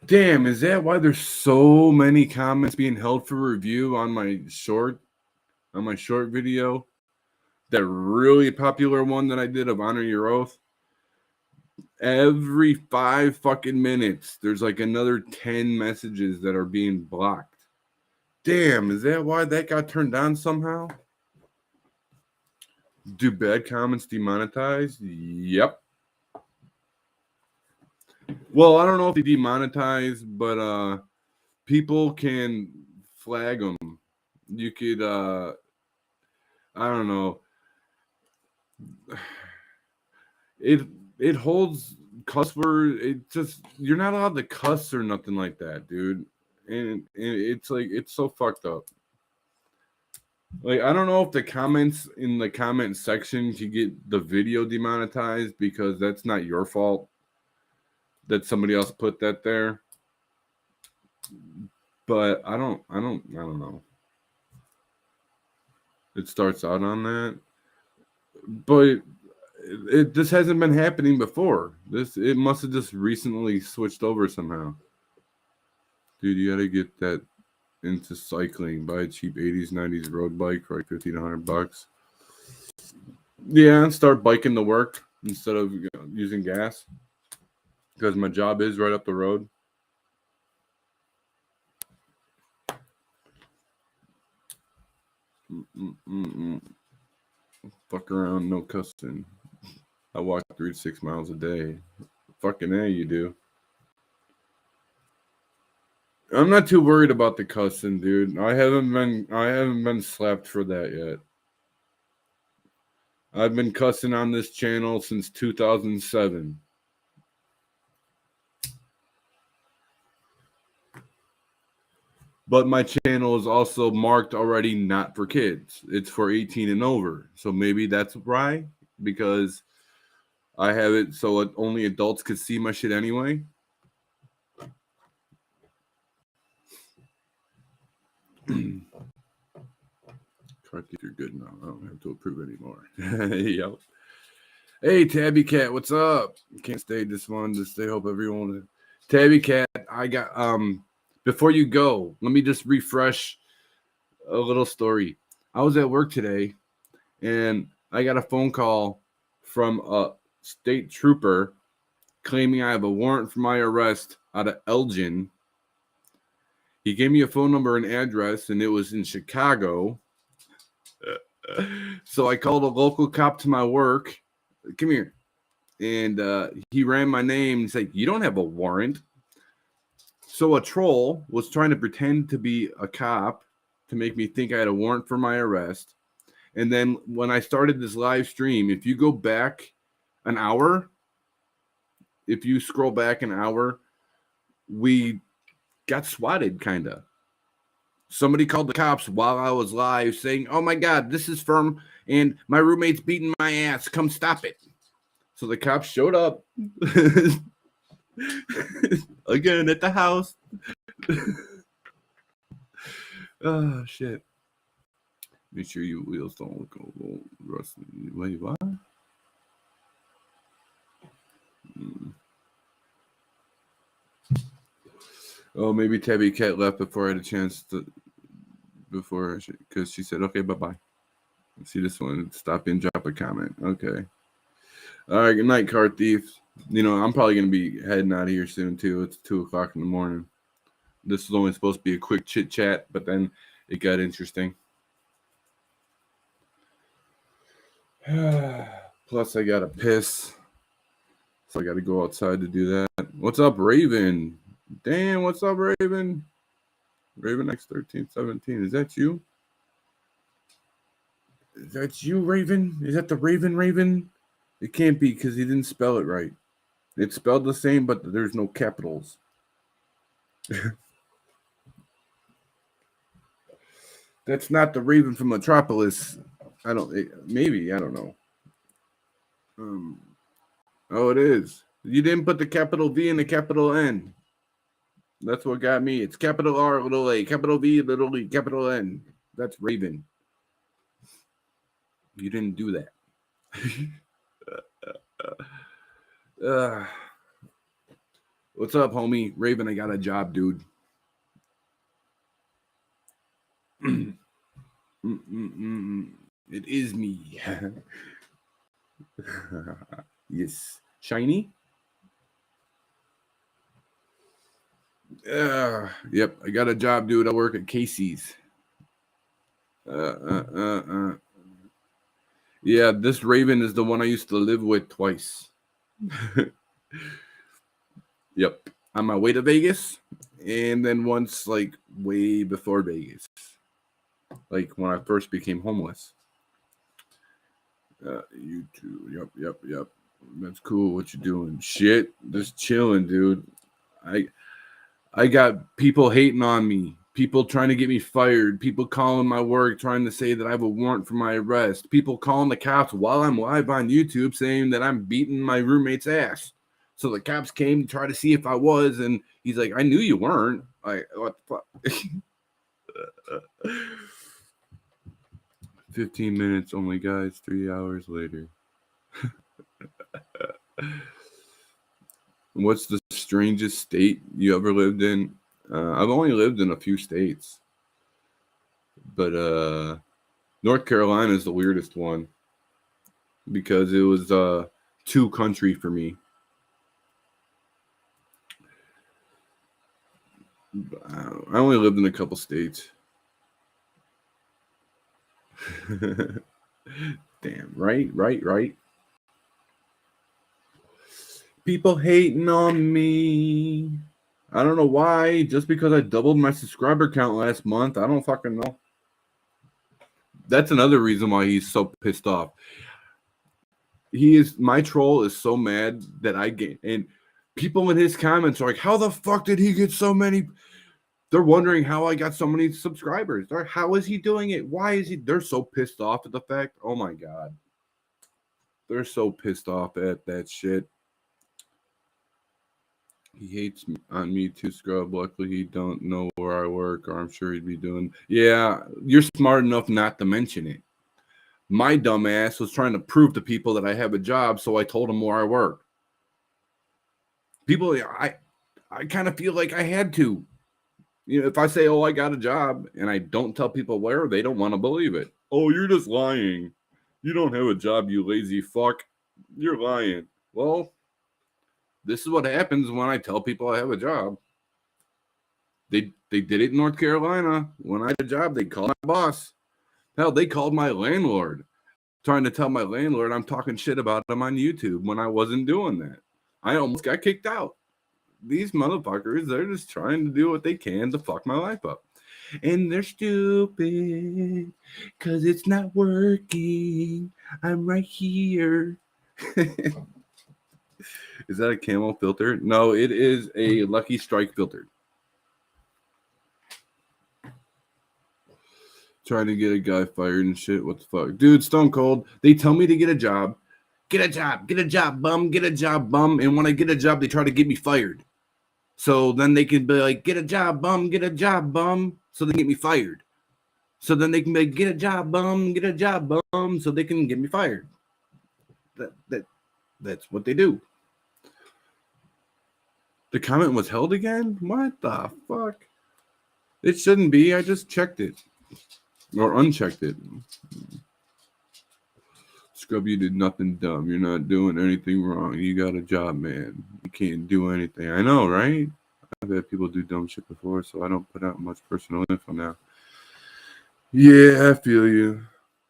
Damn, is that why there's so many comments being held for review on my short video? That really popular one that I did of Honor Your Oath. Every 5 fucking minutes, there's like another 10 messages that are being blocked. Damn, is that why that got turned on somehow? Do bad comments demonetize? Yep. Well, I don't know if they demonetize, but people can flag them. You could, I don't know. It holds cuss words. It just, you're not allowed to cuss or nothing like that, dude. And it's like, it's so fucked up. Like, I don't know if the comments in the comment section can get the video demonetized because that's not your fault that somebody else put that there. But I don't know. It starts out on that. But this hasn't been happening before. It must have just recently switched over somehow. Dude, you gotta get that into cycling. Buy a cheap 80s, 90s road bike for like $50 to $100. Yeah, and start biking to work instead of using gas. Because my job is right up the road. Fuck around, no cussing. I walk 3 to 6 miles a day. Fucking A, you do. I'm not too worried about the cussing, dude. I haven't been slapped for that yet. I've been cussing on this channel since 2007. But my channel is also marked already not for kids. It's for 18 and over. So maybe that's why, because I have it so only adults could see my shit anyway. Carthy, you're good now. I don't have to approve anymore. Yep. Hey, Tabby Cat, what's up? Can't stay this one. Just stay. Hope everyone. Tabby Cat, I got before you go, let me just refresh a little story. I was at work today, and I got a phone call from a state trooper claiming I have a warrant for my arrest out of Elgin. He gave me a phone number and address, and it was in Chicago. So I called a local cop to my work. Come here. And he ran my name and said, "You don't have a warrant." So a troll was trying to pretend to be a cop to make me think I had a warrant for my arrest. And then when I started this live stream, if you go back an hour, if you scroll back an hour, we got swatted, kind of. Somebody called the cops while I was live saying, "Oh my God, this is firm, and my roommate's beating my ass. Come stop it." So the cops showed up again at the house. Oh, shit. Make sure your wheels don't look a little rusty. Wait, what? Oh, maybe Tabby Cat left before I had a chance to, because she said, "Okay, bye-bye." See this one, stop in, drop a comment. Okay. All right, good night, Car Thief. You know, I'm probably going to be heading out of here soon, too. It's 2 o'clock in the morning. This was only supposed to be a quick chit-chat, but then it got interesting. Plus, I got to piss. So I got to go outside to do that. What's up, Raven? Damn, what's up, Raven? Raven X1317. Is that you? Is that you, Raven? Is that the Raven? It can't be because he didn't spell it right. It's spelled the same, but there's no capitals. That's not the Raven from Metropolis. I don't. Maybe I don't know. Um. Oh, it is. You didn't put the capital V and the capital N. That's what got me. It's capital R, little A, capital V, little E, capital N. That's Raven. You didn't do that. What's up, homie? Raven, I got a job, dude. It is me. Yes. Shiny? Yep, I got a job, dude. I work at Casey's. Yeah, this Raven is the one I used to live with twice. Yep. On my way to Vegas, and then once, like, way before Vegas. Like, when I first became homeless. You too. Yep. That's cool. What you doing? Shit. Just chilling, dude. I got people hating on me. People trying to get me fired. People calling my work, trying to say that I have a warrant for my arrest. People calling the cops while I'm live on YouTube saying that I'm beating my roommate's ass. So the cops came to try to see if I was, and he's like, I knew you weren't. Like, what the fuck? 15 minutes only, guys. 3 hours later. What's the strangest state you ever lived in? I've only lived in a few states, but North Carolina is the weirdest one because it was too country for me. I only lived in a couple states. Damn, right. People hating on me. I don't know why. Just because I doubled my subscriber count last month. I don't fucking know. That's another reason why he's so pissed off. My troll is so mad that I get, and people in his comments are like, how the fuck did he get so many? They're wondering how I got so many subscribers. How is he doing it? Why is he? They're so pissed off at the fact. Oh my God. They're so pissed off at that shit. He hates on me too, Scrub. Luckily, he don't know where I work, or I'm sure he'd be doing. Yeah, you're smart enough not to mention it. My dumb ass was trying to prove to people that I have a job, so I told them where I work. People, I kind of feel like I had to. You know, if I say, oh, I got a job, and I don't tell people where, they don't want to believe it. Oh, you're just lying. You don't have a job, you lazy fuck. You're lying. Well, this is what happens when I tell people I have a job. They did it in North Carolina. When I had a job, they called my boss. Hell, they called my landlord, trying to tell my landlord I'm talking shit about him on YouTube when I wasn't doing that. I almost got kicked out. These motherfuckers, they're just trying to do what they can to fuck my life up. And they're stupid because it's not working. I'm right here. Is that a camo filter? No, it is a Lucky Strike filter. Trying to get a guy fired and shit. What the fuck? Dude, Stone Cold. They tell me to get a job. Get a job, bum, get a job, bum. And when I get a job, they try to get me fired. So then they can be like, get a job, bum, get a job, bum. So they get me fired. So then they can be like, get a job, bum, get a job, bum. So they can get me fired. That's what they do. The comment was held again? What the fuck? It shouldn't be. I just checked it. Or unchecked it. Scrub, you did nothing dumb. You're not doing anything wrong. You got a job, man. You can't do anything. I know, right? I've had people do dumb shit before, so I don't put out much personal info now. Yeah, I feel you.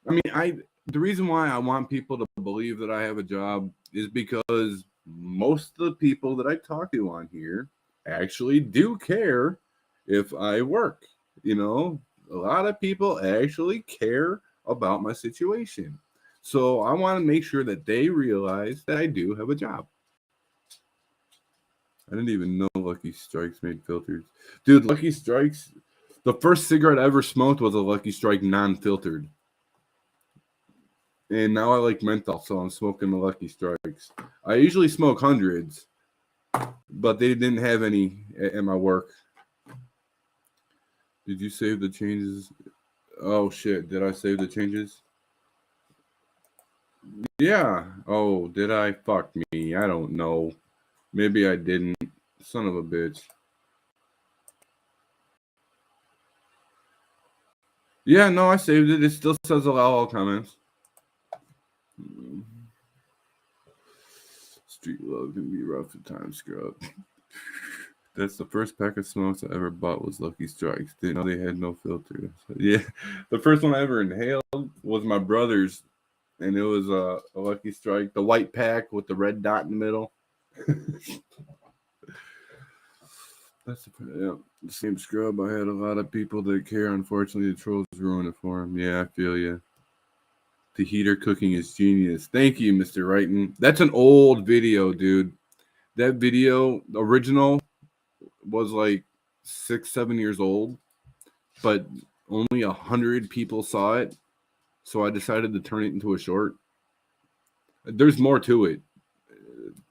I mean, the reason why I want people to believe that I have a job is because most of the people that I talk to on here actually do care if I work. You know, a lot of people actually care about my situation. So I want to make sure that they realize that I do have a job. I didn't even know Lucky Strikes made filters. Dude, Lucky Strikes, The first cigarette I ever smoked was a Lucky Strike non-filtered. And now I like menthol, so I'm smoking the Lucky Strikes. I usually smoke hundreds, but they didn't have any at my work. Did you save the changes? Oh, shit. Did I save the changes? Yeah. Oh, did I? Fuck me. I don't know. Maybe I didn't. Son of a bitch. Yeah, no, I saved it. It still says allow all comments. Street love can be rough at times, scrub. That's the first pack of smokes I ever bought was Lucky Strikes. Didn't know they had no filter. Yeah, the first one I ever inhaled was my brother's, and it was a Lucky Strike, the white pack with the red dot in the middle. That's the same scrub. I had a lot of people that care. Unfortunately, the trolls ruined it for him. Yeah, I feel you. The heater cooking is genius. Thank you, Mr. Wrighton. That's an old video, dude. That video, original, was like 6-7 years old, but only 100 people saw it. So I decided to turn it into a short. There's more to it.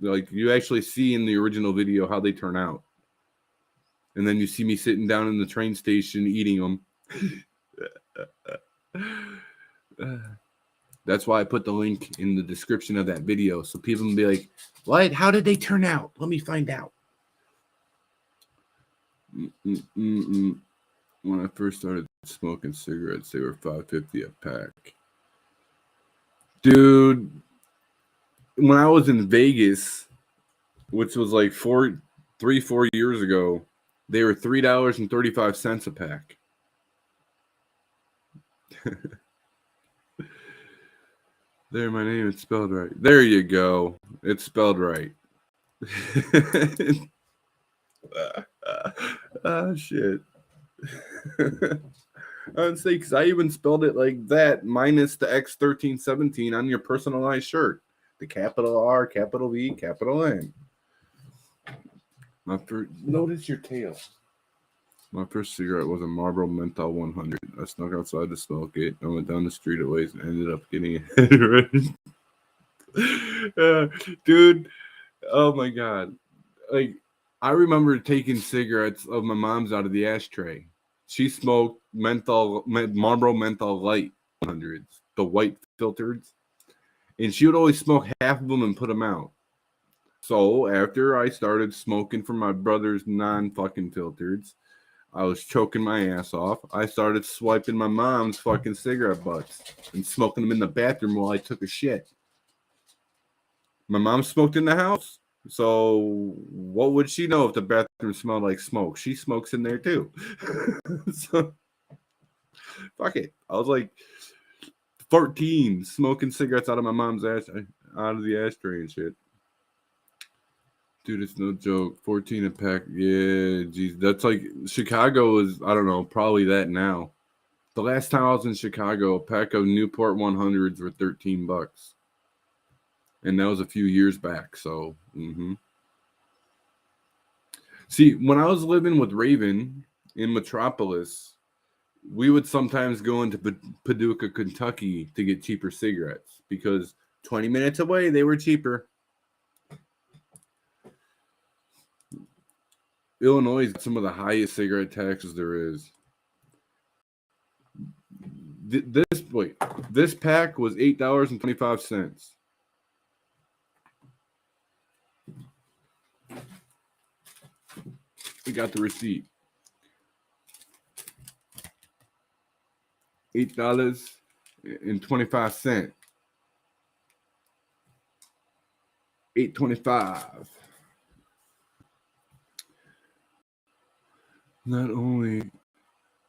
Like you actually see in the original video how they turn out. And then you see me sitting down in the train station eating them. That's why I put the link in the description of that video. So people can be like, what? How did they turn out? Let me find out. When I first started smoking cigarettes, they were $5.50 a pack. Dude, when I was in Vegas, which was like 4 years ago, they were $3.35 a pack. There, my name is spelled right. There you go. It's spelled right. Shit. I would say because I even spelled it like that, minus the X1317 on your personalized shirt. The capital R, capital V, capital N. Notice your tail. My first cigarette was a Marlboro Menthol 100. I snuck outside to smoke it. I went down the street a ways and ended up getting it. Dude, oh my God. Like, I remember taking cigarettes of my mom's out of the ashtray. She smoked Marlboro Menthol Light 100s, the white filtered. And she would always smoke half of them and put them out. So after I started smoking from my brother's non-fucking filtereds, I was choking my ass off. I started swiping my mom's fucking cigarette butts and smoking them in the bathroom while I took a shit. My mom smoked in the house. So what would she know if the bathroom smelled like smoke? She smokes in there too. So fuck it. I was like 14 smoking cigarettes out of my mom's ass, out of the ashtray and shit. Dude, it's no joke. 14 a pack. Yeah, geez. That's like Chicago is, I don't know, probably that now. The last time I was in Chicago, a pack of Newport 100s were $13. And that was a few years back. So, See, when I was living with Raven in Metropolis, we would sometimes go into Paducah, Kentucky to get cheaper cigarettes because 20 minutes away, they were cheaper. Illinois is some of the highest cigarette taxes there is. This pack was $8.25. We got the receipt. $8.25. $8.25. Not only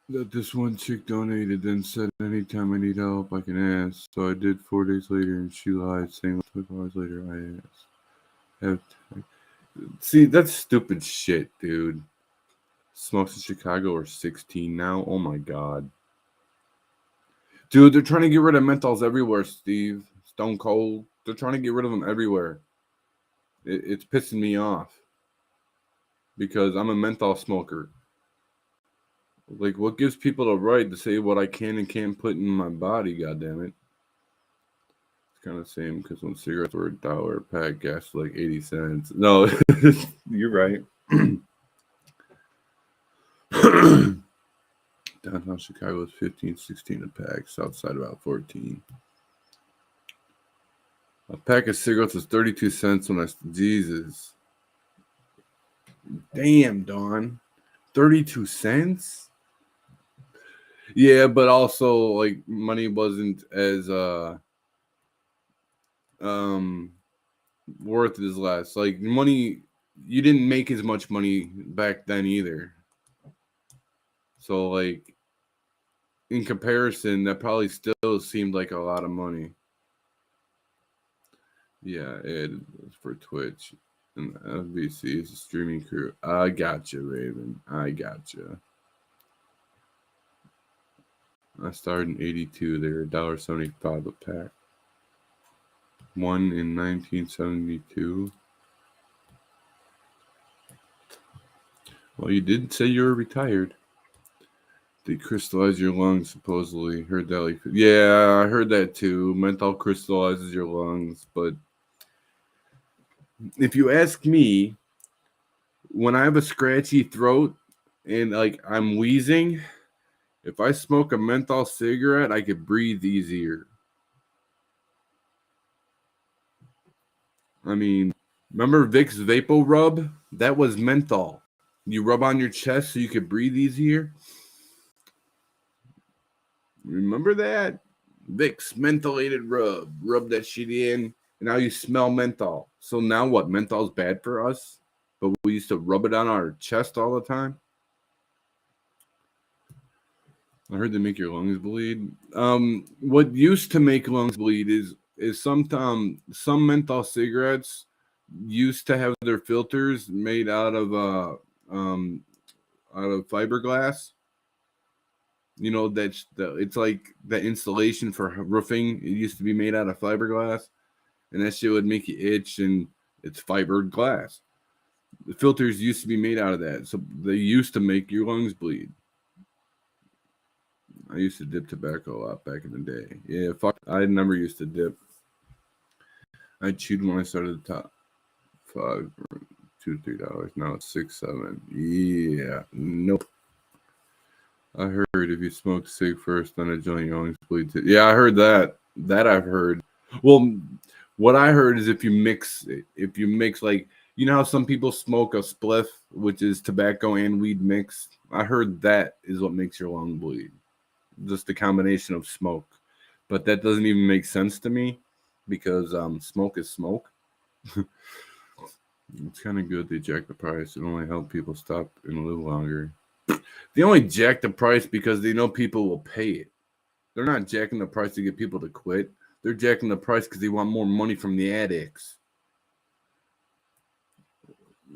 that this one chick donated, then said anytime I need help, I can ask. So I did 4 days later, and she lied, saying 24 hours later, I asked. See, that's stupid shit, dude. Smokes in Chicago are 16 now. Oh my God. Dude, they're trying to get rid of menthols everywhere, Steve. Stone Cold. They're trying to get rid of them everywhere. It's pissing me off. Because I'm a menthol smoker. Like, what gives people the right to say what I can and can't put in my body? God damn it! It's kind of the same because when cigarettes were $1 a pack, gas was like 80 cents. No, you're right. Downtown Chicago is 15, 16 a pack. Southside about 14. A pack of cigarettes was 32 cents when Jesus. Damn, Dawn. 32 cents? Yeah, but also like money wasn't as worth as less. Like money, you didn't make as much money back then either. So like in comparison, that probably still seemed like a lot of money. Yeah, it was for Twitch. And FBC is a streaming crew. I gotcha, Raven. I gotcha. I started in 82. They were $1.75 a pack. One in 1972. Well, you did say you were retired. They crystallize your lungs, supposedly. Heard that like, yeah, I heard that too. Menthol crystallizes your lungs, but if you ask me, when I have a scratchy throat and like I'm wheezing, if I smoke a menthol cigarette, I could breathe easier. I mean, remember Vicks Vapo Rub? That was menthol. You rub on your chest so you could breathe easier. Remember that? Vicks mentholated rub. Rub that shit in, and now you smell menthol. So now what? Menthol's bad for us, but we used to rub it on our chest all the time. I heard they make your lungs bleed. What used to make lungs bleed is some menthol cigarettes used to have their filters made out of fiberglass. You know that's it's like the insulation for roofing. It used to be made out of fiberglass, and that shit would make you itch, and it's fibered glass. The filters used to be made out of that, so they used to make your lungs bleed. I used to dip tobacco a lot back in the day. Yeah, fuck. I never used to dip. I chewed when I started the top $5, $2, $3. Now it's $6, $7. Yeah, nope. I heard if you smoke cig first, then a joint, your lungs bleed too. Yeah, I heard that. That I've heard. Well, what I heard is if you mix like, you know how some people smoke a spliff, which is tobacco and weed mixed. I heard that is what makes your lung bleed. Just the combination of smoke, but that doesn't even make sense to me because smoke is smoke. It's kind of good they jack the price. It only help people stop and live longer. They only jack the price because they know people will pay it. They're not jacking the price to get people to quit. They're jacking the price because they want more money from the addicts.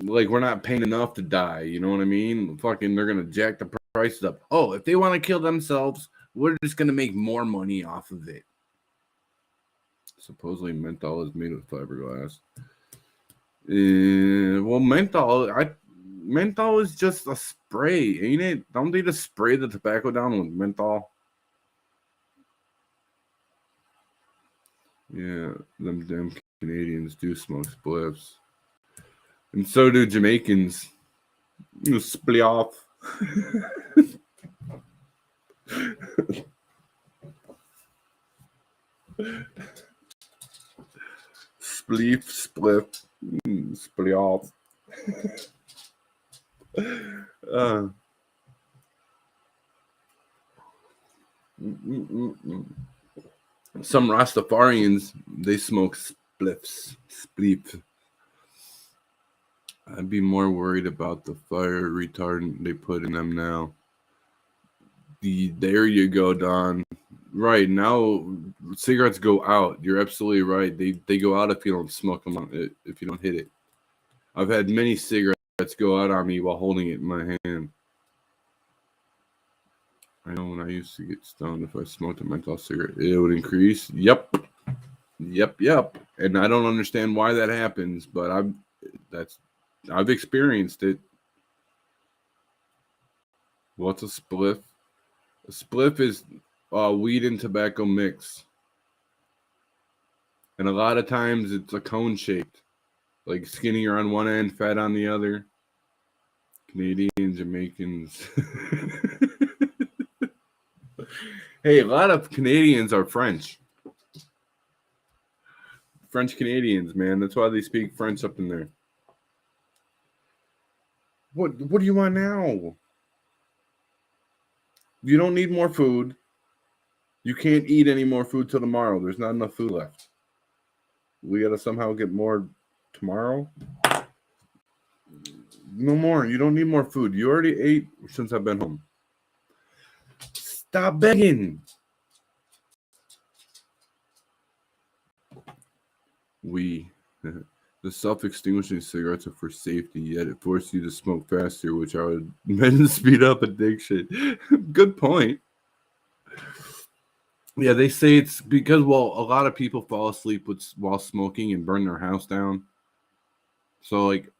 Like, we're not paying enough to die. You know what I mean? Fucking, they're going to jack the prices up. Oh, if they want to kill themselves, we're just going to make more money off of it. Supposedly menthol is made with fiberglass. Well, menthol is just a spray, ain't it? Don't they just spray the tobacco down with menthol? Yeah, them damn Canadians do smoke spliffs. And so do Jamaicans. You split off. Spleef, spliff, split off. Some Rastafarians, they smoke spliffs. Spleef. I'd be more worried about the fire retardant they put in them now. There you go, Don. Right, now cigarettes go out. You're absolutely right. They go out if you don't smoke them, if you don't hit it. I've had many cigarettes go out on me while holding it in my hand. I know when I used to get stoned, if I smoked a menthol cigarette, it would increase. Yep. And I don't understand why that happens, but I've experienced it. What's a spliff? A spliff is weed and tobacco mix. And a lot of times it's a cone shaped. Like skinnier on one end, fat on the other. Canadian, Jamaicans. Hey, a lot of Canadians are French. French Canadians, man. That's why they speak French up in there. What do you want now? You don't need more food. You can't eat any more food till tomorrow. There's not enough food left. We gotta somehow get more tomorrow. No more. You don't need more food. You already ate since I've been home. Stop begging. The self-extinguishing cigarettes are for safety, yet it forces you to smoke faster, which I would imagine speed up addiction. Good point. Yeah, they say it's because, well, a lot of people fall asleep while smoking and burn their house down. So, like,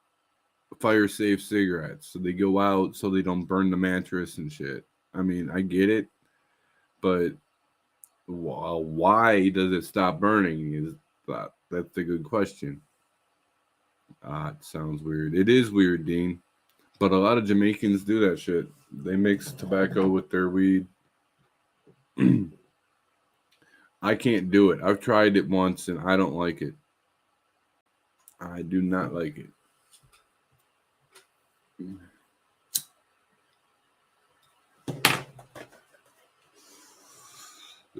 fire safe cigarettes. So they go out so they don't burn the mattress and shit. I mean, I get it, but why does it stop burning? That's a good question. It sounds weird. It is weird, Dean. But a lot of Jamaicans do that shit. They mix tobacco with their weed. I can't do it. I've tried it once and I don't like it. I do not like it.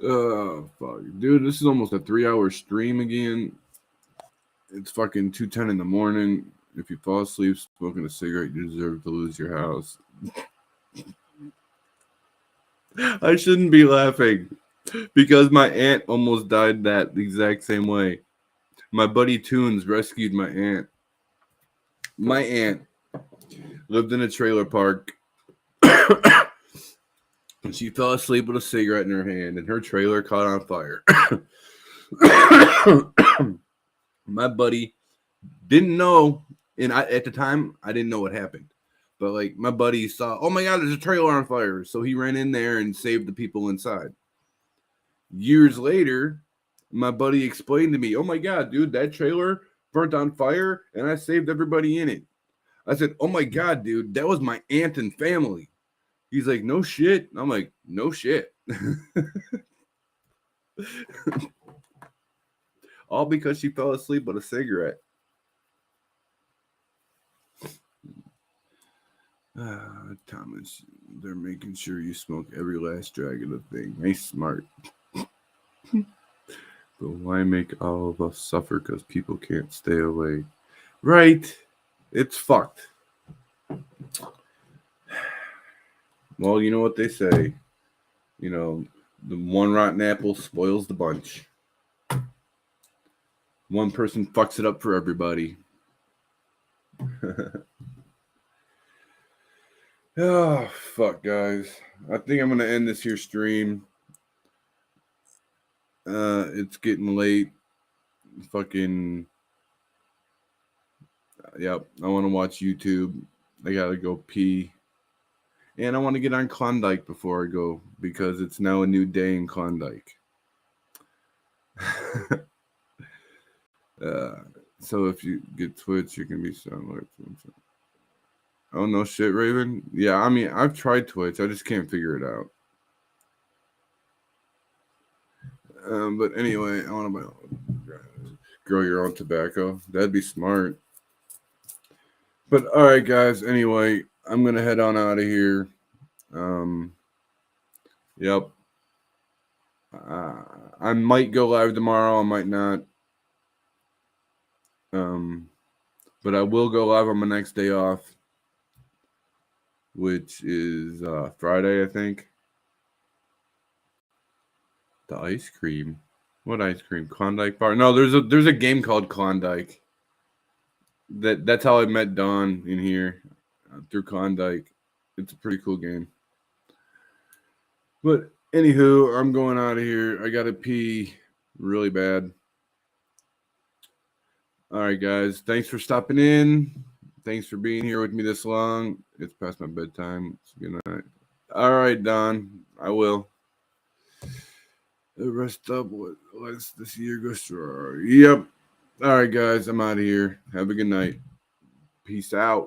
Oh, fuck. Dude, this is almost a 3-hour stream again. It's fucking 2:10 in the morning. If you fall asleep smoking a cigarette, you deserve to lose your house. I shouldn't be laughing because my aunt almost died that exact same way. My buddy Toons rescued my aunt. My aunt lived in a trailer park and she fell asleep with a cigarette in her hand and her trailer caught on fire. My buddy didn't know, and at the time I didn't know what happened. But like my buddy saw, oh my God, there's a trailer on fire. So he ran in there and saved the people inside. Years later, my buddy explained to me, oh my God, dude, that trailer burnt on fire and I saved everybody in it. I said, oh my God, dude, that was my aunt and family. He's like, no shit. I'm like, no shit. All because she fell asleep with a cigarette. Thomas, they're making sure you smoke every last drag of the thing. Nice, smart. But why make all of us suffer because people can't stay away? Right. It's fucked. Well, you know what they say. You know, the one rotten apple spoils the bunch. One person fucks it up for everybody. Oh, fuck, guys. I think I'm going to end this here stream. It's getting late. Fucking... Yep, I want to watch YouTube. I got to go pee. And I want to get on Klondike before I go because it's now a new day in Klondike. So if you get Twitch, you can be somewhere. Oh, no shit, Raven? Yeah, I mean, I've tried Twitch. I just can't figure it out. But anyway, I want to grow your own tobacco. That'd be smart. But all right, guys. Anyway, I'm going to head on out of here. Yep. I might go live tomorrow. I might not. But I will go live on my next day off, which is Friday, I think. The ice cream. What ice cream? Klondike bar? No, there's a game called Klondike. That's how I met Dawn in here through Klondike. It's a pretty cool game. But anywho, I'm going out of here. I gotta pee really bad. All right, guys. Thanks for stopping in. Thanks for being here with me this long. It's past my bedtime. So good night. All right, Don. I will. The rest up. Let's this year go strong. Yep. All right, guys. I'm out of here. Have a good night. Peace out.